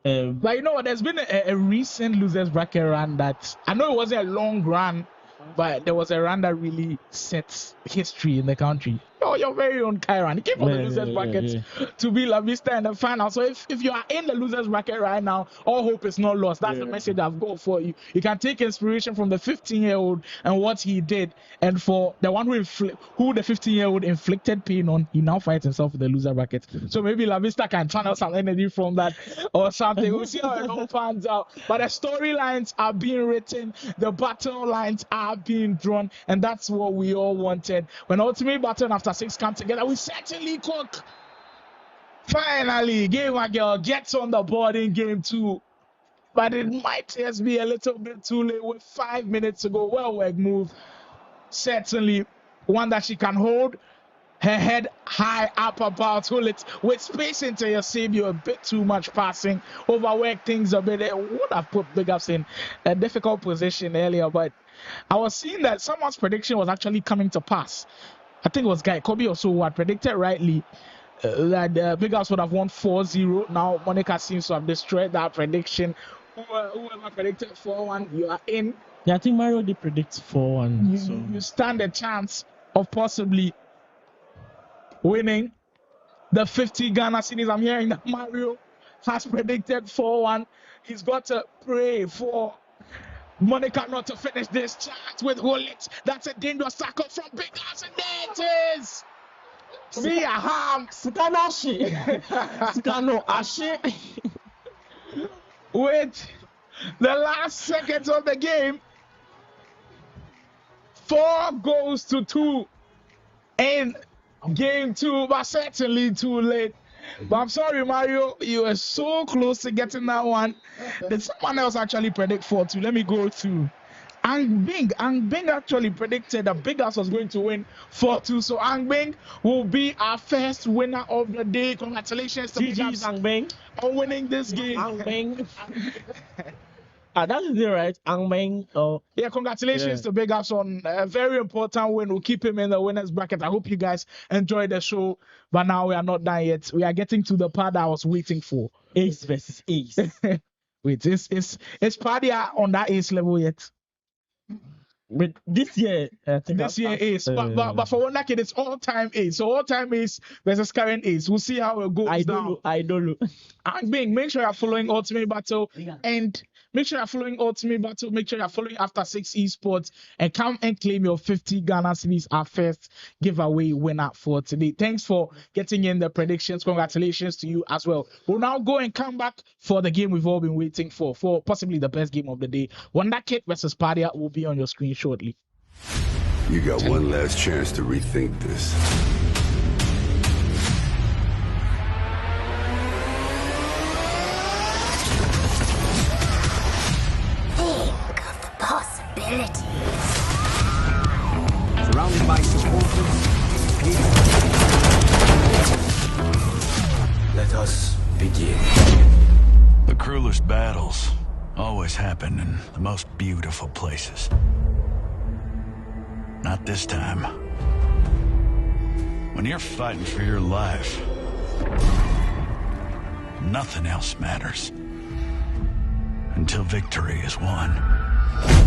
But you know what? There's been a recent losers bracket run that I know it wasn't a long run, but there was a run that really set history in the country. your very own Kyran. He came from the losers bracket to be La Vista in the final. So if you are in the losers bracket right now, all hope is not lost. That's the message I've got for you. You can take inspiration from the 15-year-old and what he did, and for the one who the 15-year-old inflicted pain on, he now fights himself in the loser bracket. So maybe La Vista can channel some energy from that or something. We'll see how it all pans out. But the storylines are being written, the battle lines are being drawn, and that's what we all wanted. When Ultimate Battle and After 6 come together, we certainly cook. Finally, Gamer Girl gets on the board in game 2. But it might just be a little bit too late with 5 minutes to go. Well worked move. Certainly one that she can hold her head high up about, hold it with space into your savior. A bit too much passing, overwork things a bit. It would have put Bigups in a difficult position earlier, but I was seeing that someone's prediction was actually coming to pass. I think it was Guy Kobe or so who had predicted rightly that Bigups would have won 4-0. Now NIca seems to have destroyed that prediction. Whoever predicted 4-1, you are in. Yeah, I think Mario did predict 4-1. You stand a chance of possibly winning the 50 Ghana cedis. I'm hearing that Mario has predicted 4-1. He's got to pray for NIca not to finish this chat with Holit. That's a dangerous tackle from Bigups, and there it is. See a ham. Skano Ashe. With the last seconds of the game, 4-2 in game 2, but certainly too late. But I'm sorry, Mario, you were so close to getting that one. Did someone else actually predict 4-2? Let me go through. Ang Bing actually predicted that Bigups was going to win 4-2. So Ang Bing will be our first winner of the day. Congratulations to Bigups Ang Bing on winning this game. Ang Bing. That is it, right? Ang Bing. Oh, yeah, congratulations to Bigups on a very important win. We'll keep him in the winners bracket. I hope you guys enjoyed the show. But now we are not done yet. We are getting to the part that I was waiting for. Ace versus Ace. Wait, is Pardia on that Ace level yet? But this year, I think this year Ace, but for Wondhakid, it's all-time Ace. So all-time Ace versus current Ace. We'll see how it goes. I don't know. And Bing, make sure you're following Ultimate Battle and make sure you're following Ultimate Battle. Make sure you're following After 6 Esports and come and claim your 50 Ghana cedis, our first giveaway winner for today. Thanks for getting in the predictions. Congratulations to you as well. We'll now go and come back for the game we've all been waiting for possibly the best game of the day. Wondhakid versus Pardia will be on your screen shortly. You got one last chance to rethink this. Think of the possibilities. Surrounded by supporters. Let us begin. The cruelest battles always happen in the most beautiful places. Not this time. When you're fighting for your life, nothing else matters. Until victory is won.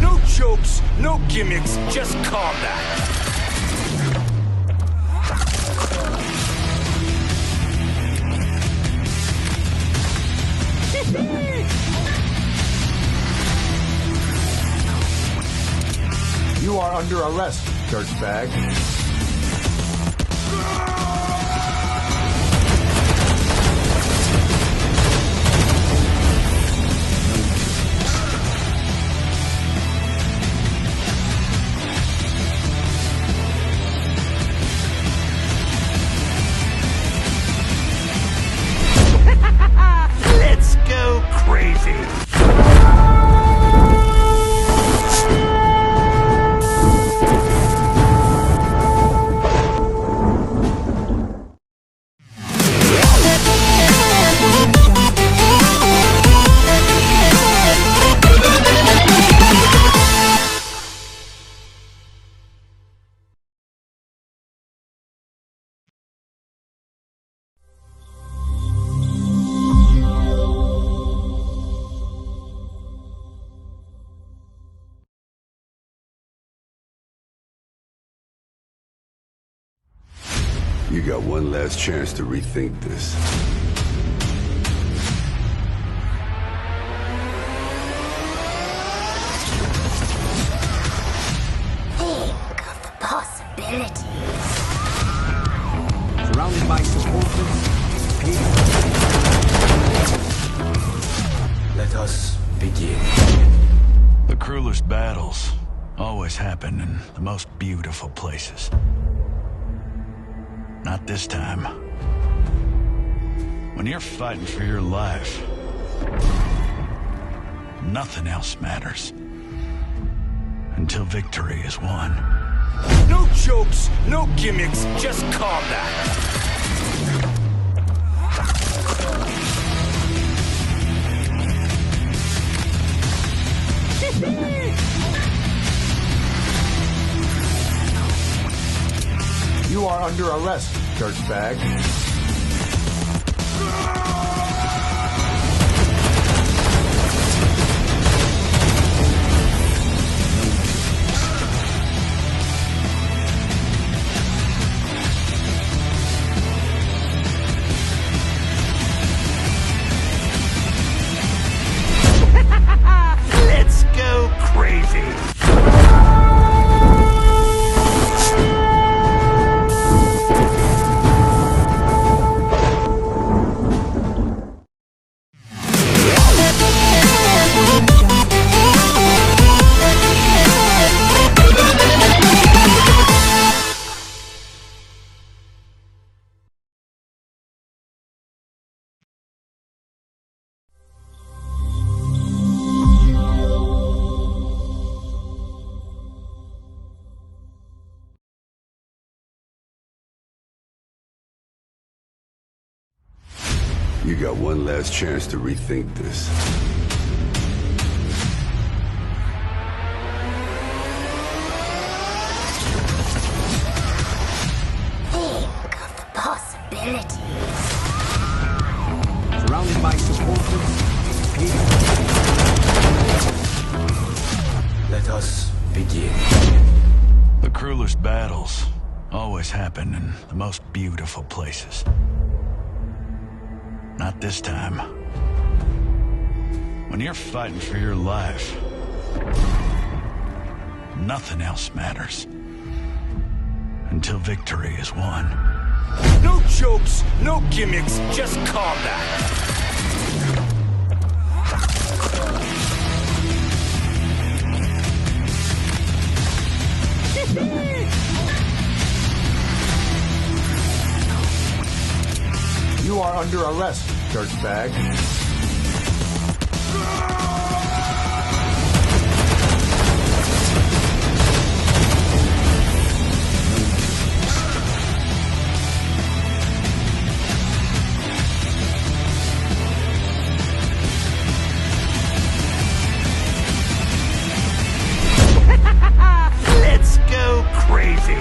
No jokes, no gimmicks, just combat. You are under arrest, dirtbag. Let's go crazy. got one last chance to rethink this. Think of the possibilities. Surrounded by supporters, let us begin. The cruelest battles always happen in the most beautiful places. Not this time. When you're fighting for your life, nothing else matters. Until victory is won. No jokes, no gimmicks, just combat. You are under arrest, dirtbag. Let's go crazy. You got one last chance to rethink this. Think of the possibilities. Surrounded by supporters, let us begin. The cruelest battles always happen in the most beautiful places. Not this time. When you're fighting for your life, nothing else matters. Until victory is won. No jokes, no gimmicks, just combat. You are under arrest, dirtbag. Let's go crazy.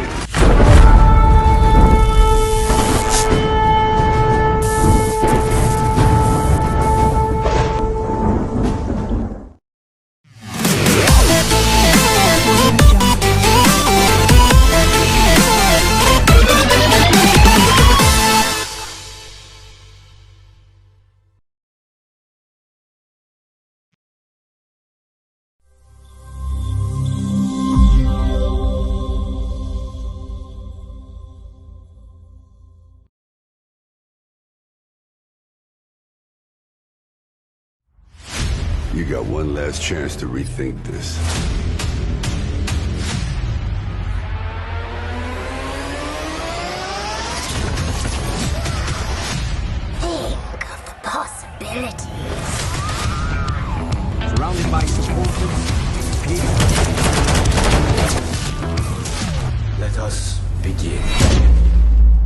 You got one last chance to rethink this. Think of the possibilities. Surrounded by supporters, let us begin.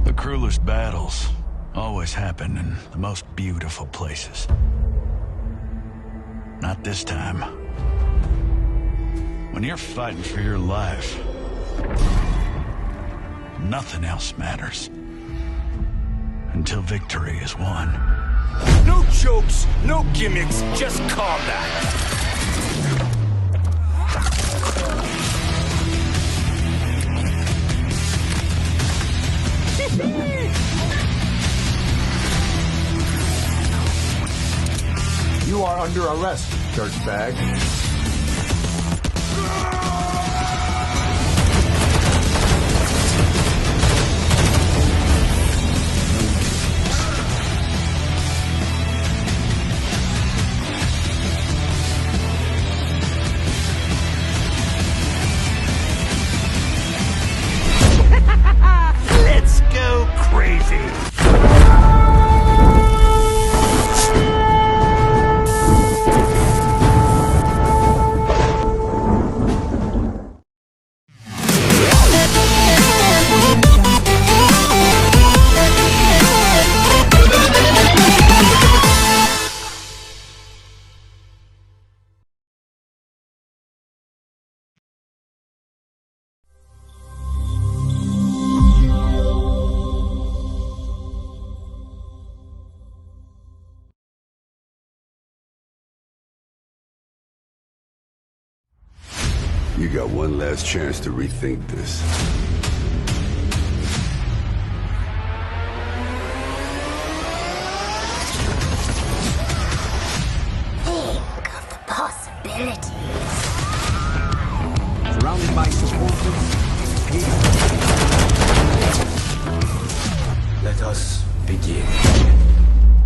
The cruelest battles always happen in the most beautiful places. Not this time. When you're fighting for your life, nothing else matters. Until victory is won. No jokes, no gimmicks, just combat. You are under arrest, dirtbag. Let's go crazy. You got one last chance to rethink this. Think of the possibilities. Surrounded by supporters. Let us begin.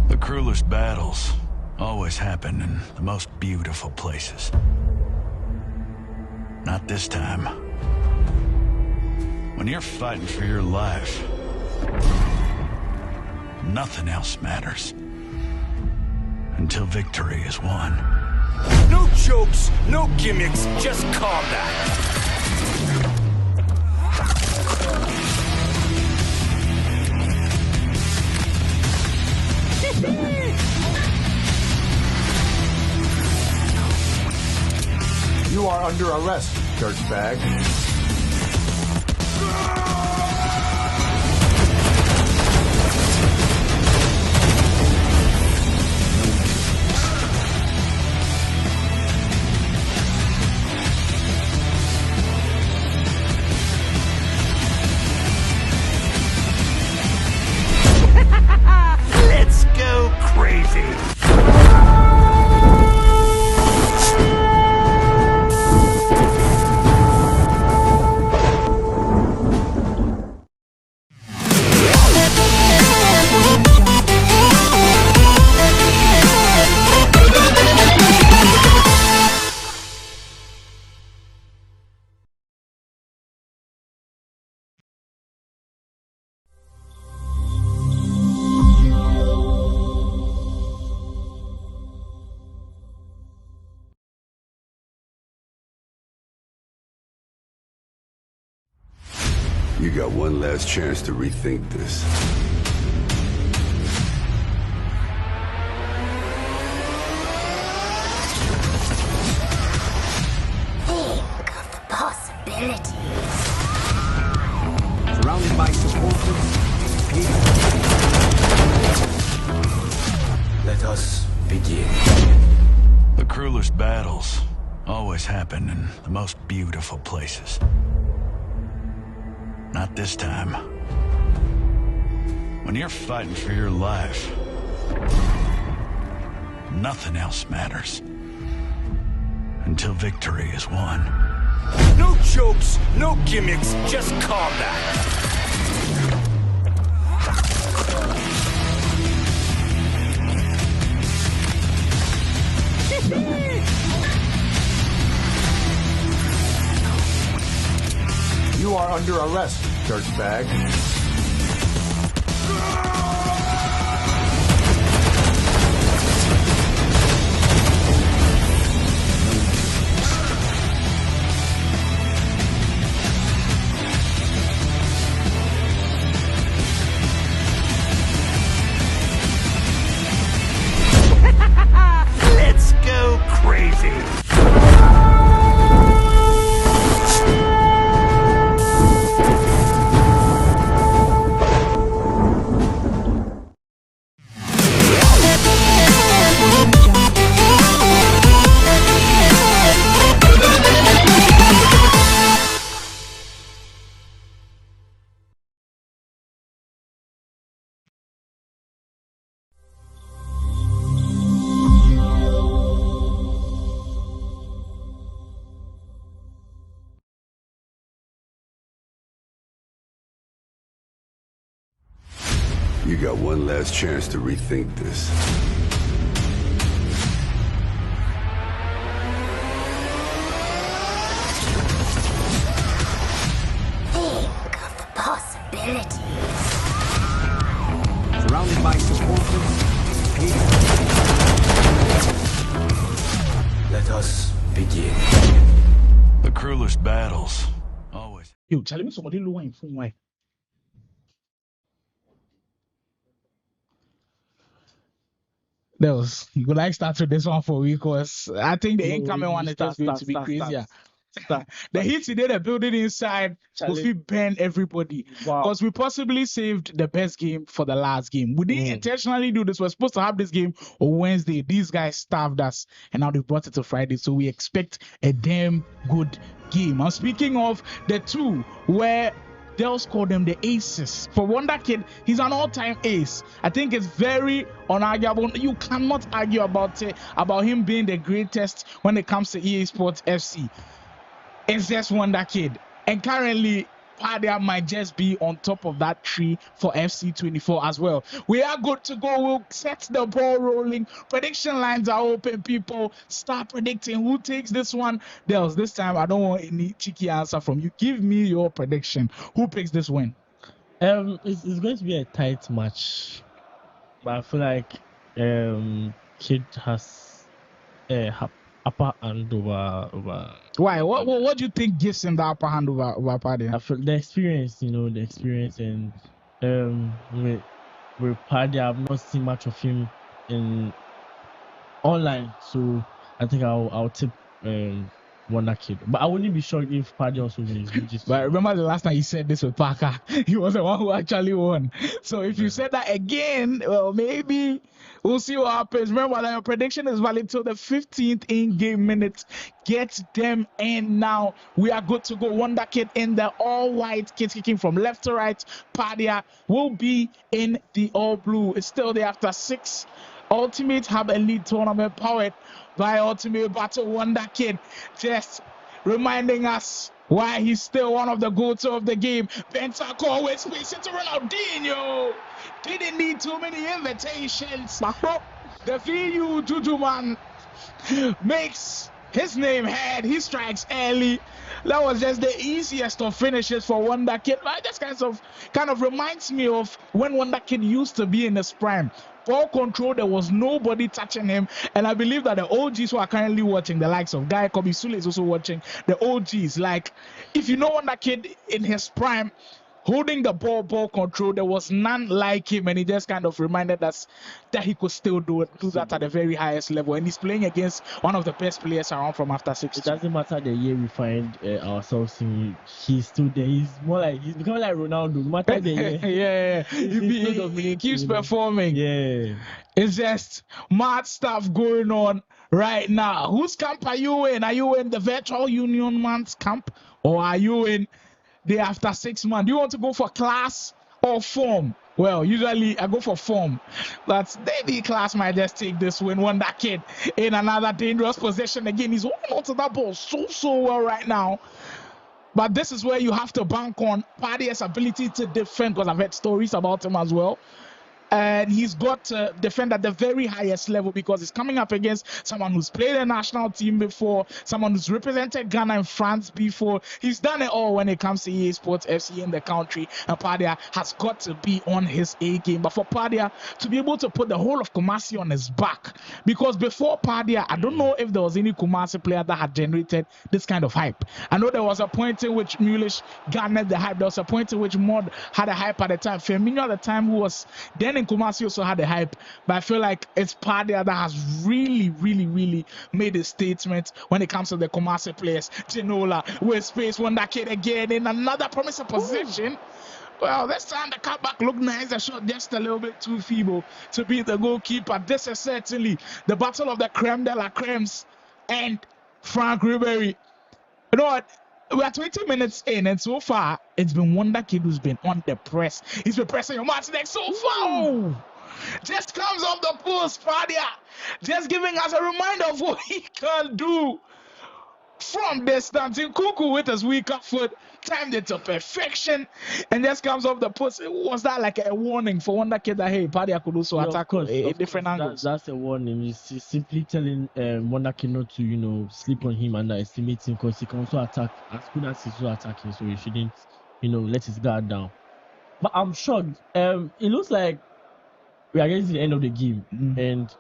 The cruelest battles always happen in the most beautiful places. Not this time. When you're fighting for your life, nothing else matters. Until victory is won. No jokes, no gimmicks, just combat. You are under arrest, dirtbag. Let's go crazy. You got one last chance to rethink this. Think of the possibilities. Surrounded by supporters. Let us begin. The cruelest battles always happen in the most beautiful places. Not this time. When you're fighting for your life, nothing else matters. Until victory is won. No jokes, no gimmicks, just combat. You are under arrest, dirtbag. Let's go crazy. got one last chance to rethink this. Think of the possibilities. Surrounded by supporters. Let us begin. The cruelest battles always. Yo, Charlie, me somebody low in phone. Why? You could like start with this one for me because I think the incoming one is just going to be crazier. The hits he did a building inside will burn everybody because we possibly saved the best game for the last game. We didn't intentionally do this. We're supposed to have this game on Wednesday. These guys starved us and now they brought it to Friday. So we expect a damn good game. I'm speaking of the two where Dels call them the aces. For Wondhakid, he's an all-time ace. I think it's very unarguable. You cannot argue about him being the greatest when it comes to EA Sports FC. It's just Wondhakid. And currently, Pardia might just be on top of that tree for FC24 as well. We are good to go. We'll set the ball rolling. Prediction lines are open. People start predicting who takes this one. Dels, this time I don't want any cheeky answer from you. Give me your prediction. Who picks this win? It's going to be a tight match, but I feel like Kid has upper hand over. Why? What do you think gives him the upper hand over Pardia? I feel the experience, and with Pardia, I've not seen much of him in online, so I think I'll tip Wondhakid. But I wouldn't be shocked if Pardia also wins. But remember the last time he said this with Parker, he was the one who actually won. So if you said that again, well, maybe we'll see what happens. Remember that your prediction is valid till the 15th in-game minute. Get them in now. We are good to go. Wondhakid in the all-white kit, kicking from left to right. Pardia will be in the all-blue. It's still there after 6. Ultimate Hub Elite Tournament powered by Ultimate Battle. Wondhakid just reminding us why he's still one of the go-to of the game. Bentancur with space into Ronaldinho. Didn't need too many invitations. The VU Juju man makes his name heard. He strikes early. That was just the easiest of finishes for Wondhakid. That kind of reminds me of when Wondhakid used to be in his prime. Ball control, there was nobody touching him, and I believe that the OGs who are currently watching, the likes of Guy Kobe Sule is also watching, the OGs, like, if you know Wondhakid in his prime, holding the ball control, there was none like him, and he just kind of reminded us that he could still do that at the very highest level, and he's playing against one of the best players around from after 6. It doesn't matter the year we find ourselves in, he's still there. He's becoming like Ronaldo, no matter the year. He keeps performing. Yeah. It's just mad stuff going on right now. Whose camp are you in? Are you in the virtual union man's camp, or are you in the after 6 months? Do you want to go for class or form? Well, usually I go for form, but maybe class might just take this win. Wondhakid in another dangerous position again. He's holding on to that ball so well right now. But this is where you have to bank on Pardia's ability to defend, because I've heard stories about him as well. And he's got to defend at the very highest level because he's coming up against someone who's played a national team before, someone who's represented Ghana and France before. He's done it all when it comes to EA Sports FC in the country, and Pardia has got to be on his A game. But for Pardia to be able to put the whole of Kumasi on his back, because before Pardia, I don't know if there was any Kumasi player that had generated this kind of hype. I know there was a point in which Mulish garnered the hype. There was a point in which Mod had a hype at the time. Firmino at the time, who was then in Kumasi, also had a hype, but I feel like it's Pardia that has really made a statement when it comes to the Kumasi players. Ginola with space, Wondhakid again in another promising position. Well, this time the cutback looked nice. The shot just a little bit too feeble to beat the goalkeeper. This is certainly the battle of the creme de la cremes and Frank Ribery. You know what? We are 20 minutes in, and so far, it's been Wondhakid who's been on the press. He's been pressing your match next so far. Just comes off the post, Pardia. Just giving us a reminder of what he can do from distance. In Kuku with his weaker foot, timed it to perfection, and just comes off the post. Was that like a warning for Wondhakid that hey, Pardia could also attack different angles? That's a warning. It's simply telling Wondhakid not to, sleep on him, underestimate him, because he can also attack as good as he's also attacking. So he shouldn't, let his guard down. But I'm shocked. It looks like we are getting to the end of the game, and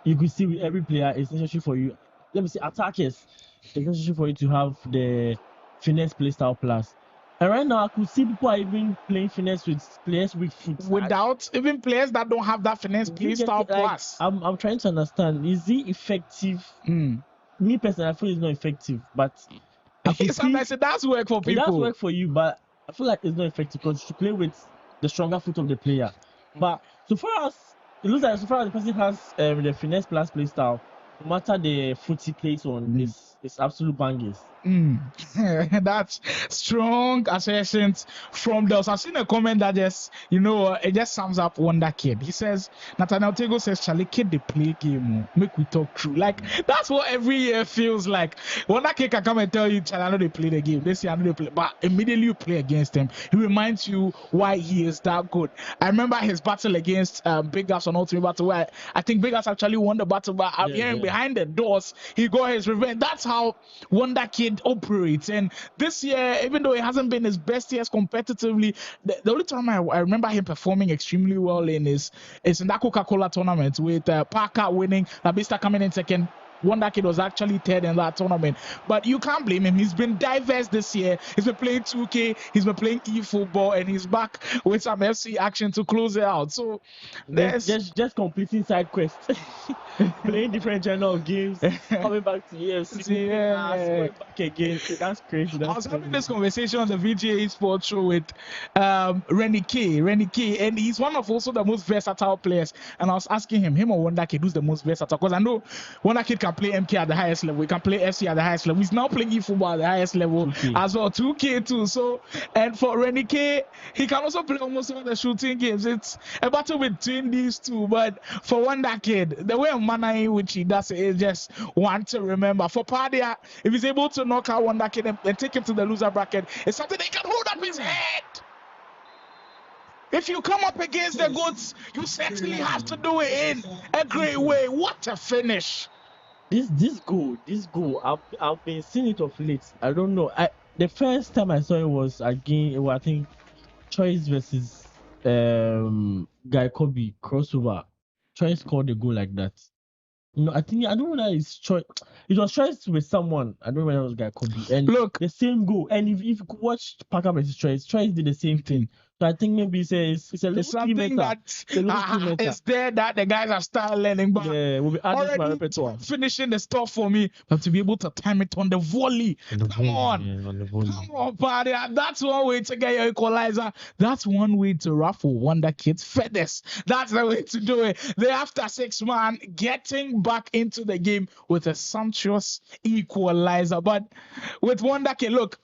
you could see with every player, it's necessary for you. Let me say, attackers, it's necessary for you to have the finesse playstyle plus. And right now, I could see people are even playing finesse with players with foot. Without even players that don't have that finesse playstyle plus. I'm trying to understand. Is he effective? Me personally, I feel he's not effective, but sometimes it does work for people. It does work for you, but I feel like it's not effective because you play with the stronger foot of the player. But so far as it looks like, so far as the person has the finesse plus play style, no matter the foot he plays on, it's absolute bangers. That's strong assertions from those. I've seen a comment that just, it just sums up Wondhakid. He says, Nathaniel Tego says, Charlie Kid, they play game. Make we talk true. Like, that's what every year feels like. Wondhakid can come and tell you, Charlie, I know they play the game. This year, I know they play. But immediately you play against him. He reminds you why he is that good. I remember his battle against Bigups on Ultimate Battle, where I think Bigups actually won the battle, but I'm hearing behind the doors, he got his revenge. That's how Wondhakid operates. And this year, even though it hasn't been his best years competitively, the only time I remember him performing extremely well in is in that Coca-Cola tournament with Parker winning, Labista coming in second. Wondhakid was actually third in that tournament, but you can't blame him. He's been diverse this year. He's been playing 2K, he's been playing eFootball, and he's back with some FC action to close it out. So just completing side quests, playing different genre of games, coming back to EFC, going back again. That's crazy. I was having this conversation on the VGA Esports show with NIca, and he's one of also the most versatile players. And I was asking him or Wondhakid, who's the most versatile? Because I know Wondhakid can play MK at the highest level. He can play FC at the highest level. He's now playing eFootball at the highest level as well. 2K too. So, and for NIca, he can also play almost all the shooting games. It's a battle between these two. But for Wondhakid, the way of manner in which he does it is just one to remember. For Pardia, if he's able to knock out Wondhakid and take him to the loser bracket, it's something they can hold up his head. If you come up against the goods, you certainly have to do it in a great way. What a finish! This goal, I've been seeing it of late. I don't know. The first time I saw it was again, I think, Choice versus Guy Kobe crossover. Choice scored a goal like that. I don't know that it's Choice. It was Choice with someone. I don't know whether it was Guy Kobe. And look, the same goal. And if you could watch Parker versus Choice did the same thing. So I think maybe it's a little something that is there that the guys are start learning, but we'll be adding to my repertoire. Finishing the stuff for me, but to be able to time it on the volley. Come on, buddy. That's one way to get your equalizer. That's one way to ruffle Wondhakid's feathers. That's the way to do it. They after 6 man getting back into the game with a sumptuous equalizer. But with Wondhakid, look.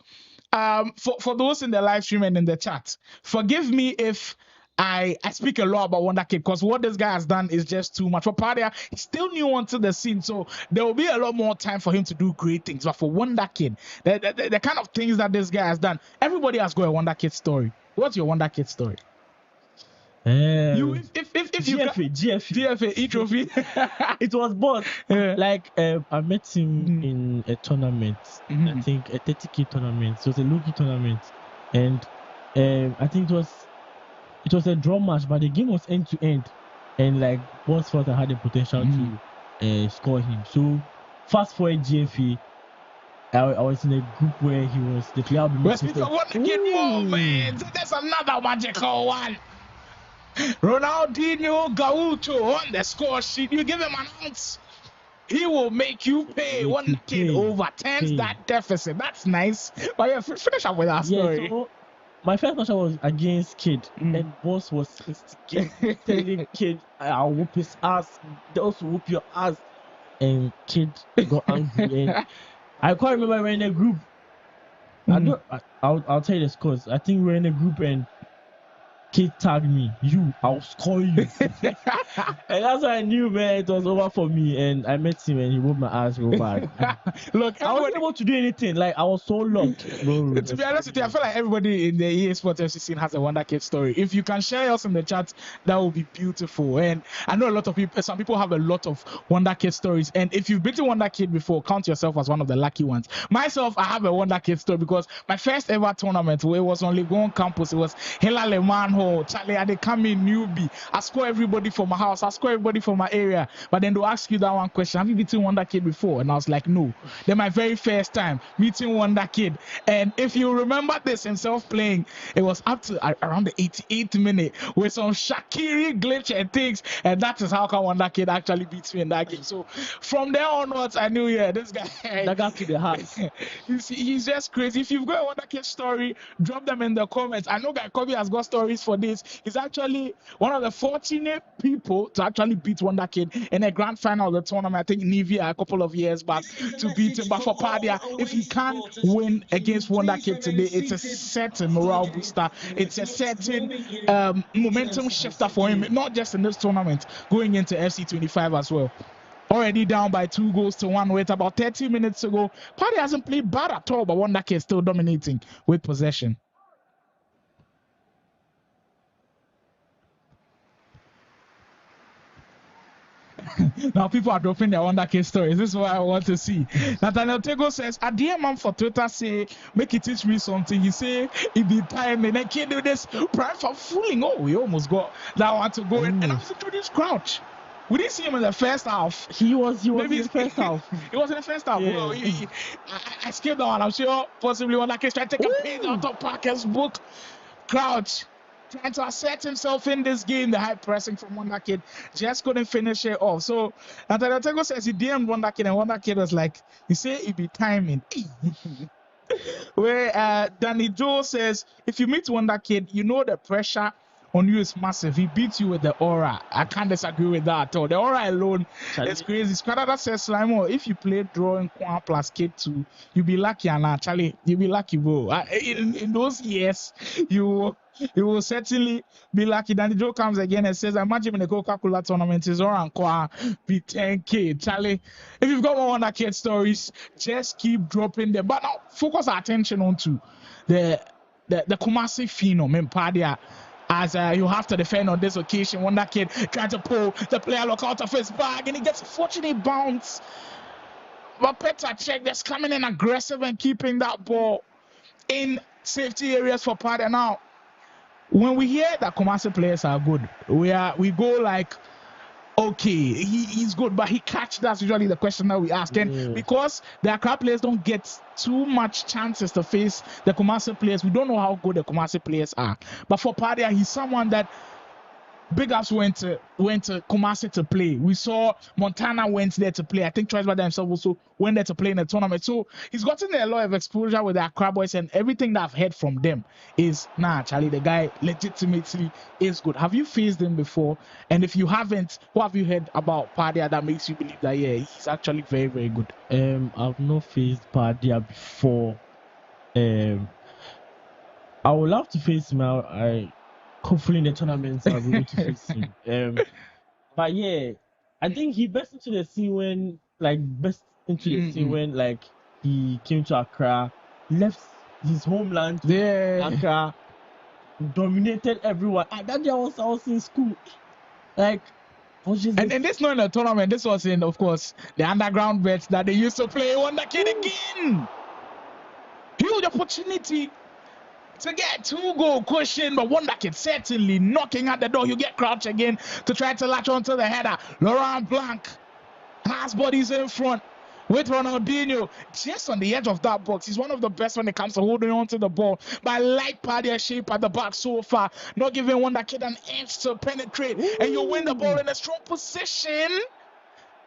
For those in the live stream and in the chat, forgive me if I speak a lot about Wondhakid, because what this guy has done is just too much. For Pardia, he's still new onto the scene, so there will be a lot more time for him to do great things. But for Wondhakid, the kind of things that this guy has done, everybody has got a Wondhakid story. What's your Wondhakid story? GFA E-trophy. It was both. Like I met him in a tournament. I think a 30K tournament. So it was a low-key tournament, and I think it was a draw match, but the game was end to end, and like both thought I had the potential to score him. So fast forward GFA. I was in a group where he was the player. Wondhakid moment. There's another magical one. Ronaldinho Gaucho on the score sheet. You give him an ounce, he will make you pay. Wondhakid overturns that deficit. That's nice. But yeah, finish up with that story. So my first match was against Kid, and boss was telling Kid, I'll whoop his ass. They also whoop your ass. And Kid got angry. And I can't remember, we were in a group. I'll tell you the scores. I think we were in a group, and Kid tagged me, I'll score you. And that's why I knew, man, it was over for me. And I met him and he whooped my ass real bad. Look, I wasn't able to do anything. Like, I was so locked, bro. To be honest with you, I feel like everybody in the Esports FC scene has a Wondhakid story. If you can share yours in the chat, that would be beautiful. And I know a lot of people, some people have a lot of Wondhakid stories. And if you've been to Wondhakid before, count yourself as one of the lucky ones. Myself, I have a Wondhakid story because my first ever tournament, where it was on Legon campus, it was Hela Leman Ho, Charlie, they come in newbie. I score everybody from my house, I score everybody from my area. But then they'll ask you that one question: have you beaten Wondhakid before? And I was like, no. Then my very first time meeting Wondhakid. And if you remember this himself playing, it was up to around the 88th minute with some Shaqiri glitch and things. And that is how come Wondhakid actually beats me in that game. So from there onwards, I knew, yeah, this guy. That got to the heart. He's just crazy. If you've got a Wondhakid story, drop them in the comments. I know Guy Kobe has got stories for this. He's actually one of the fortunate people to actually beat Wondhakid in a grand final of the tournament. I think NIca a couple of years back to beat him. But for Pardia, if he can't win against Wondhakid today, it's a certain morale booster. It's a certain momentum shifter for him, not just in this tournament, going into FC25 as well. Already down by 2-1 with about 30 minutes to go. Pardia hasn't played bad at all, but Wondhakid is still dominating with possession. Now people are dropping their Wondhakid stories. This is what I want to see. Nathaniel Tego says, a dear man for Twitter say, make it teach me something. He say, it be time and I can't do this. Prime for fooling. Oh, we almost got that one to go in. And I was introduced Crouch. We didn't see him in the first half. He was in the first half. He was in the first half. Yeah. Well, I skipped that one. I'm sure possibly Wondhakid trying to take a page out of Parker's book. Crouch trying to assert himself in this game. The high pressing from Wondhakid just couldn't finish it off. So Nathaniel Tego says he DM'd Wondhakid, and Wondhakid was like, he said it be timing. Where Danny Joe says, if you meet Wondhakid, you know the pressure on you is massive. He beats you with the aura. I can't disagree with that at all. The aura alone is crazy. Squadada says, Slimo, if you play drawing Kwan plus K2, you'll be lucky, and Charlie, you'll be lucky, bro. In those years, you will certainly be lucky. Danny Joe comes again and says, imagine in the Coca-Cola tournament is around Kwan be 10K. Charlie, if you've got more Wondhakid stories, just keep dropping them. But now focus our attention onto the Kumasi phenom in Pardia. As you have to defend on this occasion. Wondhakid trying to pull the player look out of his bag, and he gets a fortunate bounce. But Petacek just coming in aggressive and keeping that ball in safety areas for Pardia. Now, when we hear that Kumasi players are good, we go like, okay, he's good, but he catch. That's usually the question that we ask. And because the Accra players don't get too much chances to face the Kumasi players, we don't know how good the Kumasi players are. But for Pardia, he's someone that Bigups went to Kumasi to play. We saw Montana went there to play. I think Choice Brother himself also went there to play in the tournament. So he's gotten a lot of exposure with the Accra boys, and everything that I've heard from them is, Charlie, the guy legitimately is good. Have you faced him before? And if you haven't, what have you heard about Pardia that makes you believe that, yeah, he's actually very, very good? I've not faced Pardia before. I would love to face him. Hopefully in the tournaments I'll be able to face him. But yeah, I think he burst into the scene when he came to Accra, left his homeland, Accra, dominated everyone. That day I was in school. And this not in a tournament, this was in, of course, the underground bets that they used to play. Wondhakid again. Huge opportunity to get 2-goal cushion, but Wondhakid certainly knocking at the door. You get Crouch again to try to latch onto the header. Laurent Blanc has bodies in front with Ronaldinho just on the edge of that box. He's one of the best when it comes to holding on to the ball. But I like Pardia shape at the back so far, not giving Wondhakid an inch to penetrate. And you win the ball in a strong position.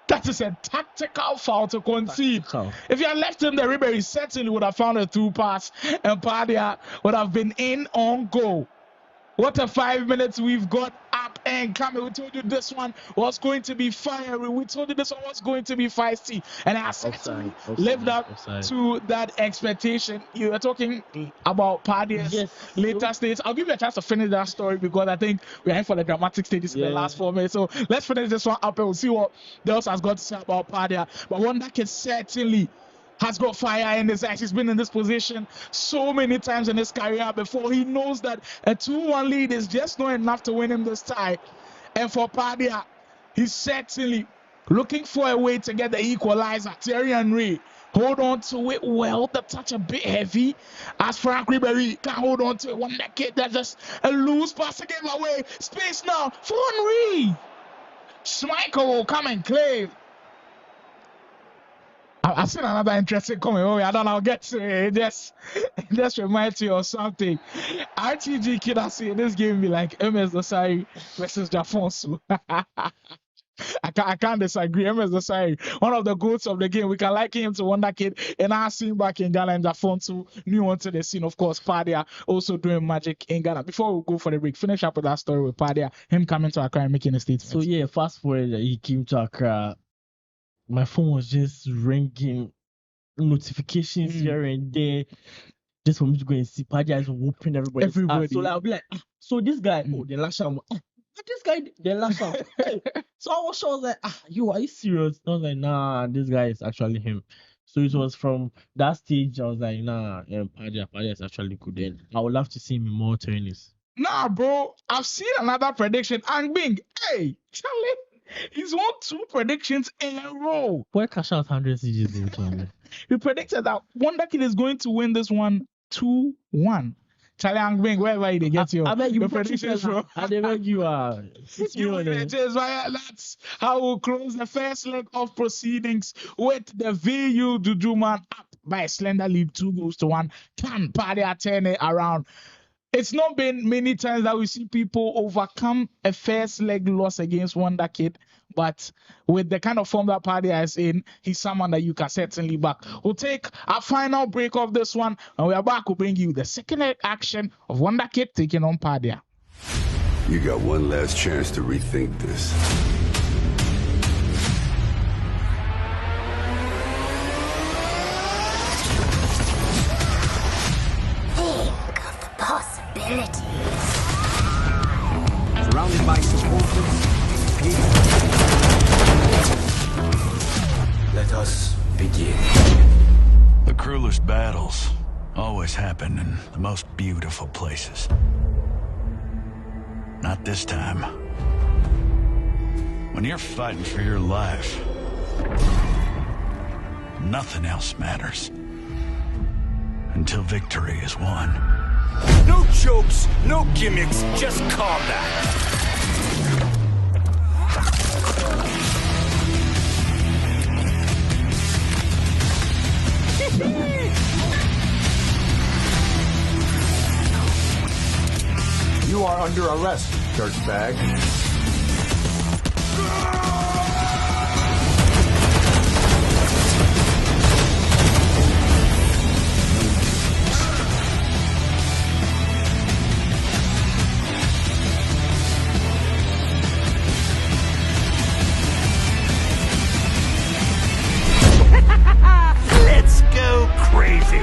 That is a tactical foul to concede. If you had left him there, Ribery certainly would have found a 2-pass, and Pardia would have been in on goal. What a 5 minutes we've got up and coming. We told you this one was going to be fiery. We told you this one was going to be feisty, and I certainly lived up to that expectation. You were talking about Pardia's later stage. I'll give you a chance to finish that story because I think we're in for the dramatic stages in the last 4 minutes. So let's finish this one up and we'll see what else has got to say about Pardia. But Wondhakid certainly has got fire in his eyes. He's been in this position so many times in his career before. He knows that a 2-1 lead is just not enough to win him this tie. And for Pardia, he's certainly looking for a way to get the equalizer. Thierry Henry hold on to it well. The touch a bit heavy. As Frank Ribery can hold on to it. Wondhakid, that's just a loose pass to give away. Space now for Henry. Schmeichel will come and claim. I've seen another interesting comment. Oh, I don't know. I'll get to it. Just reminds you of something. RTG Kidasi in this game be like MS Dosari versus Jafonso. I can't disagree. MS Dosari, one of the goats of the game. We can liken him to Wondhakid, and I see him back in Ghana, and Jafonso new onto the scene. Of course, Pardia also doing magic in Ghana. Before we go for the break, finish up with that story with Pardia, him coming to Accra and making a statement. So yeah, fast forward, he came to Accra. My phone was just ringing, notifications here and there, just for me to go and see Pardia is whooping everybody. So like, I'll be like, so this guy, they lash out. This guy, they lash out. So I was like, are you serious? I was like, nah, this guy is actually him. So it was from that stage, I was like, nah, Pardia is actually good. And I would love to see him in more tourneys. Nah, bro, I've seen another prediction. And Bing, hey, Charlie. He's won 2 predictions in a row. Why cash out 100 CGs? He predicted that Wondhakid is going to win this one 2-1. Charlie Angbing, wherever they get your predictions from. I beg you are. That's how we'll close the first leg of proceedings with the VU Duduman up by a slender lead 2-1. Can Pardia turn it around? It's not been many times that we see people overcome a first leg loss against Wondhakid, but with the kind of form that Pardia is in, he's someone that you can certainly back. We'll take our final break of this one, and we are back. We'll bring you the second leg action of Wondhakid taking on Pardia. You got one last chance to rethink this. Possibilities. Surrounded by supporters. Let us begin. The cruelest battles always happen in the most beautiful places. Not this time. When you're fighting for your life, nothing else matters. Until victory is won. No jokes, no gimmicks, just combat. You are under arrest, dirtbag. Let's go crazy.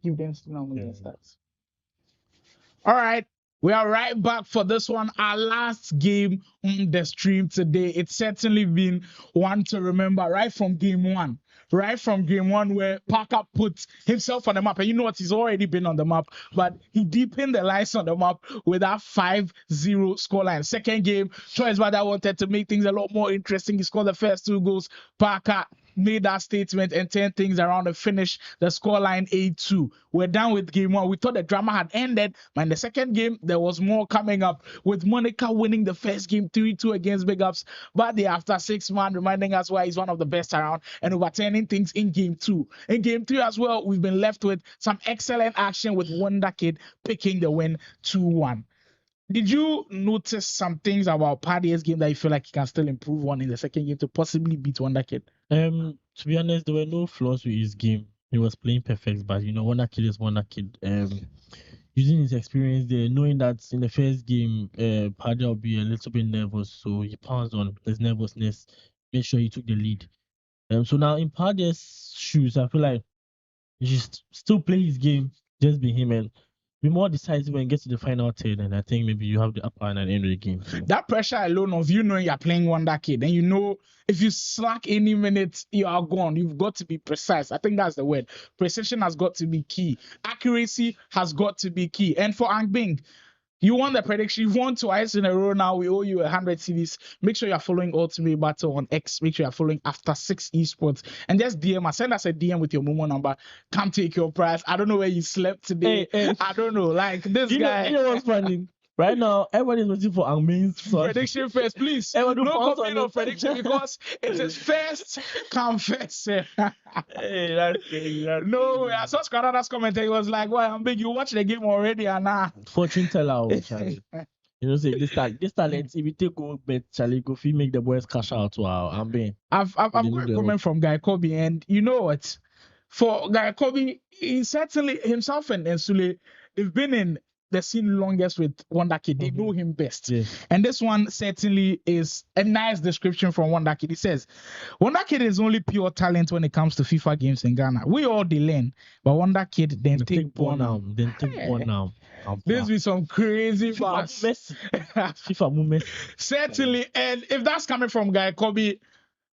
Give them stats. All right. We are right back for this one, our last game on the stream today. It's certainly been one to remember right from game one. Right from game one where Parker put himself on the map. And you know what? He's already been on the map. But he deepened the lines on the map with that 5-0 scoreline. Second game, Choice Bada wanted to make things a lot more interesting. He scored the first 2 goals. Parker made that statement and turned things around and finished the scoreline 8-2. We're done with game one. We thought the drama had ended, but in the second game, there was more coming up with NIca winning the first game 3-2 against Bigups. But after 6 months, reminding us why he's one of the best around and overturning things in game two. In game three as well, we've been left with some excellent action with Wondhakid picking the win 2-1. Did you notice some things about Pardia's game that you feel like he can still improve on in the second game to possibly beat Wondhakid? To be honest, there were no flaws with his game. He was playing perfect, but Wondhakid is Wondhakid. Using his experience there, knowing that in the first game, Pardia will be a little bit nervous, so he pounced on his nervousness, made sure he took the lead. So now in Pardia's shoes, I feel like he should still play his game, just be him and be more decisive when it gets to the final third, and I think maybe you have the upper hand at the end of the game. So. That pressure alone of knowing you're playing Wondhakid, and if you slack any minute, you are gone. You've got to be precise. I think that's the word. Precision has got to be key. Accuracy has got to be key. And for Angbing, you won the prediction. You won twice in a row now. We owe you 100 CDs. Make sure you're following Ultimate Battle on X. Make sure you're following After 6 Esports. And just DM us. Send us a DM with your Momo number. Come take your prize. I don't know where you slept today. Hey. I don't know. Like this guy. You know what's funny? Right now, everybody's waiting for Angbing's prediction first, please. No complaint on prediction because it is first come first. Hey, that's crazy. No, I saw Squadana's comment. He was like, "Well, Angbing, you watch the game already, and fortune teller, Charlie. Say this talent. If you take over bet, Charlie, go make the boys cash out to our Angbing. I've got a comment from Guy Kobe, and you know what? For Guy Kobe, he certainly himself and Sule, they've been in the scene longest with Wondhakid. They know him best. Yeah. And this one certainly is a nice description from Wondhakid. He says, Wondhakid is only pure talent when it comes to FIFA games in Ghana. We all they learn, but Wondhakid then take one now. Then take one now. There's be some crazy FIFA moments. Certainly. And if that's coming from Guy Kobe,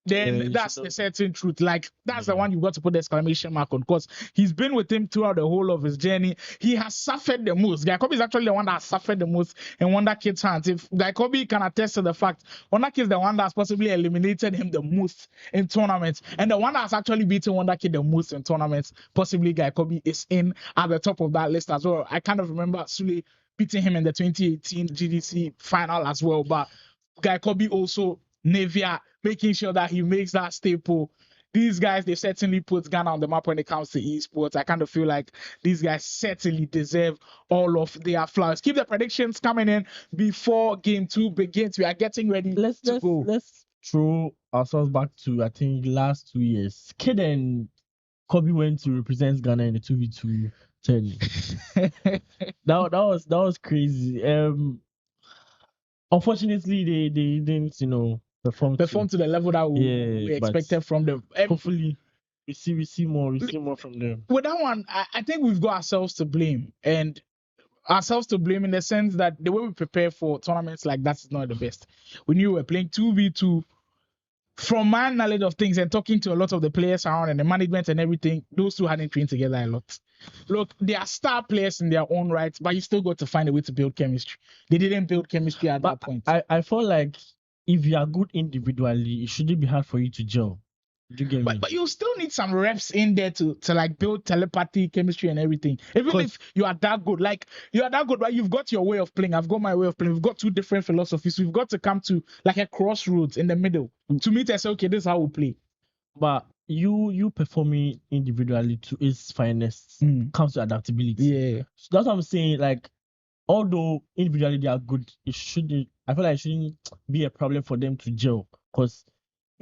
then that's the certain truth. Like, that's the one you've got to put the exclamation mark on, because he's been with him throughout the whole of his journey. He has suffered the most. Guy Kobe is actually the one that has suffered the most in Wondhakid's hands. If Guy Kobe can attest to the fact, Wondhakid is the one that's possibly eliminated him the most in tournaments, and the one that's actually beaten Wondhakid the most in tournaments, possibly Guy Kobe is in at the top of that list as well. I kind of remember Sule beating him in the 2018 GDC final as well, but Guy Kobe also Nevia, making sure that he makes that staple. These guys, they certainly put Ghana on the map when it comes to esports. I kind of feel like these guys certainly deserve all of their flowers. Keep the predictions coming in before game 2 begins. We are getting ready to go. Let's throw ourselves back to, I think, last 2 years. Kid and Kobe went to represent Ghana in the 2v2 tourney. that was crazy. Unfortunately, they didn't, perform to the level that we expected from them. Hopefully, we see more from them. With that one, I think we've got ourselves to blame, and ourselves to blame in the sense that the way we prepare for tournaments like that is not the best. We knew we were playing 2v2. From my knowledge of things and talking to a lot of the players around and the management and everything, those two hadn't trained together a lot. Look, they are star players in their own right, but you still got to find a way to build chemistry. They didn't build chemistry at that point. I feel like if you are good individually, it shouldn't be hard for you to gel. You get me? But you still need some reps in there to like build telepathy, chemistry, and everything. Even if you are that good, right? You've got your way of playing. I've got my way of playing. We've got two different philosophies. We've got to come to like a crossroads in the middle to meet and say, okay, this is how we play. But you performing individually to its finest comes to adaptability. Yeah. So that's what I'm saying. Like, although individually they are good, I feel like it shouldn't be a problem for them to gel, because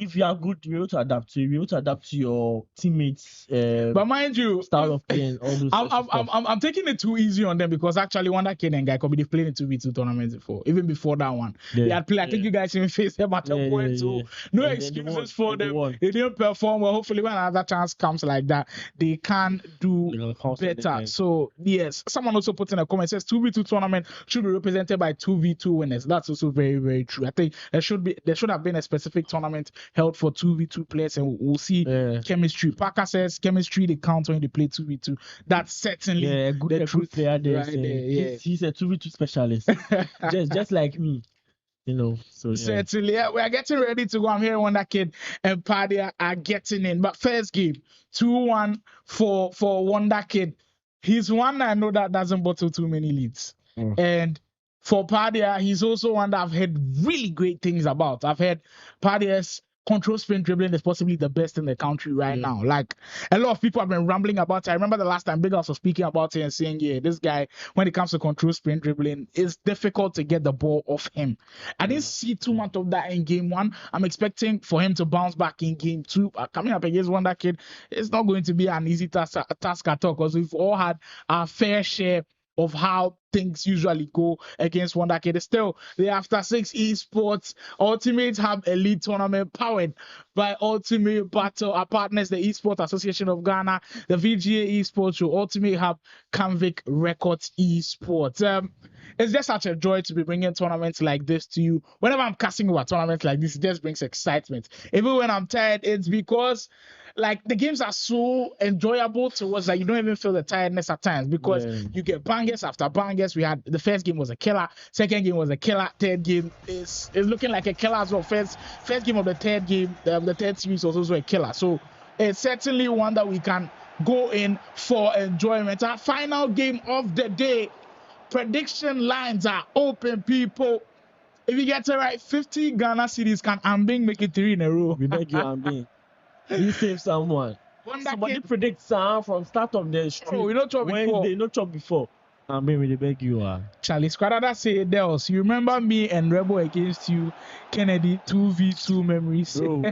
if you are good, you're able to adapt to your teammates. But mind you, style of playing, all those. I'm taking it too easy on them, because actually Wondhakid and Guy Kobe, they've played in 2v2 tournaments before. Even before that one, they had played. I think you guys even faced them at a point too. No excuses for them. They didn't perform well. Hopefully, when another chance comes like that, they can do better. So yes, someone also put in a comment, says 2v2 tournament should be represented by 2v2 winners. That's also very, very true. I think there should have been a specific tournament held for 2v2 players, and we'll see chemistry. Parker says chemistry they count when they play 2v2. That's certainly a good player there. Right there. He's a 2v2 specialist. just like me. So yeah. Certainly, yeah, we are getting ready to go. I'm here Wondhakid and Pardia are getting in. But first game, 2-1 for Wondhakid. He's one I know that doesn't bottle too many leads. And for Pardia, he's also one that I've heard really great things about. I've heard Pardia's control sprint dribbling is possibly the best in the country right now. Like, a lot of people have been rambling about it. I remember the last time Bigups was speaking about it and saying, yeah, this guy, when it comes to control sprint dribbling, it's difficult to get the ball off him. I didn't see too much of that in game 1. I'm expecting for him to bounce back in game 2. Coming up against Wondhakid, it's not going to be an easy task at all, because we've all had our fair share of how things usually go against Wondhakid. Still, the After 6 Esports Ultimate Hub Elite Tournament powered by Ultimate Battle, our partners, the Esports Association of Ghana, the VGA Esports Show, Ultimate Hub, Canvic Records Esports. It's just such a joy to be bringing tournaments like this to you. Whenever I'm casting over tournaments like this, it just brings excitement. Even when I'm tired, it's because like the games are so enjoyable towards that you don't even feel the tiredness at times, because you get bangers after bangers. We had the first game was a killer, second game was a killer, third game is looking like a killer as well. First game of the third game, the third series was also a killer. So it's certainly one that we can go in for enjoyment. Our final game of the day. Prediction lines are open, people. If you get it right, 50 Ghana cedis. Can Ambing make it 3 in a row? We beg you, Ambing. You save someone. Somebody predict from start of the stream. We don't talk before. They don't talk before. Ambing, we beg you. Charlie Squadada say Dels. You remember me and Rebel against you, Kennedy 2v2 memories. Bro,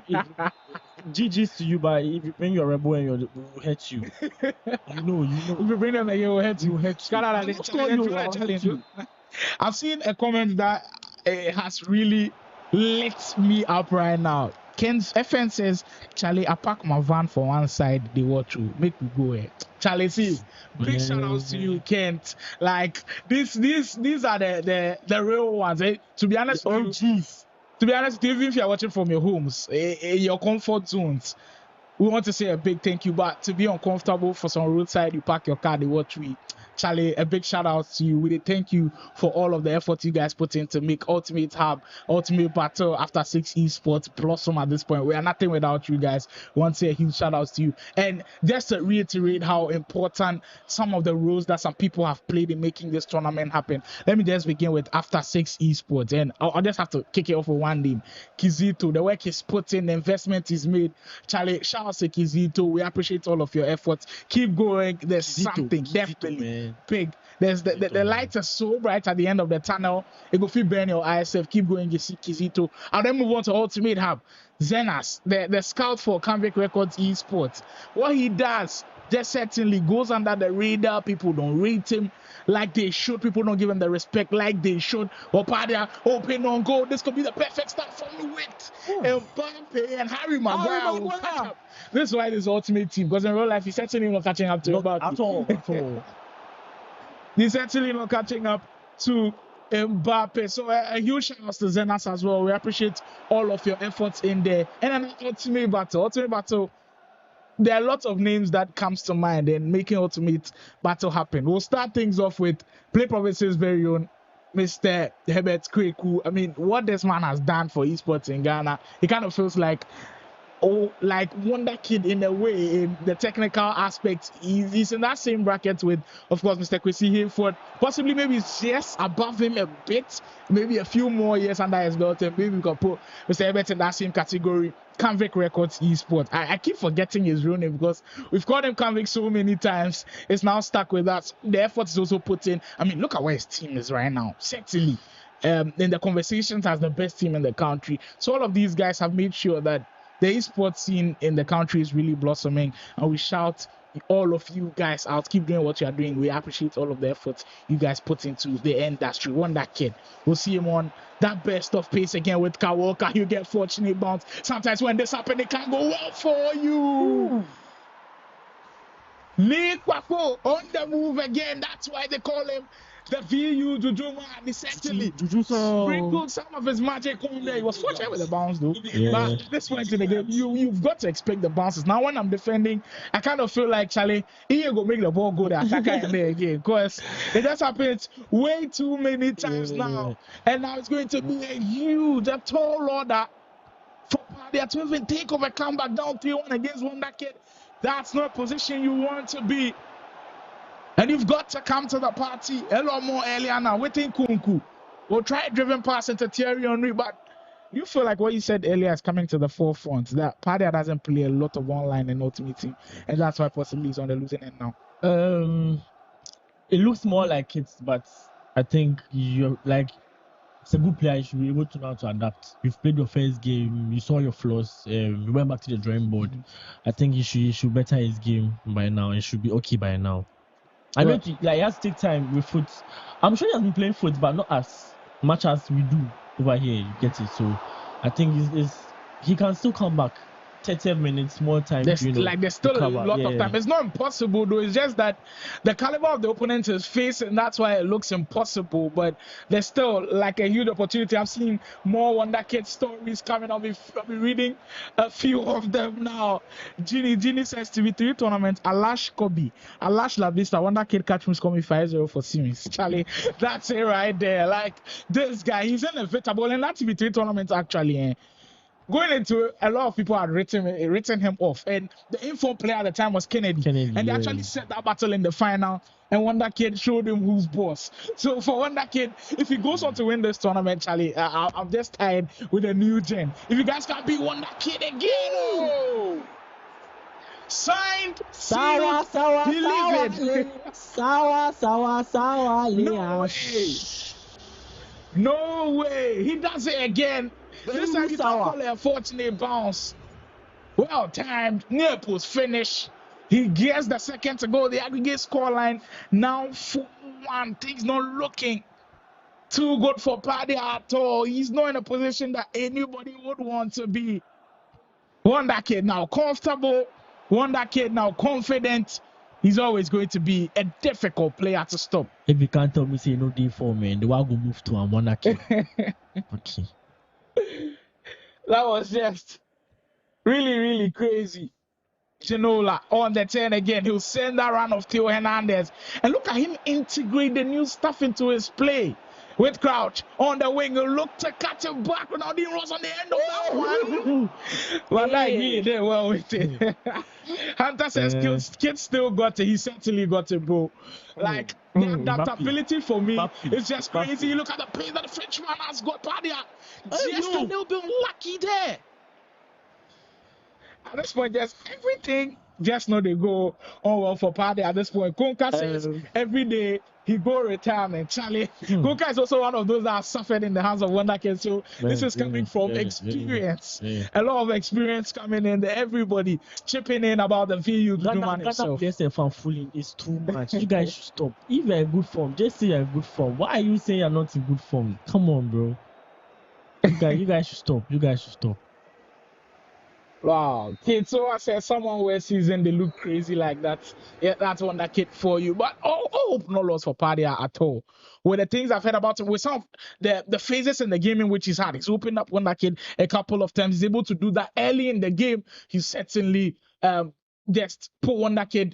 GG's to you, but if you bring your Rebel and we'll hurt you. You know. If you bring them again, we'll hurt you. I've seen a comment that has really lit me up right now. Ken's FN says, Charlie, I park my van for one side, they watch you. Make me go here. Charlie, see, big shout outs to you, Kent. Like, these are the real ones. To be honest, even if you're watching from your homes, your comfort zones, we want to say a big thank you. But to be uncomfortable for some roadside, you park your car, they watch we. Charlie, a big shout out to you. We thank you for all of the effort you guys put in to make Ultimate Hub, Ultimate Battle, After 6 Esports blossom at this point. We are nothing without you guys. We want to say a huge shout out to you. And just to reiterate how important some of the roles that some people have played in making this tournament happen, let me just begin with After 6 Esports. And I'll just have to kick it off with one name. Kizito, the work he's put in, the investment he's made. Charlie, shout out to Kizito. We appreciate all of your efforts. Keep going. There's something, definitely. Man. Big. There's the lights are so bright at the end of the tunnel. It will feel burn your eyes. Keep going, you see Kizito. And then move on to Ultimate Hub. Zenas, the scout for Canvic Records Esports. What he does just certainly goes under the radar. People don't rate him like they should. People don't give him the respect like they should. Pardia open on goal. This could be the perfect start for me with Mbappe and Harry Maguire will catch up. This is why this ultimate team, because in real life he's certainly not catching up to Mbappe at all. He's actually not catching up to Mbappe. So a huge shout out to Zenas as well. We appreciate all of your efforts in there. And then Ultimate Battle. There are lots of names that comes to mind in making Ultimate Battle happen. We'll start things off with Play Province's very own Mr. Herbert Kweku. I mean, what this man has done for esports in Ghana, it kind of feels like Wondhakid in a way, in the technical aspect. He's in that same bracket with, of course, Mr. Kwesi Hayford. Possibly maybe just above him a bit, maybe a few more years under his belt, and maybe we can put Mr. Herbert in that same category. Canvic Records Esports. I keep forgetting his real name because we've called him Canvic so many times. It's now stuck with us. The effort is also put in. I mean, look at where his team is right now. Certainly, in the conversations as the best team in the country. So all of these guys have made sure that the esports scene in the country is really blossoming, and we shout all of you guys out. Keep doing what you are doing. We appreciate all of the efforts you guys put into the industry. Wondhakid. We'll see him on that best of pace again with Kawalka. You get fortunate bounce. Sometimes when this happens, it can go well for you. NIca on the move again. That's why they call him The VU Jujuma essentially sprinkled some of his magic on there. He was fortunate with the bounce though. Yeah. But at this point in the game, you've got to expect the bounces. Now when I'm defending, I kind of feel like Charlie, he ain't gonna make the ball go the attacker in there again. Because it just happens way too many times now. And now it's going to be a tall order for Pardia to even take over, come back down 3-1 against Wondhakid. That's not a position you want to be. And you've got to come to the party a lot more earlier now. Waiting Kunku. We'll try driven pass into Thierry Henry, but you feel like what you said earlier is coming to the forefront. That Pardia doesn't play a lot of online and ultimate team, and that's why possibly he's on the losing end now. It looks more like it, but I think you're like it's a good player. You should be able to know how to adapt. You've played your first game, you saw your flaws, you went back to the drawing board. I think he should better his game by now. It should be okay by now. I know he has to take time with foot. I'm sure he has been playing foot, but not as much as we do over here. You get it? So I think he can still come back. 30 minutes more time. There's still a lot of time. It's not impossible though. It's just that the caliber of the opponent is facing. That's why it looks impossible. But there's still like a huge opportunity. I've seen more Wondhakid stories coming up. I've been reading a few of them now. Ginny says TV3 tournament. Alash Kobe, Alash La Vista. Wondhakid catch me coming 5-0 for series. Charlie, that's it right there. Like this guy, he's inevitable in that TV3 tournament actually. Going into it, a lot of people had written him off, and the informed player at the time was Kennedy and they actually set that battle in the final, and Wondhakid showed him who's boss. So for Wondhakid, if he goes on to win this tournament, Charlie, I'm just tired with a new gen. If you guys can beat Wondhakid again, signed, sealed, delivered. No way, he does it again. This time you don't call it a fortunate bounce. Well timed, near post finish. He gets the second to go. The aggregate scoreline now 4-1. Things not looking too good for Pardia at all. He's not in a position that anybody would want to be. Wondhakid now comfortable. Wondhakid now confident. He's always going to be a difficult player to stop. If you can't tell me say no D4, man, the one go move to a Wondhakid. Okay. That was just really, really crazy. Ginola on the 10 again. He'll send that run of Theo Hernandez. And look at him integrate the new stuff into his play. With Crouch on the wing, he'll look to cut it back. Ronaldinho was on the end of that one. But I really did well with it. Hunter says Kid still got it. He certainly got it, bro. Like, the adaptability for me is just crazy. You look at the pace that the Frenchman has got. Pardia just a little bit lucky there. At this point, just everything just know they go on well for Pardia at this point. Konka says every day he go retirement. Charlie, Konka is also one of those that have suffered in the hands of Wondhakid. So this is coming from experience. A lot of experience coming in there. Everybody chipping in about the VU to do man himself. Fooling is too much. You guys should stop. If you're in good form, just say you're in good form. Why are you saying you're not in good form? Come on, bro. You guys should stop. You guys should stop. Wow, Kid, so I said someone where season they look crazy like that. Yeah, that's Wondhakid for you. But hope no loss for Pardia at all. With the things I've heard about him, with some of the phases in the game in which he's had, he's opened up Wondhakid a couple of times. He's able to do that early in the game. He's certainly just put Wondhakid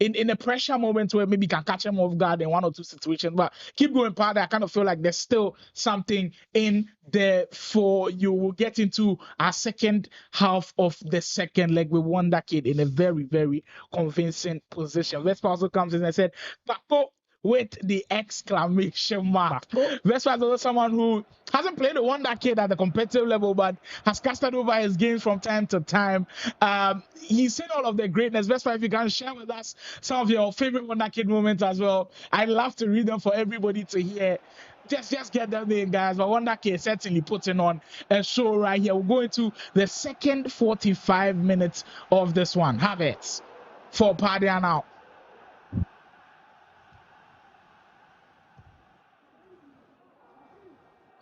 in a pressure moment where maybe can catch him off guard in one or two situations. But keep going, Pardia. I kind of feel like there's still something in there for you. We'll get into our second half of the second leg with Wondhakid in a very, very convincing position. Vespa also comes in and said, Paco, with the exclamation mark. Vespa is also someone who hasn't played a Wondhakid at the competitive level, but has casted over his games from time to time. He's seen all of the greatness. Vespa, if you can share with us some of your favorite Wondhakid moments as well, I'd love to read them for everybody to hear. Just get them in, guys. But Wondhakid certainly putting on a show right here. We'll go into the second 45 minutes of this one. Have it for Pardia now.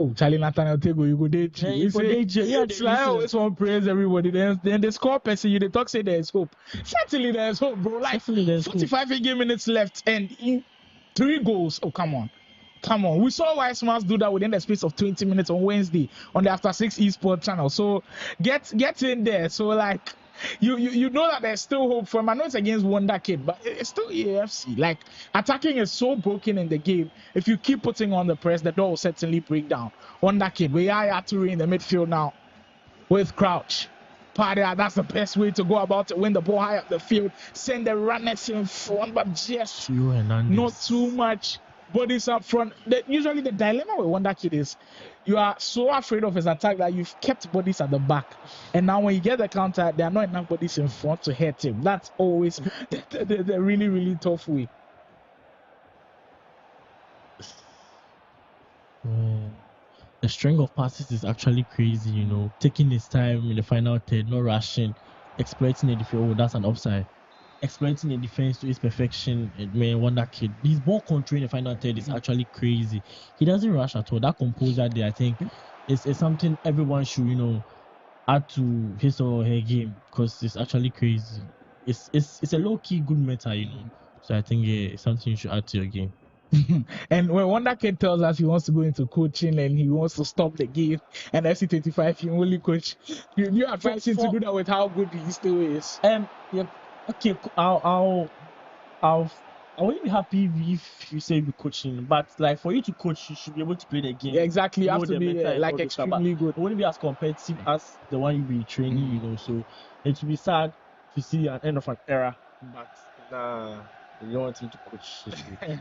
Oh, Charlie Nathaniel Tego, you go date you. It's like I always want to praise everybody. Then the score person, they talk say there's hope. Certainly there's hope, bro. Like 45 minutes left and 3 goals. Oh, come on. Come on, we saw Weissmans do that within the space of 20 minutes on Wednesday on the After 6 Esports channel. So get in there. So like you know that there's still hope for him. I know it's against Wondhakid, but it's still EAFC. Like attacking is so broken in the game. If you keep putting on the press, the door will certainly break down. Wondhakid, we are Aturi in the midfield now with Crouch. Pardia, that's the best way to go about it. Win the ball high up the field, send the runners in front, but just not too much bodies up front. Usually the dilemma with Wondhakid is you are so afraid of his attack that you've kept bodies at the back, and now when you get the counter, there are not enough bodies in front to hurt him. That's always the really, really tough way. The string of passes is actually crazy, you know. Taking his time in the final third, not rushing, exploiting the defense. Oh, that's an offside. Exploiting the defense to its perfection. Man, Wondhakid. His ball control in the final third is actually crazy. He doesn't rush at all. That composure there, I think, is something everyone should, you know, add to his or her game, because it's actually crazy. It's a low key good meta, you know. So I think it's something you should add to your game. And when Wondhakid tells us he wants to go into coaching and he wants to stop the game, and FC25 he only coach, you advise him to do that with how good he still is. Yeah, okay, I wouldn't be happy if you say you're coaching, but like for you to coach, you should be able to play the game. Yeah, exactly, you have to be like extremely good. It wouldn't be as competitive as the one you be training, you know. So it would be sad to see an end of an era, but nah. You don't want him to coach,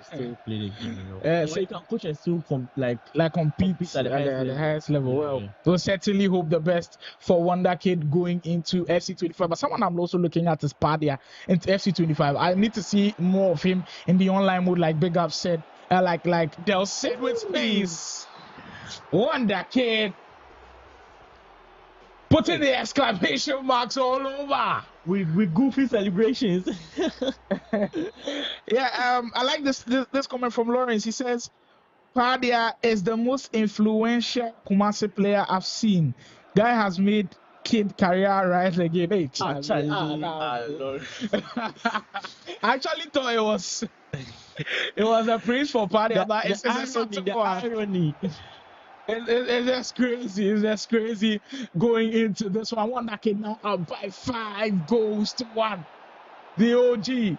still play the game, you know. So you can coach and still compete at the highest level. Well, we'll certainly hope the best for Wondhakid going into FC25. But someone I'm also looking at is Pardia into FC25. I need to see more of him in the online mode, like Bigups said, like Del said with space. Wondhakid putting the exclamation marks all over. With goofy celebrations. Yeah, I like this comment from Lawrence. He says, Pardia is the most influential Kumasi player I've seen. Guy has made kid career rise again. Hey, I actually thought it was a praise for Pardia, but it's the irony. It's just crazy. It's just crazy going into this one. Wondhakid now up by 5 goals to 1. The OG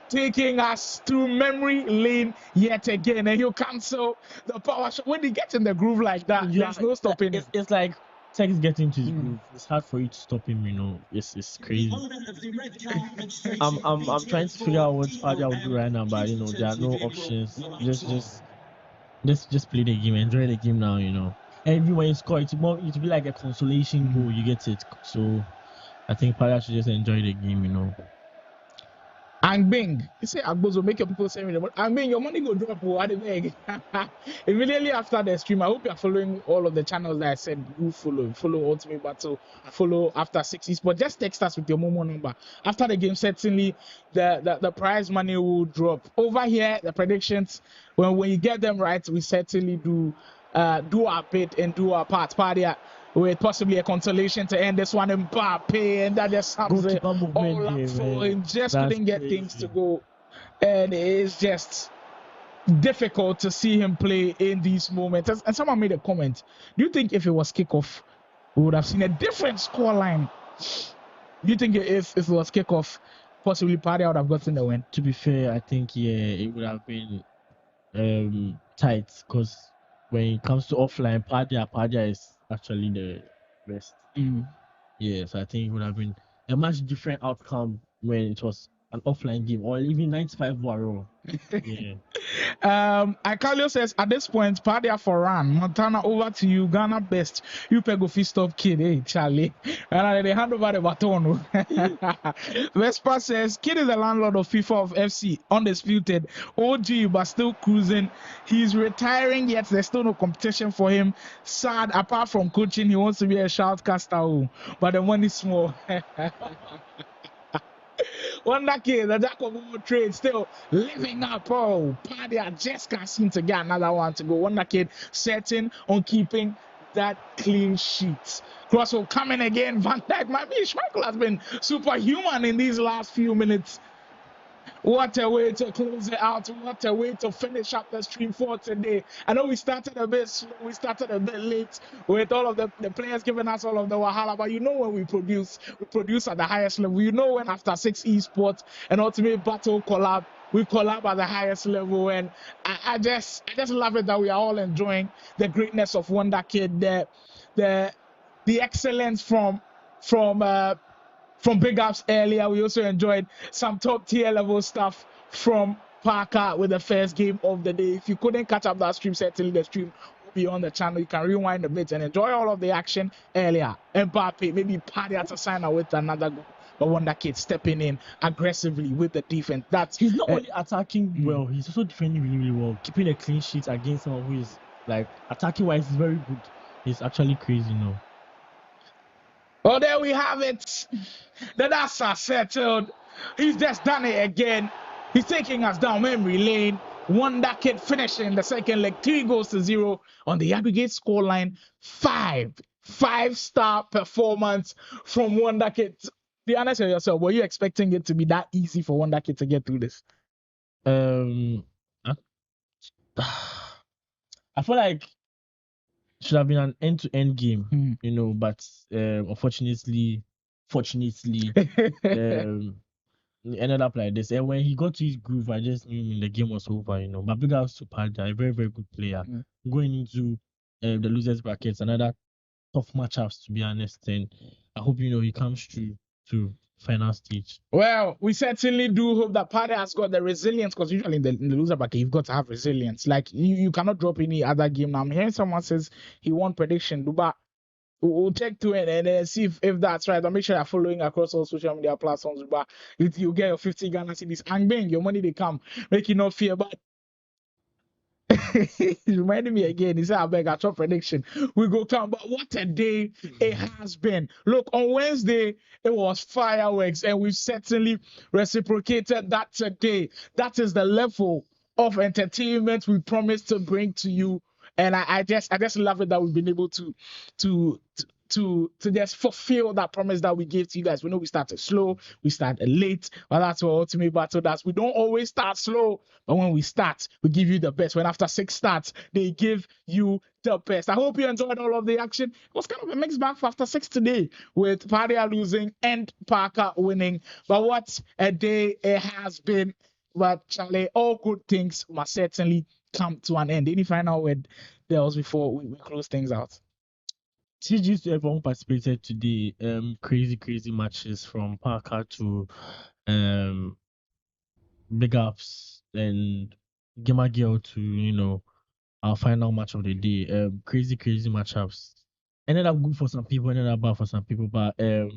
taking us through memory lane yet again, and he'll cancel the power shot. When he gets in the groove like that, there's no stopping him. It's like Tex getting to the groove. It's hard for you to stop him, you know. It's crazy. I'm trying to figure out what Pardia will do right now, but you know there are no options. Just play the game, enjoy the game now, you know. And when you score, it will be like a consolation goal. You get it. So I think Pardia should just enjoy the game, you know. And Bing, you say Agbozo, make your people say me, but I mean your money go drop at the bag. Immediately after the stream, I hope you are following all of the channels that I said you follow Ultimate Battle, follow After 6 Esports. Just text us with your Momo number. After the game, certainly the prize money will drop. Over here, the predictions, when you get them right, we certainly do our bit and do our part. Pardia with possibly a consolation to end this one. Mbappe, and that just sums it all up for him. Just couldn't get things to go, and it's just difficult to see him play in these moments. And someone made a comment. Do you think if it was kickoff, we would have seen a different scoreline? Do you think if it was kickoff, possibly Pardia would have gotten the win? To be fair, I think it would have been tight, because when it comes to offline, Pardia is actually the best. Yes, I think it would have been a much different outcome when it was an offline game, or even 95 warrior. Yeah. Ikalio says at this point, Pardia for run. Montana over to you. Ghana best. You peg of stop kid, hey Charlie. And they hand over the baton. Vespa says Kid is the landlord of FIFA of FC, undisputed. OG but still cruising. He's retiring yet there's still no competition for him. Sad, apart from coaching, he wants to be a shoutcaster. But the money is small. Wondhakid, the jack of all trades, still living up. Oh, Pardia just can't seem to get another one to go. Wondhakid setting on keeping that clean sheet. Crosswell coming again. Van Dijk, my man, Schmeichel has been superhuman in these last few minutes. What a way to close it out. What a way to finish up the stream for today. I know we started a bit slow, we started a bit late with all of the players giving us all of the wahala, but you know when we produce at the highest level. You know when after 6 esports and Ultimate Battle collab, we collab at the highest level, and I just love it that we are all enjoying the greatness of Wondhakid, the excellence from Bigups earlier. We also enjoyed some top tier level stuff from Parker with the first game of the day. If you couldn't catch up that stream, certainly the stream will be on the channel. You can rewind a bit and enjoy all of the action earlier. Mbappe, maybe Pardia to sign out with another goal. But Wondhakid stepping in aggressively with the defense. He's not only attacking well, he's also defending really, really well. Keeping a clean sheet against someone who is like attacking wise is very good. He's actually crazy now. Oh, there we have it. The dust are settled. He's just done it again. He's taking us down memory lane. Wondhakid finishing the second leg, 3-0 on the aggregate scoreline. 5-star performance from Wondhakid. Be honest with yourself, were you expecting it to be that easy for Wondhakid to get through this? I feel like it should have been an end-to-end game, you know, but unfortunately, it ended up like this. And when he got to his groove, I just knew the game was over, you know. But big ups to Pardia, a very, very good player. Going into the losers brackets, another tough matchups, to be honest. And I hope, you know, he comes through to final stage. Well, we certainly do hope that Pardia has got the resilience, because usually in the loser bracket, you've got to have resilience. Like, you cannot drop any other game. Now, I'm hearing someone says he won prediction, but we'll check to it and see if that's right. I'll make sure you're following across all social media platforms, but you get your 50 Ghana cedis and bang, your money they come. Make you not fear, but he's reminding me again. He said, I beg, I drop prediction. We go come, but what a day it has been. Look, on Wednesday, it was fireworks, and we've certainly reciprocated that today. That is the level of entertainment we promised to bring to you. And I just love it that we've been able to just fulfill that promise that we gave to you guys. We know we started slow, we started late, but that's what Ultimate Battle does. We don't always start slow, but when we start, we give you the best. When after 6 starts, they give you the best. I hope you enjoyed all of the action. It was kind of a mixed bag for after 6 today, with Pardia losing and Parker winning. But what a day it has been. But Charlie, all good things must certainly come to an end. Any final word there was before we close things out? TGs to everyone who participated today. Crazy matches from Parker to Bigups and Gamer Girl to, you know, our final match of the day. Crazy matchups. Ended up good for some people, ended up bad for some people, but to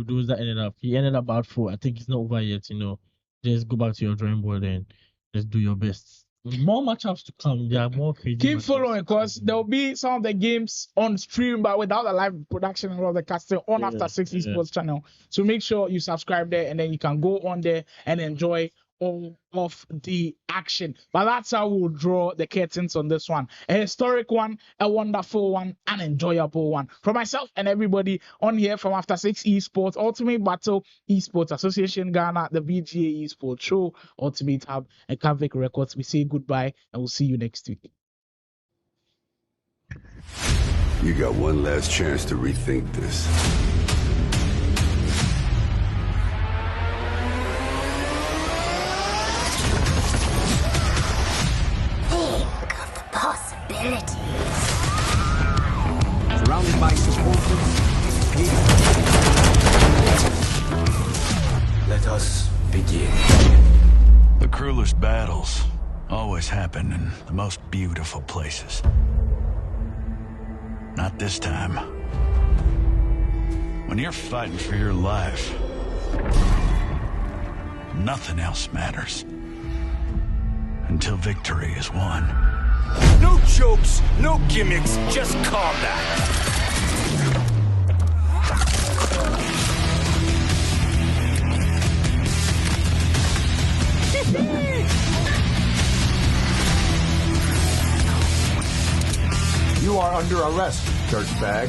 those that ended up bad for, I think it's not over yet, you know. Just go back to your drawing board and just do your best. More matchups to come. There are more crazy. Keep following, because there will be some of the games on stream, but without the live production and all the casting on After 6 Esports channel. So make sure you subscribe there, and then you can go on there and enjoy all of the action. But that's how we'll draw the curtains on this one. A historic one, a wonderful one, an enjoyable one. For myself and everybody on here from After 6 Esports, Ultimate Battle Esports Association Ghana, the BGA Esports Show, Ultimate Hub, and Kavik Records, we say goodbye and we'll see you next week. You got one last chance to rethink this. Possibilities. Surrounded by supporters. Let us begin. The cruelest battles always happen in the most beautiful places. Not this time. When you're fighting for your life, nothing else matters. Until victory is won. No jokes, no gimmicks, just combat. You are under arrest, dirtbag.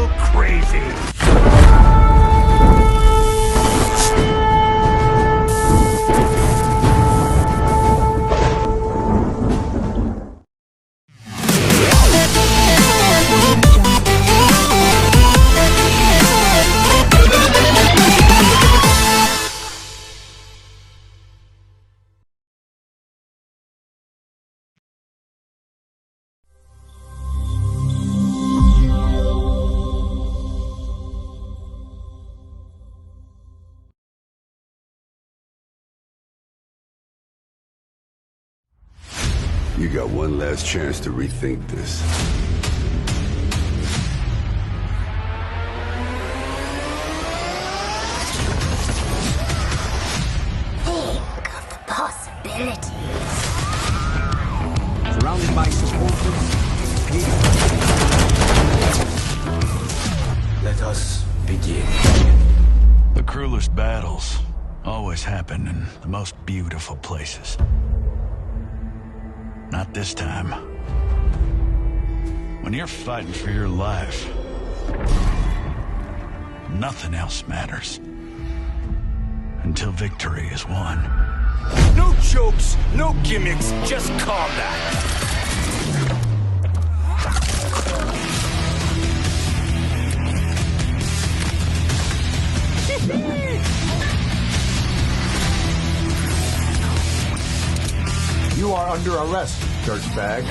little crazy. You got one last chance to rethink this. Think of the possibilities. Surrounded by supporters, let us begin. The cruelest battles always happen in the most beautiful places. Not this time. When you're fighting for your life, nothing else matters. Until victory is won. No jokes, no gimmicks, just combat. You are under arrest, dirtbag.